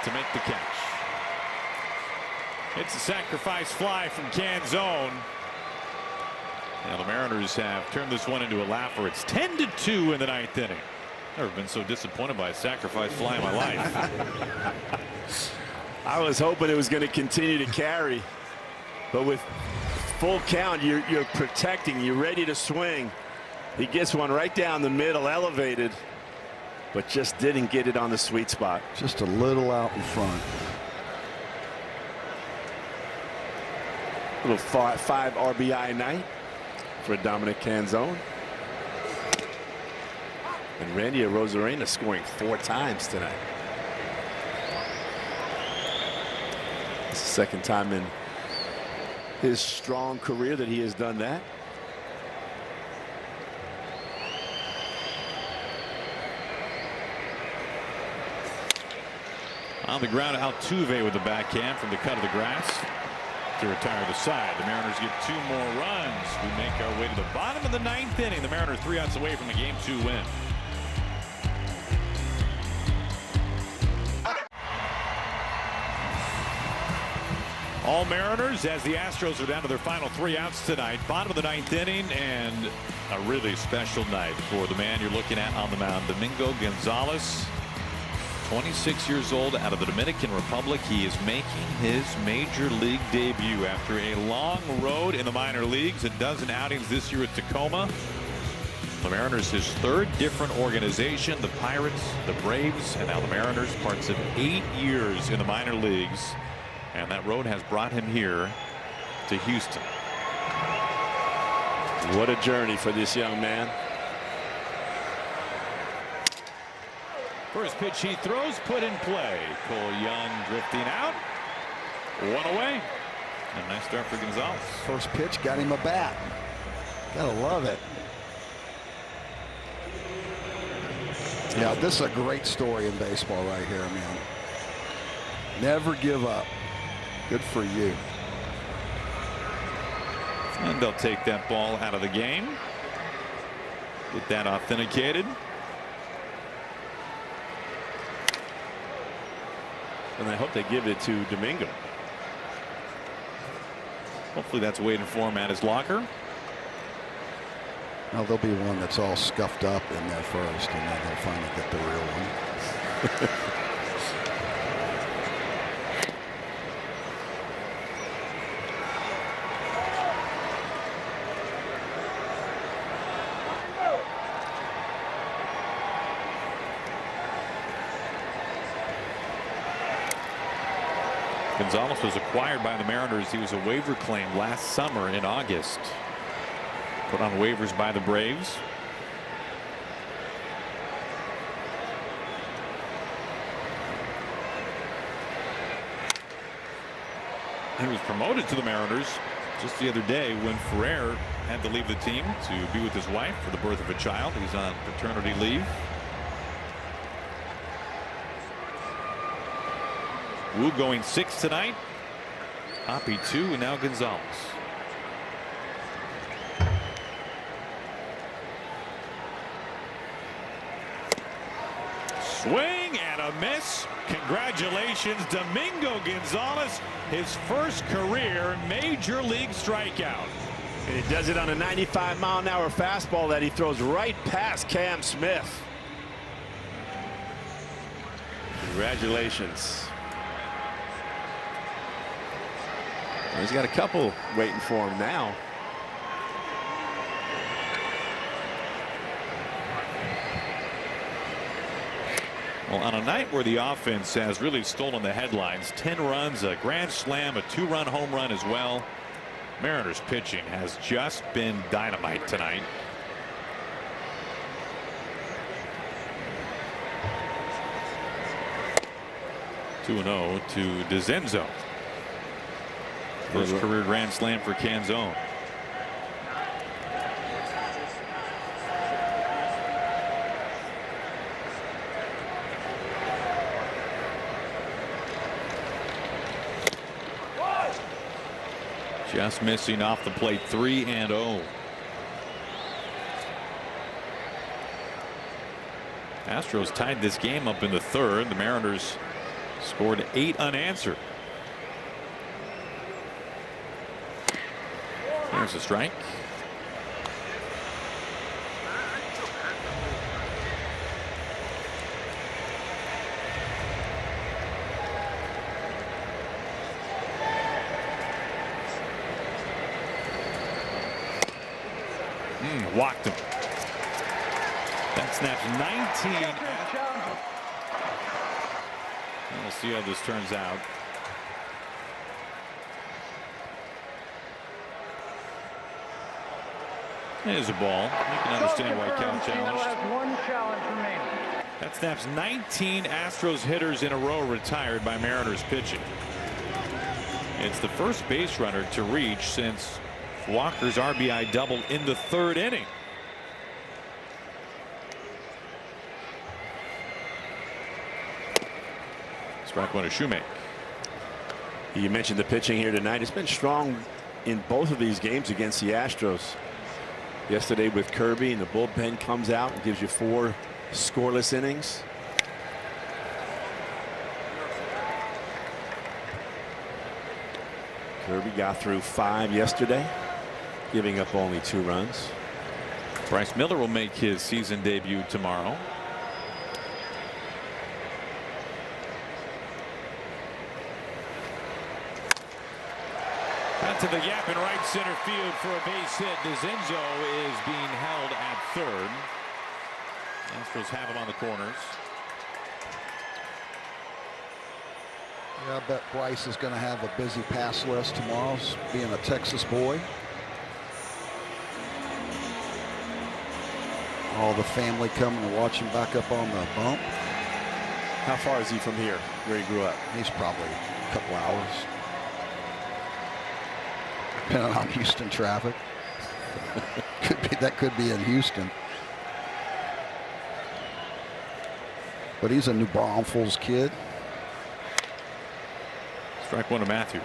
to make the catch. It's a sacrifice fly from Canzone. Now the Mariners have turned this one into a laugher. It's 10-2 in the 9th inning. Never been so disappointed by a sacrifice fly in my life. I was hoping it was going to continue to carry, but with full count, you're protecting, you're ready to swing. He gets one right down the middle, elevated, but just didn't get it on the sweet spot. Just a little out in front. Little 5 RBI night for Dominic Canzone. And Randy Arozarena scoring 4 times tonight. It's the second time in his strong career that he has done that. On the ground, Altuve with the backhand from the cut of the grass to retire the side. The Mariners get 2 more runs. We make our way to the bottom of the 9th inning. The Mariners 3 outs away from a Game 2 win. All Mariners as the Astros are down to their final 3 outs tonight. Bottom of the 9th inning, and a really special night for the man you're looking at on the mound, Domingo Gonzalez. 26 years old, out of the Dominican Republic. He is making his major league debut after a long road in the minor leagues. A dozen outings this year at Tacoma. The Mariners, his 3rd different organization. The Pirates, the Braves, and now the Mariners. Parts of 8 years in the minor leagues. And that road has brought him here to Houston. What a journey for this young man. First pitch he throws, put in play. Cole Young drifting out. 1 away. A nice start for Gonzalez. First pitch got him a bat. Gotta love it. Yeah, this is a great story in baseball right here, man. Never give up. Good for you. And they'll take that ball out of the game. Get that authenticated. And I hope they give it to Domingo. Hopefully that's waiting for him at his locker. Now there'll be one that's all scuffed up in there first, and then they'll finally get the real one. Gonzalez was acquired by the Mariners. He was a waiver claim last summer in August. Put on waivers by the Braves. He was promoted to the Mariners just the other day when Ferrer had to leave the team to be with his wife for the birth of a child. He's on paternity leave. Wu going 6 tonight. Hoppy 2, and now Gonzalez. Swing and a miss. Congratulations, Domingo Gonzalez, his first career major league strikeout. And he does it on a 95-mile-an-hour fastball that he throws right past Cam Smith. Congratulations. He's got a couple waiting for him now. Well, on a night where the offense has really stolen the headlines, 10 runs, a grand slam, a 2-run home run as well. Mariners pitching has just been dynamite tonight. (2-0) to DeZenzo. First career grand slam for Canzone. Just missing off the plate. 3-0. Astros tied this game up in the 3rd. The Mariners scored 8 unanswered. There's a strike. Walked him. That snaps 19. We'll see how this turns out. There's a ball. You can understand why Cal challenged. One challenge remaining. That snaps 19 Astros hitters in a row retired by Mariners pitching. It's the first base runner to reach since Walker's RBI double in the 3rd inning. Strike one to Shoemake. You mentioned the pitching here tonight. It's been strong in both of these games against the Astros. Yesterday with Kirby, and the bullpen comes out and gives you 4 scoreless innings. Kirby got through 5 yesterday, giving up only 2 runs. Bryce Miller will make his season debut tomorrow. Out to the gap in right center field for a base hit. DeZenzo is being held at 3rd. Astros have him on the corners. Yeah, I bet Bryce is going to have a busy pass list tomorrow, being a Texas boy. All the family coming to watch him back up on the bump. How far is he from here, where he grew up? He's probably a couple hours. Depending on Houston traffic. That could be in Houston. But he's a New Braunfels kid. Strike one to Matthews.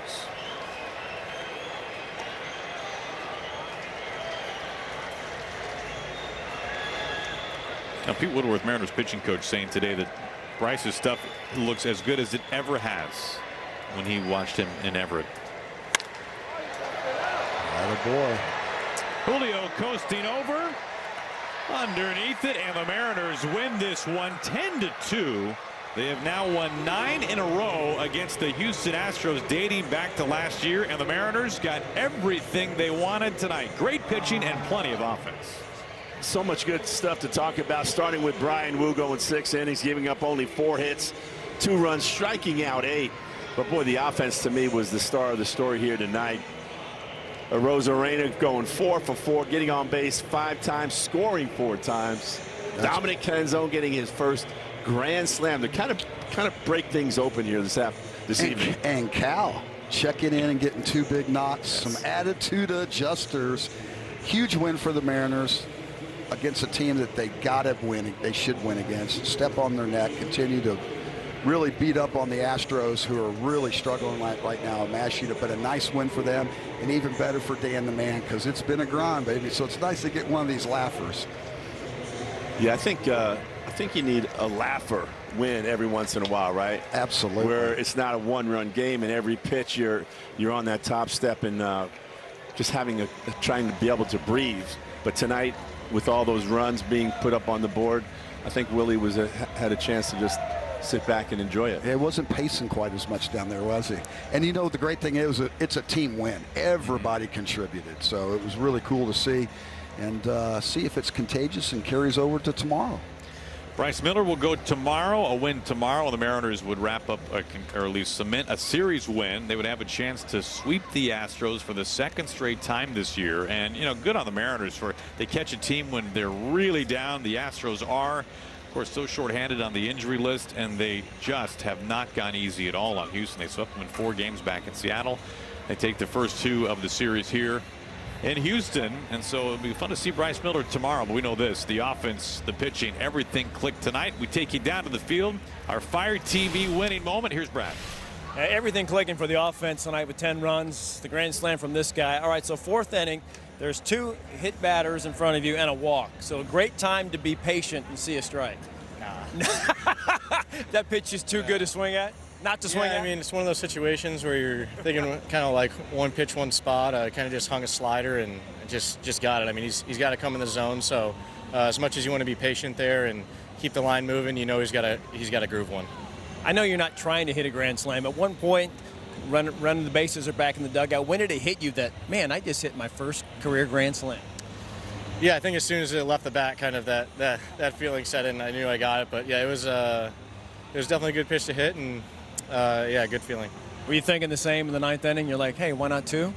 Now, Pete Woodworth, Mariners pitching coach, saying today that Bryce's stuff looks as good as it ever has when he watched him in Everett. Boy. Julio coasting over underneath it, and the Mariners win this one 10-2. They have now won 9 in a row against the Houston Astros dating back to last year, and the Mariners got everything they wanted tonight. Great pitching and plenty of offense. So much good stuff to talk about, starting with Brian Wu going 6 innings, giving up only 4 hits, 2 runs, striking out 8. But boy, the offense to me was the star of the story here tonight. Rosarena going 4 for 4, getting on base 5 times, scoring 4 times. Dominic Canzone getting his first grand slam to kind of break things open here this evening. And Cal checking in and getting 2 big knocks, yes. Some attitude adjusters. Huge win for the Mariners against a team that they gotta win. They should win against. Step on their neck, continue to really beat up on the Astros, who are really struggling right now. But a nice win for them, and even better for Dan the Man, because it's been a grind, baby. So it's nice to get one of these laughers. Yeah, I think you need a laugher win every once in a while, right? Absolutely. Where it's not a 1-run game, and every pitch you're on that top step and just trying to be able to breathe. But tonight, with all those runs being put up on the board, I think Willie had a chance to just sit back and enjoy it. It wasn't pacing quite as much down there, was he? And you know, the great thing is it's a team win. Everybody contributed, so it was really cool to see, and see if it's contagious and carries over to tomorrow. Bryce Miller will go tomorrow. A win tomorrow, the Mariners would wrap up or at least cement a series win. They would have a chance to sweep the Astros for the 2nd straight time this year. And you know, good on the Mariners for they catch a team when they're really down. The Astros are, of course, so shorthanded on the injury list, and they just have not gone easy at all on Houston. They swept them in 4 games back in Seattle. They take the first 2 of the series here in Houston, and so it'll be fun to see Bryce Miller tomorrow. But we know this: the offense, the pitching, everything clicked tonight. We take you down to the field. Our Fire TV winning moment. Here's Brad. Everything clicking for the offense tonight with 10 runs, the grand slam from this guy. All right, so 4th inning. There's 2 hit batters in front of you and a walk. So a great time to be patient and see a strike. Nah. That pitch is too good to swing at? Not to swing at? I mean, it's one of those situations where you're thinking kind of like one pitch, one spot. Kind of just hung a slider and just got it. I mean, he's got to come in the zone. So as much as you want to be patient there and keep the line moving, you know he's got to groove one. I know you're not trying to hit a grand slam. At one point, running the bases are back in the dugout. When did it hit you that, man, I just hit my first career grand slam? Yeah, I think as soon as it left the bat, kind of that feeling set in. I knew I got it, but yeah, it was definitely a good pitch to hit, and yeah, good feeling. Were you thinking the same in the ninth inning? You're like, hey, why not 2?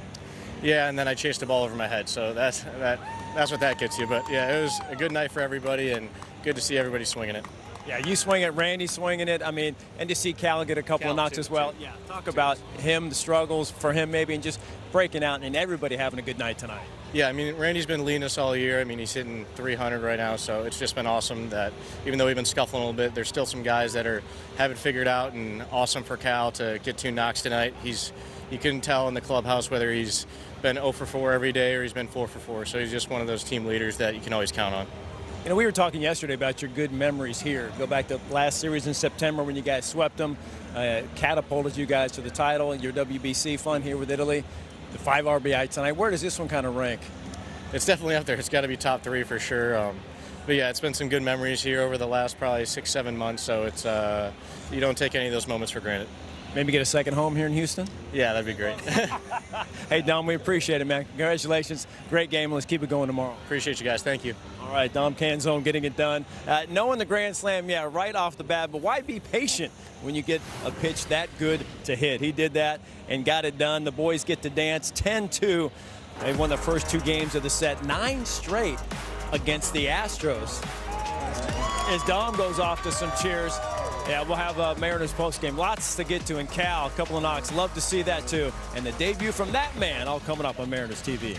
Yeah, and then I chased the ball over my head, so that's what that gets you. But yeah, it was a good night for everybody, and good to see everybody swinging it. Yeah, you swing it, Randy swinging it. I mean, and to see Cal get a couple of knocks as well. Yeah, talk about him, the struggles for him maybe, and just breaking out, and everybody having a good night tonight. Yeah, I mean, Randy's been leading us all year. I mean, he's hitting 300 right now, so it's just been awesome that even though we've been scuffling a little bit, there's still some guys that have it figured out, and awesome for Cal to get 2 knocks tonight. You couldn't tell in the clubhouse whether he's been 0 for 4 every day or he's been 4 for 4, so he's just one of those team leaders that you can always count on. You know, we were talking yesterday about your good memories here. Go back to last series in September when you guys swept them, catapulted you guys to the title, and your WBC fun here with Italy. The 5 RBI tonight. Where does this one kind of rank? It's definitely up there. It's got to be top 3 for sure. But yeah, it's been some good memories here over the last probably 6-7 months. So it's you don't take any of those moments for granted. Maybe get a second home here in Houston? Yeah, that'd be great. Hey, Dom, we appreciate it, man. Congratulations. Great game. Let's keep it going tomorrow. Appreciate you guys. Thank you. All right, Dom Canzone getting it done. Knowing the Grand Slam, yeah, right off the bat, but why be patient when you get a pitch that good to hit? He did that and got it done. The boys get to dance 10-2. They won the first 2 games of the set, 9 straight against the Astros. As Dom goes off to some cheers, yeah, we'll have Mariners postgame. Lots to get to in Cal, a couple of knocks. Love to see that too. And the debut from that man all coming up on Mariners TV.